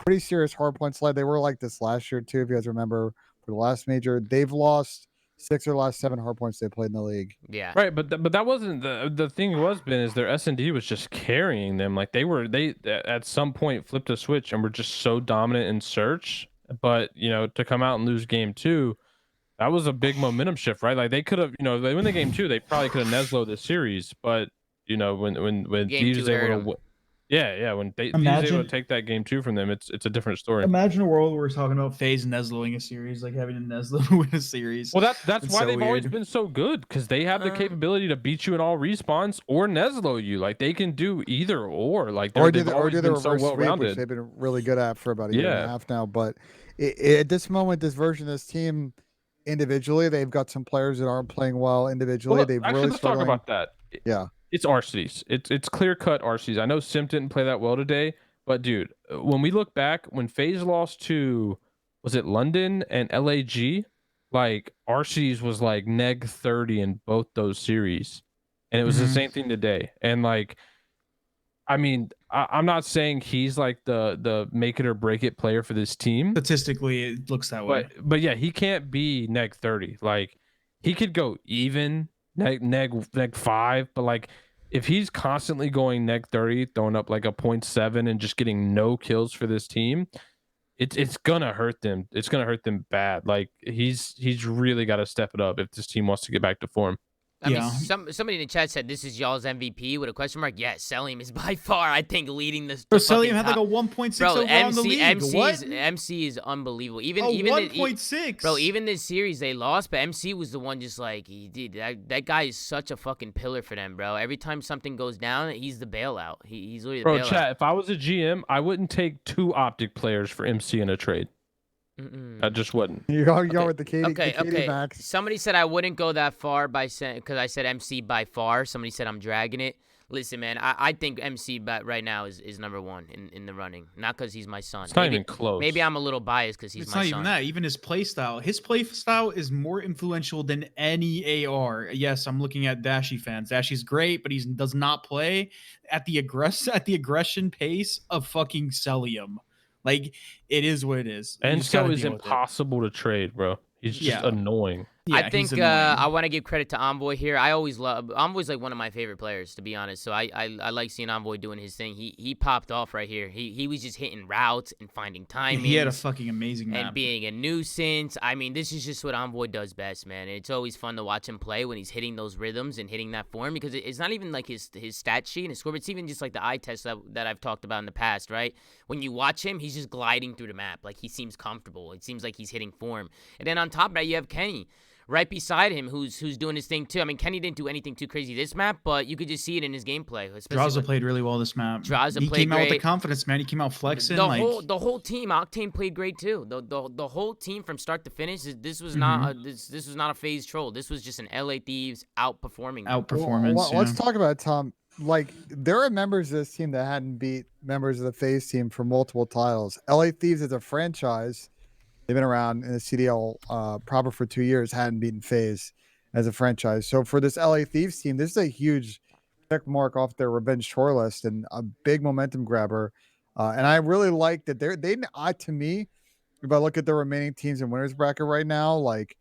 pretty serious hardpoint slide. They were like this last year too, if you guys remember, for the last major. They've lost 6 of their last 7 hardpoints they played in the league. Yeah, right. But that wasn't the thing. Was been is their S&D was just carrying them. Like they at some point flipped a switch and were just so dominant in search. But to come out and lose game 2, that was a big momentum shift, right? Like they could have, they win the game 2, they probably could have Nysl the series. But when Thieves was able to. Yeah. When Thieves able to take that game 2 from them, it's a different story. Imagine a world where we're talking about FaZe Nysling a series, like having a Nysl win a series. Well, that's why they've always been so good, because they have the capability to beat you in all respawns or Nyslo you. Like they can do either or. Like they've always been so well rounded. Which they've been really good at for about a year and a half now. But at this moment, this version of this team, individually, they've got some players that aren't playing well individually. Well, they've actually, really let's talk about that. Yeah. It's RCs. It's clear-cut RCs. I know Simp didn't play that well today, but dude, when we look back, when FaZe lost to, was it London and LAG, like RCs was like neg 30 in both those series, and it was the same thing today. And like, I mean, I'm not saying he's like the make it or break it player for this team. Statistically, it looks that way. But yeah, he can't be neg 30. Like he could go even neg 5, but like if he's constantly going neg 30, throwing up like a 0.7 and just getting no kills for this team, it's gonna hurt them. It's gonna hurt them bad. Like he's really got to step it up if this team wants to get back to form. I mean, somebody in the chat said this is y'all's MVP with a question mark. Yeah, Selim is by far, I think, leading this. Bro, Selim had like a 1.6 overall in the league. MC is unbelievable. Even 1.6. Bro, even this series they lost, but MC was the one just like that guy is such a fucking pillar for them, bro. Every time something goes down, he's the bailout. He's really the bailout. Bro, chat, if I was a GM, I wouldn't take 2 Optic players for MC in a trade. I just wouldn't. You go with the KD max. Somebody said I wouldn't go that far because I said MC by far. Somebody said I'm dragging it. Listen, man, I think MC right now is number 1 in the running. Not because he's my son. It's not even close. Maybe I'm a little biased because he's my son. It's not even that. Even his play style. His play style is more influential than any AR. Yes, I'm looking at Dashy fans. Dashy's great, but he does not play at the aggression pace of fucking Celium. Like, it is what it is. And so is impossible to trade, bro. He's just annoying. Yeah, I think I want to give credit to Envoy here. I always love Envoy's like one of my favorite players, to be honest. So I like seeing Envoy doing his thing. He popped off right here. He was just hitting routes and finding timing. He had a fucking amazing map. And being a nuisance. I mean, this is just what Envoy does best, man. It's always fun to watch him play when he's hitting those rhythms and hitting that form, because it's not even like his stat sheet and his score. It's even just like the eye test that I've talked about in the past, right? When you watch him, he's just gliding through the map. Like, he seems comfortable. It seems like he's hitting form. And then on top of that, you have Kenny right beside him, who's doing his thing too. I mean, Kenny didn't do anything too crazy this map, but you could just see it in his gameplay. Draza played really well this map. He came out with the confidence, man. He came out flexing. The whole team, Octane played great too. The whole team from start to finish. This was not this was not a FaZe troll. This was just an LA Thieves outperformance. Let's talk about it, Tom. like there are members of this team that hadn't beat members of the Faze team for multiple titles. LA Thieves as a franchise, they've been around in the CDL proper for 2 years, hadn't beaten Faze as a franchise. So for this LA Thieves team, this is a huge check mark off their revenge tour list and a big momentum grabber. And I really like that to me, if I look at the remaining teams in winners bracket right now, like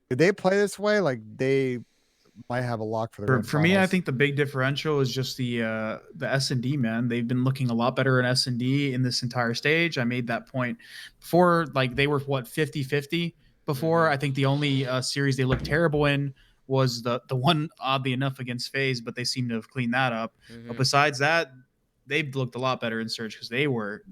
if they play this way, like they might have a lock for the grand For me, I finals. think the big differential is just the S&D, man. They've been looking a lot better in S&D in this entire stage. I made that point before. Like they were what 50-50 before. I think the only series they looked terrible in was the one, oddly enough, against FaZe, but they seem to have cleaned that up. But besides that, they've looked a lot better in Surge because they were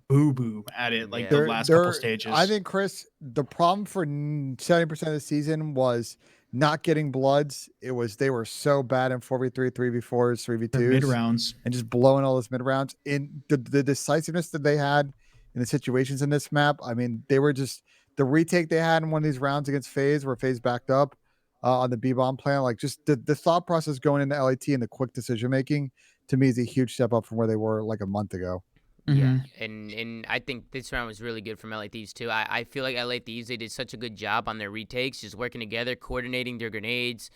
boo at it like the last couple stages. I think, Chris, the problem for 70% of the season was not getting bloods. It was they were so bad in 4v3, 3v4s, 3v2s, mid rounds, and just blowing all those mid rounds. In the decisiveness that they had in the situations in this map, I mean, they were just the retake they had in one of these rounds against FaZe, where FaZe backed up on the B bomb plan. Like just the thought process going into LAT and the quick decision making to me is a huge step up from where they were like a month ago. Yeah, and I think this round was really good from LA Thieves too. I feel like LA Thieves, they did such a good job on their retakes, just working together, coordinating their grenades.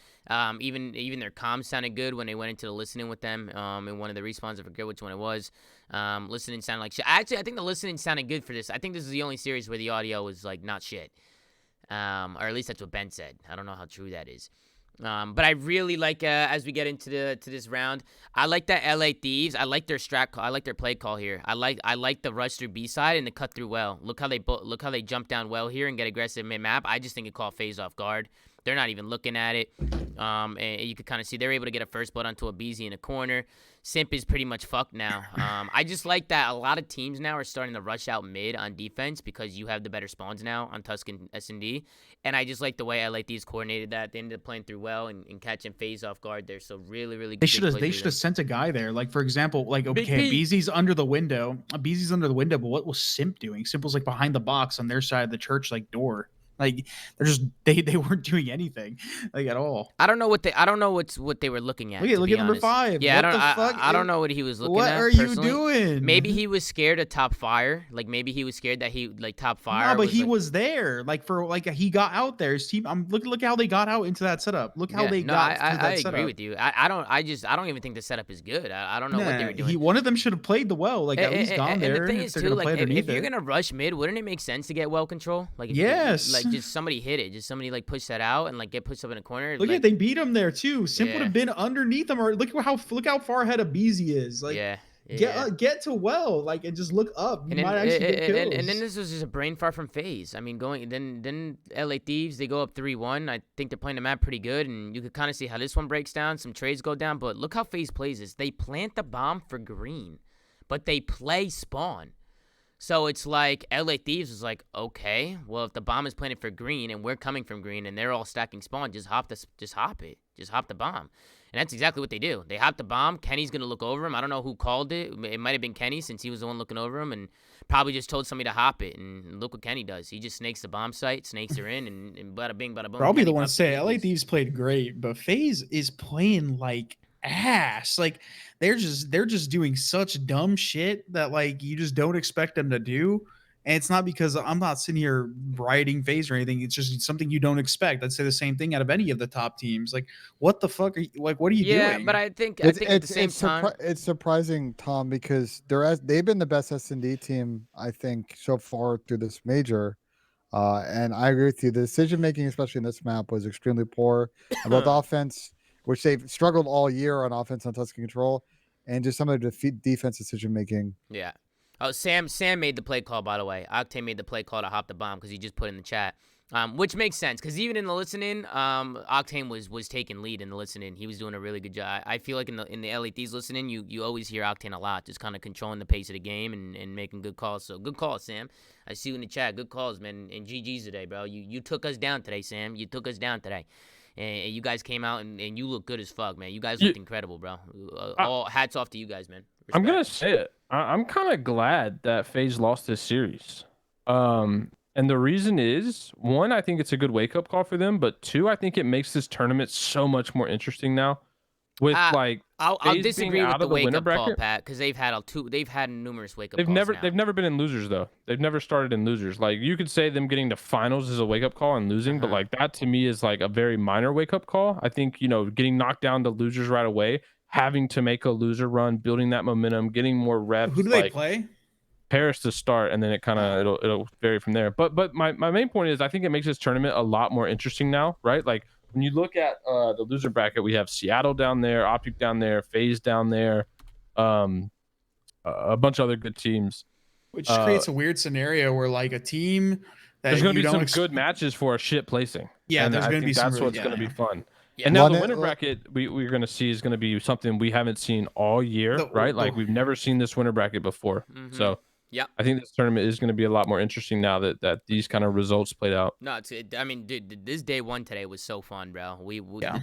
Even their comms sounded good when they went into the listening with them. In one of the respawns, I forget which one it was. Listening sounded like shit. Actually, I think the listening sounded good for this. I think this is the only series where the audio was like not shit. Or at least that's what Ben said. I don't know how true that is. But I really like as we get into this round, I like that LA Thieves. I like their strat call. I like their play call here. I like the rush through B side and the cut through well. Look how they jump down well here and get aggressive mid map. I just think it caught FaZe off guard. They're not even looking at it. And you could kind of see they're able to get a first blood onto a BZ in a corner. Simp is pretty much fucked now. I just like that a lot of teams now are starting to rush out mid on defense because you have the better spawns now on Tusk and S&D. And I just like the way LA Thieves coordinated that. They ended up playing through well and catching FaZe off guard there. So really, really good. They should have sent a guy there. Like, for example, like, okay, BZ's under the window. BZ's under the window, but what was Simp doing? Simp was like behind the box on their side of the church, like door. Like they weren't doing anything like at all. I don't know what they were looking at. Look at number 5. Yeah, what I don't know what he was looking at. What are you doing? Maybe he was scared of top fire. Like maybe he was scared that he like top fire. No, but he was there. Like for like he got out there. His team. Look how they got out into that setup. Look how they got. I setup. agree with you. I don't even think the setup is good. I don't know what they were doing. One of them should have played the well. Like at least gone there. And the thing is too, like if you're gonna rush mid, wouldn't it make sense to get well control? Like yes, like just somebody hit it. Just somebody like push that out and like get pushed up in a corner. Look at they beat him there too. Simp would have been underneath him, or look how far ahead of BZ is. Like get to well, like and just look up. You might actually get kills. And then this was just a brain fart from FaZe. I mean, then LA Thieves, they go up 3-1. I think they're playing the map pretty good, and you could kind of see how this one breaks down. Some trades go down, but look how FaZe plays this. They plant the bomb for green, but they play spawn. So it's like LA Thieves was like, okay, well, if the bomb is planted for green and we're coming from green and they're all stacking spawn, just hop it. Just hop the bomb. And that's exactly what they do. They hop the bomb. Kenny's going to look over him. I don't know who called it. It might have been Kenny since he was the one looking over him and probably just told somebody to hop it. And look what Kenny does. He just snakes the bomb site, snakes her in, and bada bing, bada boom. I'll be the one to say LA Thieves played great, but FaZe is playing like ass. Like they're just doing such dumb shit that like you just don't expect them to do. And it's not because I'm not sitting here rioting FaZe or anything. It's just something you don't expect. I'd say the same thing out of any of the top teams. Like, what the fuck are you, like? What are you doing? Yeah, but I think at the same time, it's surprising, Tom, because they've been the best S&D team I think so far through this major. And I agree with you. The decision making, especially in this map, was extremely poor. Both offense, which they've struggled all year on offense on Tusk control, and just some of the defense decision making. Yeah. Oh, Sam made the play call, by the way. Octane made the play call to hop the bomb because he just put in the chat, which makes sense because even in the listening, Octane was taking lead in the listening. He was doing a really good job. I feel like in the LA Thieves listening, you always hear Octane a lot, just kind of controlling the pace of the game and making good calls. So good calls, Sam. I see you in the chat. Good calls, man. And GG's today, bro. You took us down today, Sam. You took us down today. And you guys came out and you look good as fuck, man. You guys looked incredible, bro. All hats off to you guys, man. Respect. I'm gonna say it. I'm kind of glad that FaZe lost this series. And the reason is, one, I think it's a good wake-up call for them, but two, I think it makes this tournament so much more interesting now. with like I'll FaZe disagree being with out the of the wake winner up call, bracket. Pat, because they've had numerous wake up They've calls. they've never been in losers though. They've never started in losers. Like you could say them getting to finals is a wake up call and losing, but like that to me is like a very minor wake up call. I think, you know, getting knocked down to losers right away, having to make a loser run, building that momentum, getting more reps. Who do they play? Paris to start, and then it kind of it'll vary from there. But my main point is I think it makes this tournament a lot more interesting now, right? Like when you look at the loser bracket, we have Seattle down there, Optic down there, FaZe down there, a bunch of other good teams, which creates a weird scenario where like a team that there's going to be some good matches for a shit placing. Yeah, and there's going to be some. That's what's going to be fun. Yeah. And now the winner bracket we're going to see is going to be something we haven't seen all year, right? Like we've never seen this winner bracket before. So yeah, I think this tournament is going to be a lot more interesting now that these kind of results played out. No, I mean, dude, this day one today was so fun, bro.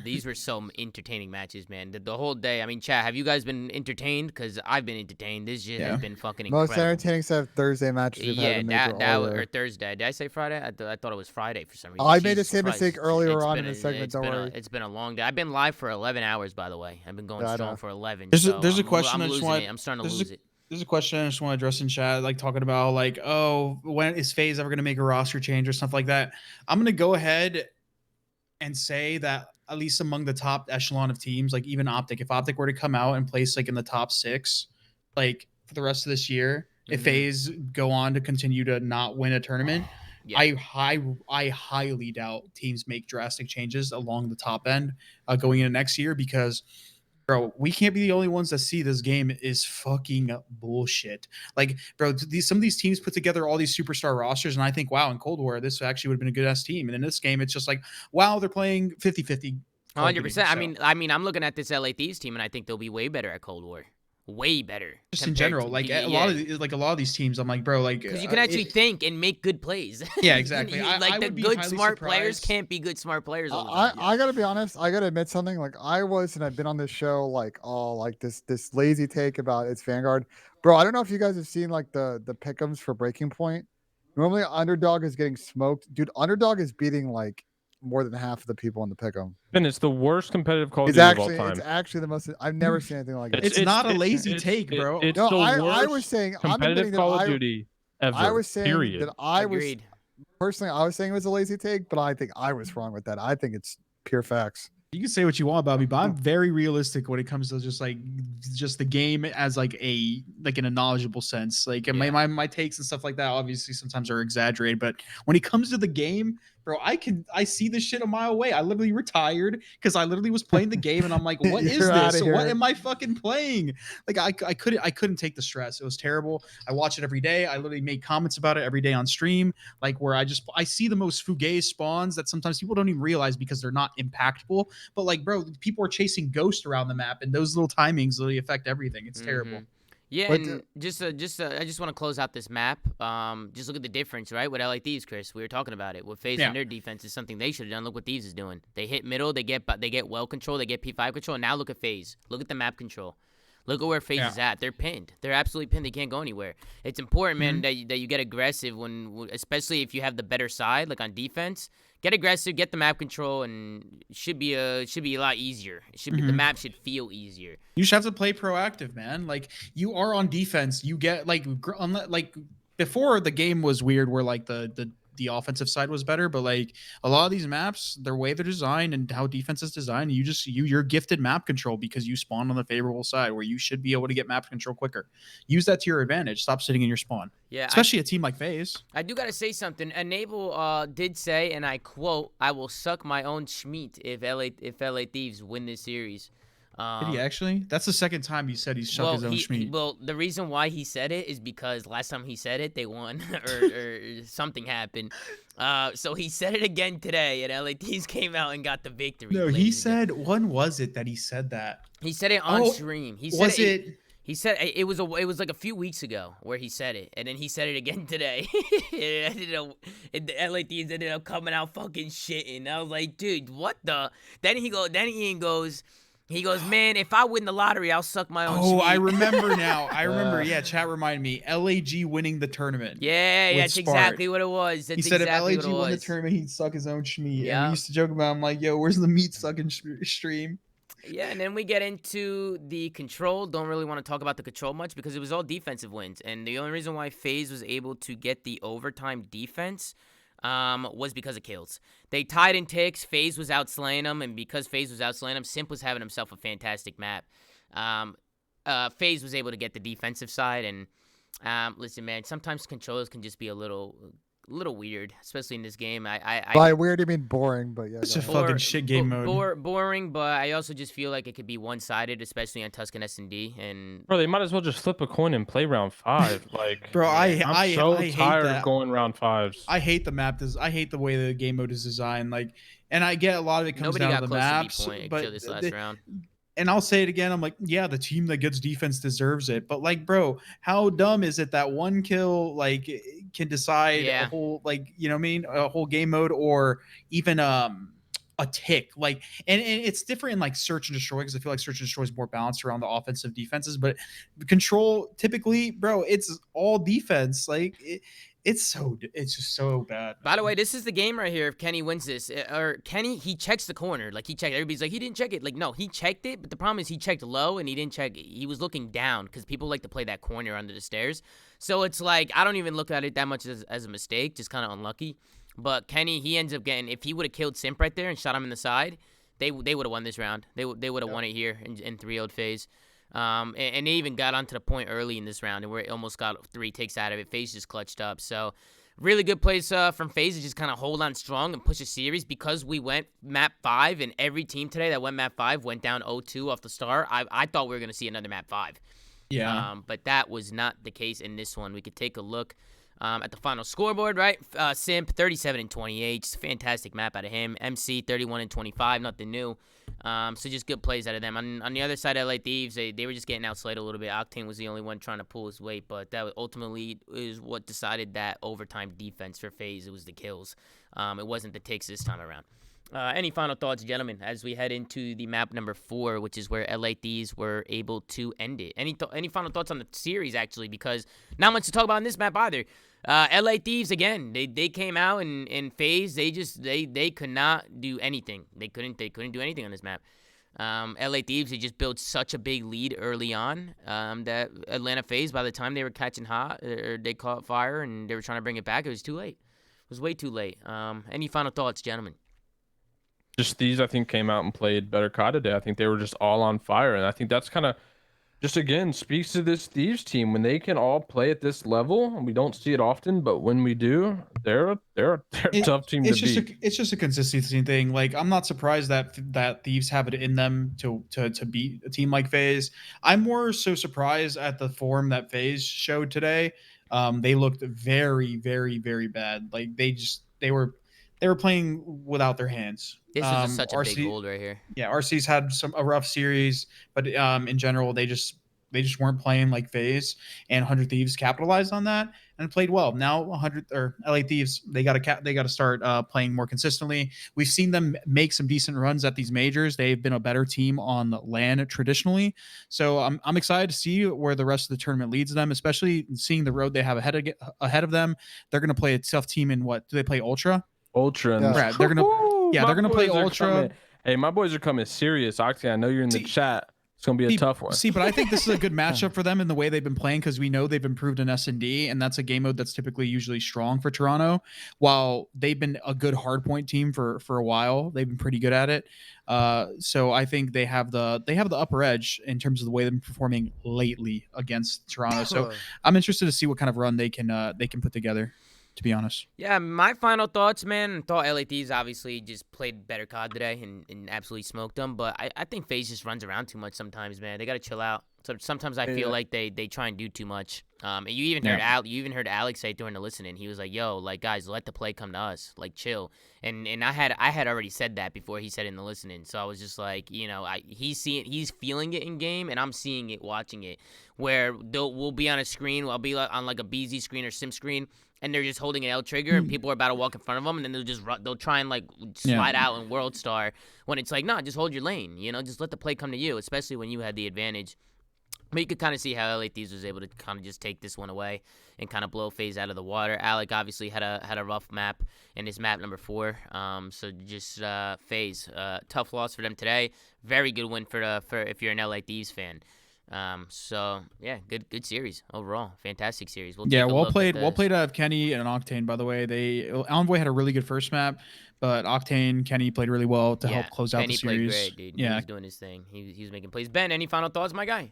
These were so entertaining matches, man. The whole day. I mean, chat, have you guys been entertained? Because I've been entertained. This shit has been fucking incredible. Most entertaining stuff Thursday matches. Yeah, that or Thursday. Did I say Friday? I thought it was Friday for some reason. I made the same mistake earlier on in the segment. Don't worry. It's been a long day. I've been live for 11 hours, by the way. I've been going strong for 11. There's a question. I'm starting to lose it. There's a question I just want to address in chat, like talking about like, oh, when is FaZe ever going to make a roster change or stuff like that? I'm going to go ahead and say that at least among the top echelon of teams, like even Optic, if Optic were to come out and place like in the top 6, like for the rest of this year, if FaZe go on to continue to not win a tournament, I highly doubt teams make drastic changes along the top end going into next year because bro, we can't be the only ones that see this game is fucking bullshit. Like, bro, some of these teams put together all these superstar rosters, and I think, wow, in Cold War, this actually would have been a good-ass team. And in this game, it's just like, wow, they're playing 50-50. 100%. I mean, I'm looking at this LA Thieves team, and I think they'll be way better at Cold War. Way better. Just in general, like a lot of these teams, I'm like, bro, like because you can actually think and make good plays. Yeah, exactly. Like the good smart players can't be good smart players. I gotta be honest. I gotta admit something. Like I was, and I've been on this show, like this lazy take about its Vanguard, bro. I don't know if you guys have seen like the pick'ems for Breaking Point. Normally, Underdog is getting smoked, dude. Underdog is beating like more than half of the people in the pick'em. And it's the worst competitive Call of Duty of all time. It's actually the most. I've never seen anything like it. It's not a lazy take, bro. It's the worst I was saying competitive Call of Duty ever. I was saying period. that I was personally. I was saying it was a lazy take, but I think I was wrong with that. I think it's pure facts. You can say what you want about me, but I'm very realistic when it comes to just the game as like in a knowledgeable sense. Like my takes and stuff like that obviously sometimes are exaggerated, but when it comes to the game, bro, I see this shit a mile away. I literally retired because I literally was playing the game and I'm like, what is this? What am I fucking playing? Like I couldn't take the stress. It was terrible. I watch it every day. I literally make comments about it every day on stream, like where I see the most fugazi spawns that sometimes people don't even realize because they're not impactful. But like, bro, people are chasing ghosts around the map and those little timings really affect everything. It's terrible. Yeah, and I just want to close out this map. Just look at the difference, right? With LA Thieves, Chris, we were talking about it. With FaZe and their defense is something they should have done. Look what Thieves is doing. They hit middle, they get well control, they get P5 control. And now look at FaZe. Look at the map control. Look at where FaZe is at. They're pinned. They're absolutely pinned. They can't go anywhere. It's important, man, that you get aggressive especially if you have the better side, like on defense. Get aggressive, get the map control, and it should be a lot easier. It should be the map should feel easier. You just have to play proactive, man. Like you are on defense. You get like before the game was weird, where like the offensive side was better, but like a lot of these maps, their way they're designed and how defense is designed, you're gifted map control because you spawn on the favorable side where you should be able to get map control quicker. Use that to your advantage. Stop sitting in your spawn. Yeah, especially a team like FaZe. I do gotta say something. Enable did say, and I quote, "I will suck my own schmeat if LA Thieves win this series." Did he actually? That's the second time he said he sucked his own schmeat. Well, the reason why he said it is because last time he said it, they won or something happened. So he said it again today, and LA Thieves came out and got the victory. No, he said, when was it that he said that? He said it on stream. He said He said it was like a few weeks ago where he said it, and then he said it again today. The LA Thieves ended up coming out fucking shitting. I was like, dude, what the? Then Ian goes. He goes, man, if I win the lottery, I'll suck my own schmeat. I remember now. I remember. Yeah, chat reminded me. LAG winning the tournament. Yeah, that's exactly what it was. He said if LAG won the tournament, he'd suck his own schmeat. Yeah. And we used to joke about him like, yo, where's the meat sucking stream? Yeah, and then we get into the control. Don't really want to talk about the control much because it was all defensive wins. And the only reason why FaZe was able to get the overtime defense was because of kills. They tied in ticks. FaZe was outslaying them. And because FaZe was outslaying them, Simp was having himself a fantastic map. FaZe was able to get the defensive side. And listen, man, sometimes controllers can just be a little weird, especially in this game. By weird, you mean boring, but yeah. It's a fucking shit game mode. Boring, but I also just feel like it could be one-sided, especially on Tuscan S&D. And bro, they might as well just flip a coin and play round 5. Like, bro, I'm so tired of going round 5s. I hate the map. I hate the way the game mode is designed. Like, and I get a lot of it comes down to the maps, but this last round. And I'll say it again. I'm like, yeah, the team that gets defense deserves it. But like, bro, how dumb is it that one kill like can decide a whole, like, you know what I mean, a whole game mode, or even a tick? Like, and it's different in like search and destroy, because I feel like search and destroy is more balanced around the offensive defenses. But control, typically, bro, it's all defense. Like it's just so bad. By the way, this is the game right here. If Kenny wins this, or Kenny, he checks the corner. Like, he checked. Everybody's like, he didn't check it. Like, no, he checked it. But the problem is he checked low and he didn't check. He was looking down because people like to play that corner under the stairs. So it's like, I don't even look at it that much as a mistake, just kind of unlucky. But Kenny, he ends up getting, if he would have killed Simp right there and shot him in the side, they would have won this round. They would have won it here in 3-0 FaZe. And they even got onto the point early in this round, and we almost got 3 takes out of it. FaZe just clutched up. So really good plays from FaZe to just kind of hold on strong and push a series, because we went map 5, and every team today that went map 5 went down 0-2 off the start. I thought we were going to see another map 5. Yeah. But that was not the case in this one. We could take a look at the final scoreboard, right? Simp, 37-28. Just a fantastic map out of him. MC, 31-25. Nothing new. So just good plays out of them. On the other side of LA Thieves, they were just getting outslayed a little bit. Octane was the only one trying to pull his weight, but that ultimately is what decided that overtime defense for FaZe. It was the kills. It wasn't the takes this time around. Any final thoughts, gentlemen, as we head into the map number 4, which is where LA Thieves were able to end it? Any final thoughts on the series, actually, because not much to talk about in this map either. LA Thieves, again, they came out in FaZe. They could not do anything. They couldn't do anything on this map. LA Thieves, they just built such a big lead early on that Atlanta FaZe, by the time they were catching hot, or they caught fire and they were trying to bring it back, it was too late. It was way too late. Any final thoughts, gentlemen? Just Thieves, I think, came out and played better COD today. I think they were just all on fire, and I think that's kind of just, again, speaks to this Thieves team. When they can all play at this level, and we don't see it often, but when we do, they're a tough team to beat. It's just a consistency thing. Like, I'm not surprised that Thieves have it in them to beat a team like FaZe. I'm more so surprised at the form that FaZe showed today. They looked very, very, very bad. Like, they were playing without their hands. This is such a big hold right here. Yeah, RC's had a rough series, but in general, they just weren't playing like FaZe, and 100 Thieves capitalized on that and played well. Now 100 or LA Thieves, they got to start playing more consistently. We've seen them make some decent runs at these majors. They've been a better team on LAN traditionally, so I'm excited to see where the rest of the tournament leads them, especially seeing the road they have ahead of them. They're going to play a tough team in what do they play? Ultra. Yeah. They're gonna play Ultra. Hey, my boys are coming serious. Oxy, I know you're in the chat. It's gonna be a tough one. But I think this is a good matchup for them in the way they've been playing, because we know they've improved in S&D, and that's a game mode that's typically usually strong for Toronto. While they've been a good hardpoint team for a while, they've been pretty good at it. So I think they have the upper edge in terms of the way they've been performing lately against Toronto. So I'm interested to see what kind of run they can put together, to be honest. Yeah, my final thoughts, man. I thought LA Thieves obviously just played better COD today and absolutely smoked them. But I think FaZe just runs around too much sometimes, man. They got to chill out. So sometimes I feel like they try and do too much. And you even heard Alex say during the listening, he was like, "Yo, like, guys, let the play come to us. Like, chill." And I had already said that before he said it in the listening. So I was just like, you know, he's feeling it in game, and I'm seeing it watching it. Where we'll be on a screen, I'll be on like a BZ screen or Sim screen, and they're just holding an L trigger, and people are about to walk in front of them, and then they'll try and like slide out in World Star, when it's like, no, just hold your lane, you know, just let the play come to you, especially when you had the advantage. But you could kind of see how LA Thieves was able to kind of just take this one away and kind of blow FaZe out of the water. Alec obviously had a rough map in his map number 4. So just FaZe, tough loss for them today. Very good win for if you're an LA Thieves fan. So yeah, good series overall. Fantastic series. We'll take a well look played. at Well played out of Kenny and Octane, by the way. Envoy had a really good first map, but Octane, Kenny played really well to help close out the series. Played great, dude. Yeah, He was doing his thing. He was making plays. Ben, any final thoughts, my guy?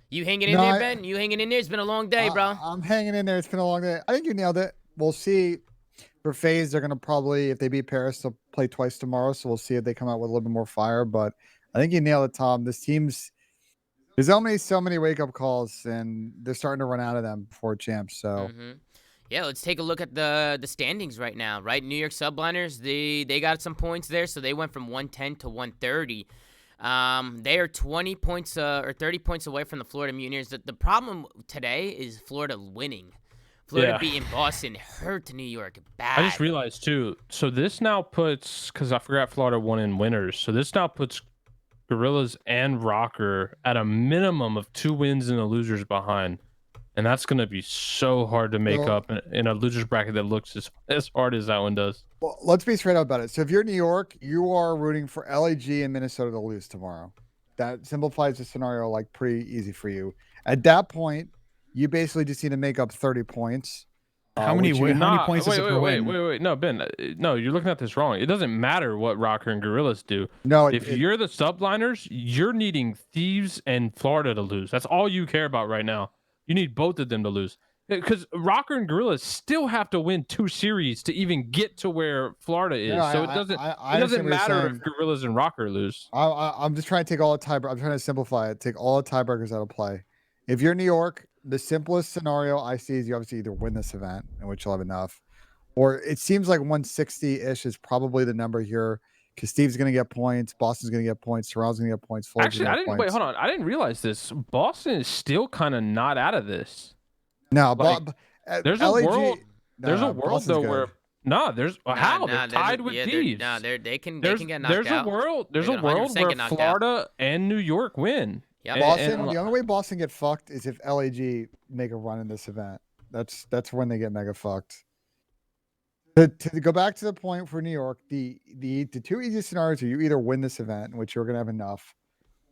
You hanging in there, Ben? You hanging in there? It's been a long day, bro. I'm hanging in there. It's been a long day. I think you nailed it. We'll see. For FaZe, they're going to probably, if they beat Paris, they'll play twice tomorrow. So we'll see if they come out with a little bit more fire. But I think you nailed it, Tom. This team's, there's only so many wake-up calls, and they're starting to run out of them before champs. So, yeah, let's take a look at the standings right now, right? New York Subliners, they got some points there. So they went from 110 to 130. They are 20 points or 30 points away from the Florida Mutineers. The problem today is Florida winning. Florida beating Boston hurt New York bad. I just realized too. So this now puts, because I forgot Florida won in winners. So this now puts Gorillas and Rokkr at a minimum of 2 wins and a losers behind. And that's going to be so hard to make up in a losers bracket that looks as hard as that one does. well, let's be straight up about it. So if you're New York, you are rooting for LAG and Minnesota to lose tomorrow. That simplifies the scenario like pretty easy for you. At that point, you basically just need to make up 30 points. How many points is it per win? Wait. No, Ben. No, you're looking at this wrong. It doesn't matter what Rokkr and Gorillas do. No, if you're the subliners, you're needing Thieves and Florida to lose. That's all you care about right now. You need both of them to lose. Because Rokkr and Gorillas still have to win 2 series to even get to where Florida is. No, so it doesn't matter if Gorillas and Rokkr lose. I'm just trying to take all the tiebreakers. I'm trying to simplify it. Take all the tiebreakers out of play. If you're New York, the simplest scenario I see is you obviously either win this event, in which you'll have enough, or it seems like 160-ish is probably the number here. Because Steve's going to get points, Boston's going to get points, Toronto's going to get points. Actually, wait, hold on. I didn't realize this. Boston is still kind of not out of this. No, like, but there's LAG, a world. There's a world Boston's though good. where there's they're tied with Thieves. They can get knocked there's out. There's a world where Florida and New York win. Yeah, Boston. The only way Boston get fucked is if LAG make a run in this event. That's when they get mega fucked. To go back to the point for New York, the 2 easiest scenarios are you either win this event, in which you're gonna have enough,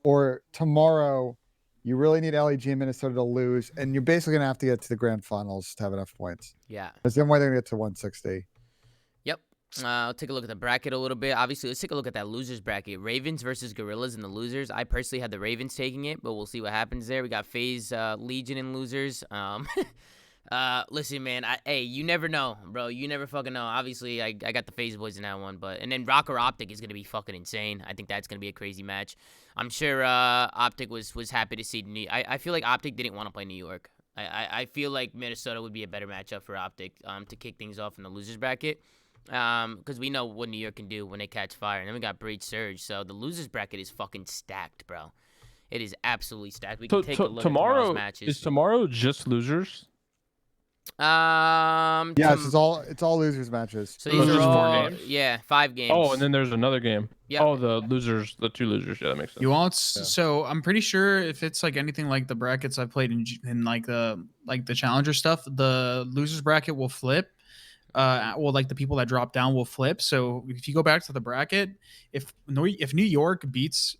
or tomorrow you really need LAG and Minnesota to lose, and you're basically gonna have to get to the grand finals to have enough points. Yeah. That's the only way they're gonna get to 160. Yep. I'll take a look at the bracket a little bit. Obviously, let's take a look at that losers bracket. Ravens versus Gorillas in the losers. I personally had the Ravens taking it, but we'll see what happens there. We got FaZe Legion in losers. Listen, man. Hey, you never know, bro. You never fucking know. Obviously, I got the FaZe boys in that one, and then Rokkr Optic is gonna be fucking insane. I think that's gonna be a crazy match. I'm sure Optic was happy to see. I feel like Optic didn't want to play New York. I feel like Minnesota would be a better matchup for Optic to kick things off in the losers bracket. Because we know what New York can do when they catch fire. And then we got Breach Surge. So the losers bracket is fucking stacked, bro. It is absolutely stacked. We can take a look at tomorrow's matches. Is tomorrow just losers? Yes, it's all losers matches. So these are all 5 games. Oh, and then there's another game. Yep. Oh, the 2 losers. Yeah, that makes sense. You want so I'm pretty sure if it's like anything like the brackets I've played in like the challenger stuff, the losers bracket will flip. Well, like the people that drop down will flip. So if you go back to the bracket, if New York beats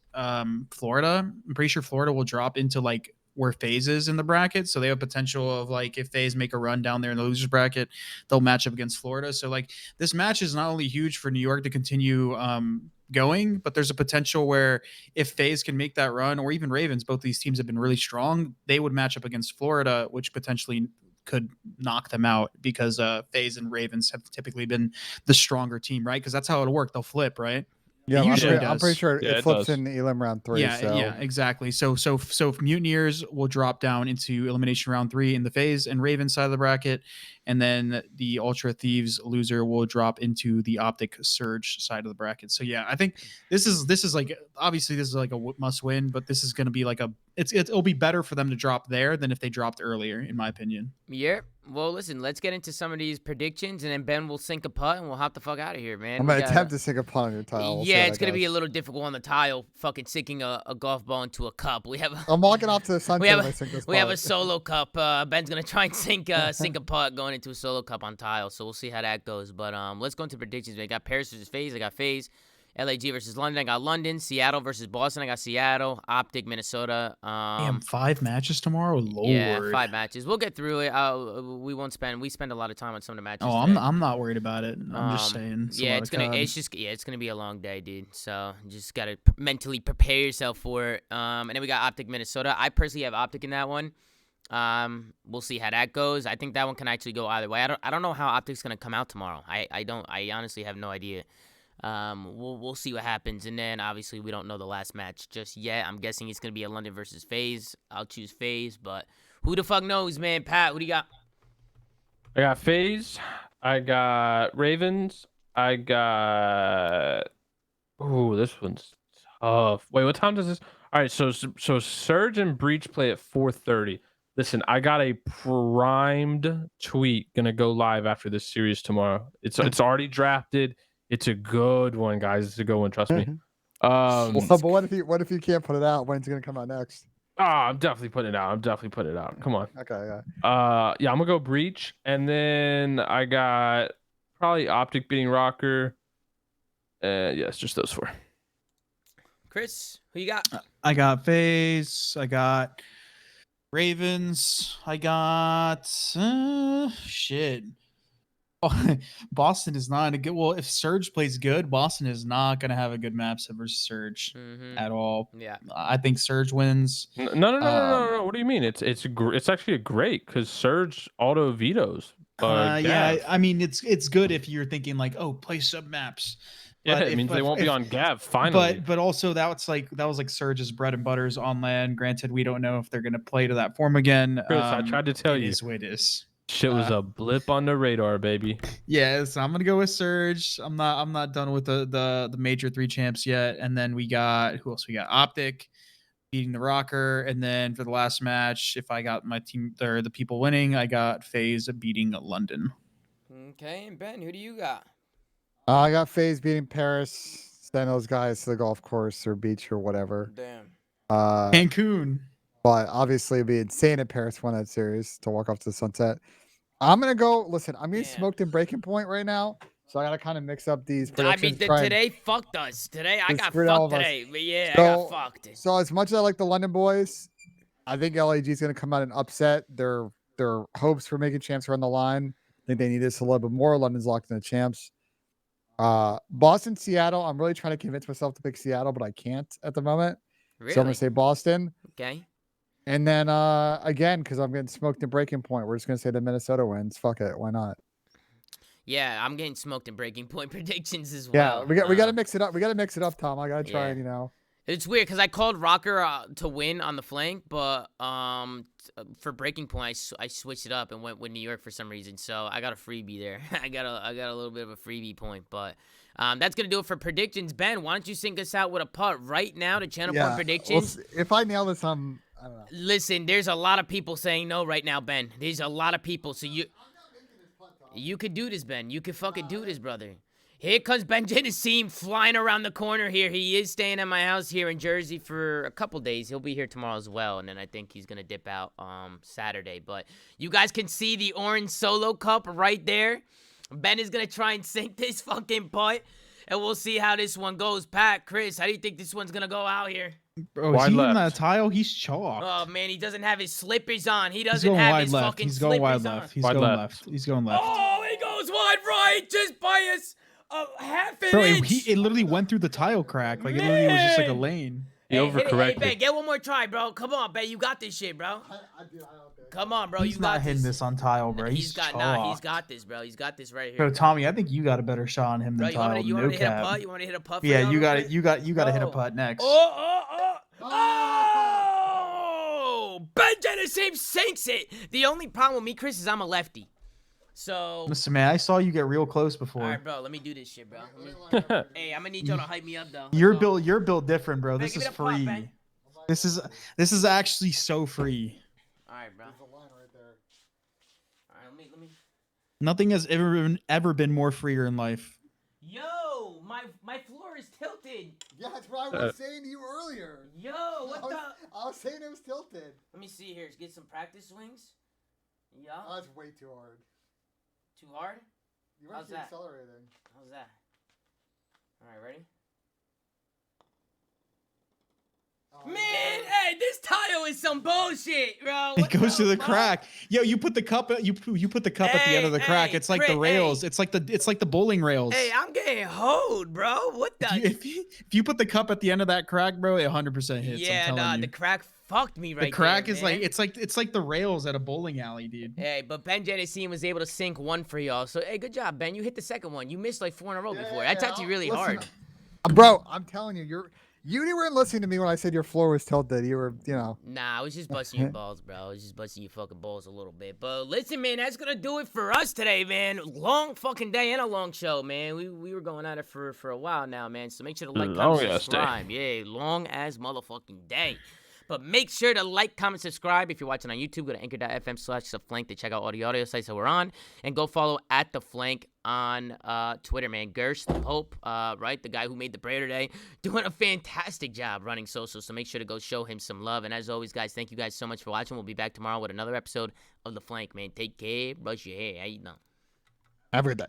Florida, I'm pretty sure Florida will drop into like where FaZe is in the bracket. So they have potential of like if FaZe make a run down there in the losers bracket, they'll match up against Florida. So like this match is not only huge for New York to continue going, but there's a potential where if FaZe can make that run, or even Ravens, both these teams have been really strong, they would match up against Florida, which potentially could knock them out because FaZe and Ravens have typically been the stronger team, right? Because that's how it'll work. They'll flip, right? Yeah, I'm pretty sure it flips in Elim round 3. Yeah, exactly. So Mutineers will drop down into elimination round 3 in the FaZe and Ravens side of the bracket, and then the Ultra Thieves loser will drop into the Optic Surge side of the bracket. So yeah, I think this is like obviously this is like a must win, but this is going to be like a it'll be better for them to drop there than if they dropped earlier, in my opinion. Yeah. Well, listen, let's get into some of these predictions, and then Ben will sink a putt, and we'll hop the fuck out of here, man. I'm gonna attempt to sink a putt on your tile. We'll yeah, it's gonna be a little difficult on the tile. Fucking sinking a golf ball into a cup. I'm walking off to the sunset. We have a solo cup. Ben's gonna try and sink a putt going into a solo cup on tile. So we'll see how that goes. But let's go into predictions. We got Paris versus Faze. I got Faze. LAG versus London. I got London. Seattle versus Boston. I got Seattle. Optic, Minnesota. Damn, 5 matches tomorrow. Lord. Yeah, 5 matches. We'll get through it. We spend a lot of time on some of the matches. Oh, I'm not worried about it. I'm just saying. It's gonna be a long day, dude. So just gotta mentally prepare yourself for it. And then we got Optic, Minnesota. I personally have Optic in that one. We'll see how that goes. I think that one can actually go either way. I don't know how Optic's gonna come out tomorrow. I honestly have no idea. We'll see what happens, and then obviously we don't know the last match just yet. I'm guessing it's gonna be a London versus Faze. I'll choose Faze, but who the fuck knows, man? Pat, who do you got? I got Faze. I got Ravens. I got. Ooh, this one's tough. Wait, what time does this? All right, so Surge and Breach play at 4:30. Listen, I got a primed tweet gonna go live after this series tomorrow. It's already drafted. It's a good one, guys. It's a good one. Trust me. But what if you can't put it out? When's it gonna come out next? I'm definitely putting it out. Come on. Okay. Yeah. Yeah, I'm gonna go Breach, and then I got probably Optic beating Rokkr. Yes, just those 4. Chris, who you got? I got Faze. I got Ravens. I got shit. Boston is not a good. Well, if Surge plays good, Boston is not going to have a good matchup versus Surge at all. Yeah, I think Surge wins. No. What do you mean? It's actually a great because Surge auto vetoes. Yeah, I mean it's good if you're thinking like, oh, play sub maps. Yeah, it means they won't be on Gav finally. But also that was like Surge's bread and butters on land. Granted, we don't know if they're going to play to that form again. Chris, I tried to tell you. It is what it is. Shit was a blip on the radar, baby. Yeah, so I'm gonna go with Surge. I'm not done with the major 3 champs yet. And then we got who else? We got Optic beating the Rokkr, and then for the last match, if I got my team or the people winning, I got Faze beating London. Okay, and Ben, who do you got? I got Faze beating Paris. Send those guys to the golf course or beach or whatever. Damn. Cancun. But obviously, it'd be insane if Paris won that series to walk off to the sunset. I'm gonna go. Listen, I'm getting smoked in Breaking Point right now, so I gotta kind of mix up these predictions. I mean, today fucked us. Today I got fucked today, but yeah, I got fucked. So as much as I like the London boys, I think LAG is gonna come out and upset. Their hopes for making champs are on the line. I think they need this a little bit more. London's locked in the champs. Boston, Seattle. I'm really trying to convince myself to pick Seattle, but I can't at the moment. Really? So I'm gonna say Boston. Okay. And then again, because I'm getting smoked in Breaking Point, we're just gonna say that Minnesota wins. Fuck it, why not? Yeah, I'm getting smoked in Breaking Point predictions as well. Yeah, we gotta mix it up. We gotta mix it up, Tom. I gotta try and It's weird because I called Rokkr to win on the flank, but for Breaking Point, I switched it up and went with New York for some reason. So I got a freebie there. I got a little bit of a freebie point, but that's gonna do it for predictions. Ben, why don't you sync us out with a putt right now to channel point predictions? Well, if I nail this, I don't know. Listen, there's a lot of people saying no right now, Ben. There's a lot of people, so you could do this, Ben. You could fucking do this, brother. Here comes Ben Genesim flying around the corner here. He is staying at my house here in Jersey for a couple days. He'll be here tomorrow as well, and then I think he's going to dip out Saturday. But you guys can see the orange solo cup right there. Ben is going to try and sink this fucking putt, and we'll see how this one goes. Pat, Chris, how do you think this one's going to go out here? Bro, is he in that tile? He's chalked. Oh, man, he doesn't have his slippers on. He doesn't have his fucking He's going wide slippers on. left. He's going left. He's going left. Oh, he goes wide right just by us. Half an Bro, inch. it literally went through the tile crack. Like, it literally was just like a lane. He overcorrected. Hey, Ben, get one more try, bro. Come on, Ben. You got this shit, bro. Come on, bro. He's not hitting this on tile, bro. He's got this, bro. He's got this right here. Bro, Tommy, I think you got a better shot on him than tile. You want to hit a putt? You want to hit a putt? Yeah, you got it. You got to hit a putt next. Oh! Ben Genesim sinks it. The only problem with me, Chris, is I'm a lefty. So listen, man, I saw you get real close before. All right, bro, let me do this shit, bro. Hey, I'm gonna need y'all to hype me up though. You're built different, bro. Ben, this is free. This is actually so free. All right, bro. There's a line right there. All right, let me. Nothing has ever been more freer in life. Yo, my floor is tilted. Yeah, that's what I was saying to you earlier. Yo, what the? I was saying it was tilted. Let me see here. Get some practice swings. Yeah. Oh, that's way too hard. Too hard? You How's must be that? accelerating. How's that? All right, ready? Oh, Man, hey, this tile is some bullshit, bro. It What goes to the fuck? crack. Yo, you put the cup. You put the cup at the end of the crack. Hey, It's like the rails. hey. It's like the bowling rails. Hey, I'm getting hoed, bro. What the? If you put the cup at the end of that crack, bro, it 100% hits. Yeah, I'm telling nah, you. the crack fucked me right The crack there, is man. like it's like the rails at a bowling alley, dude. Hey, but Ben Genesine was able to sink one for y'all. So, hey, good job, Ben. You hit the second one. You missed like 4 in a row before. That's actually really hard. Bro, I'm telling you, you weren't listening to me when I said your floor was tilted. You were, you know. Nah, I was just busting your balls, bro. I was just busting your fucking balls a little bit. But listen, man, that's gonna do it for us today, man. Long fucking day and a long show, man. We were going at it for a while now, man. So make sure to like, comment, subscribe. Yeah, long as motherfucking day. But make sure to like, comment, subscribe. If you're watching on YouTube, go to anchor.fm/theflank to check out all the audio sites that we're on. And go follow at The Flank on Twitter, man. Gersh, the Pope, right? The guy who made the prayer today. Doing a fantastic job running social. So make sure to go show him some love. And as always, guys, thank you guys so much for watching. We'll be back tomorrow with another episode of The Flank, man. Take care. Brush your hair. How you doing? Every day.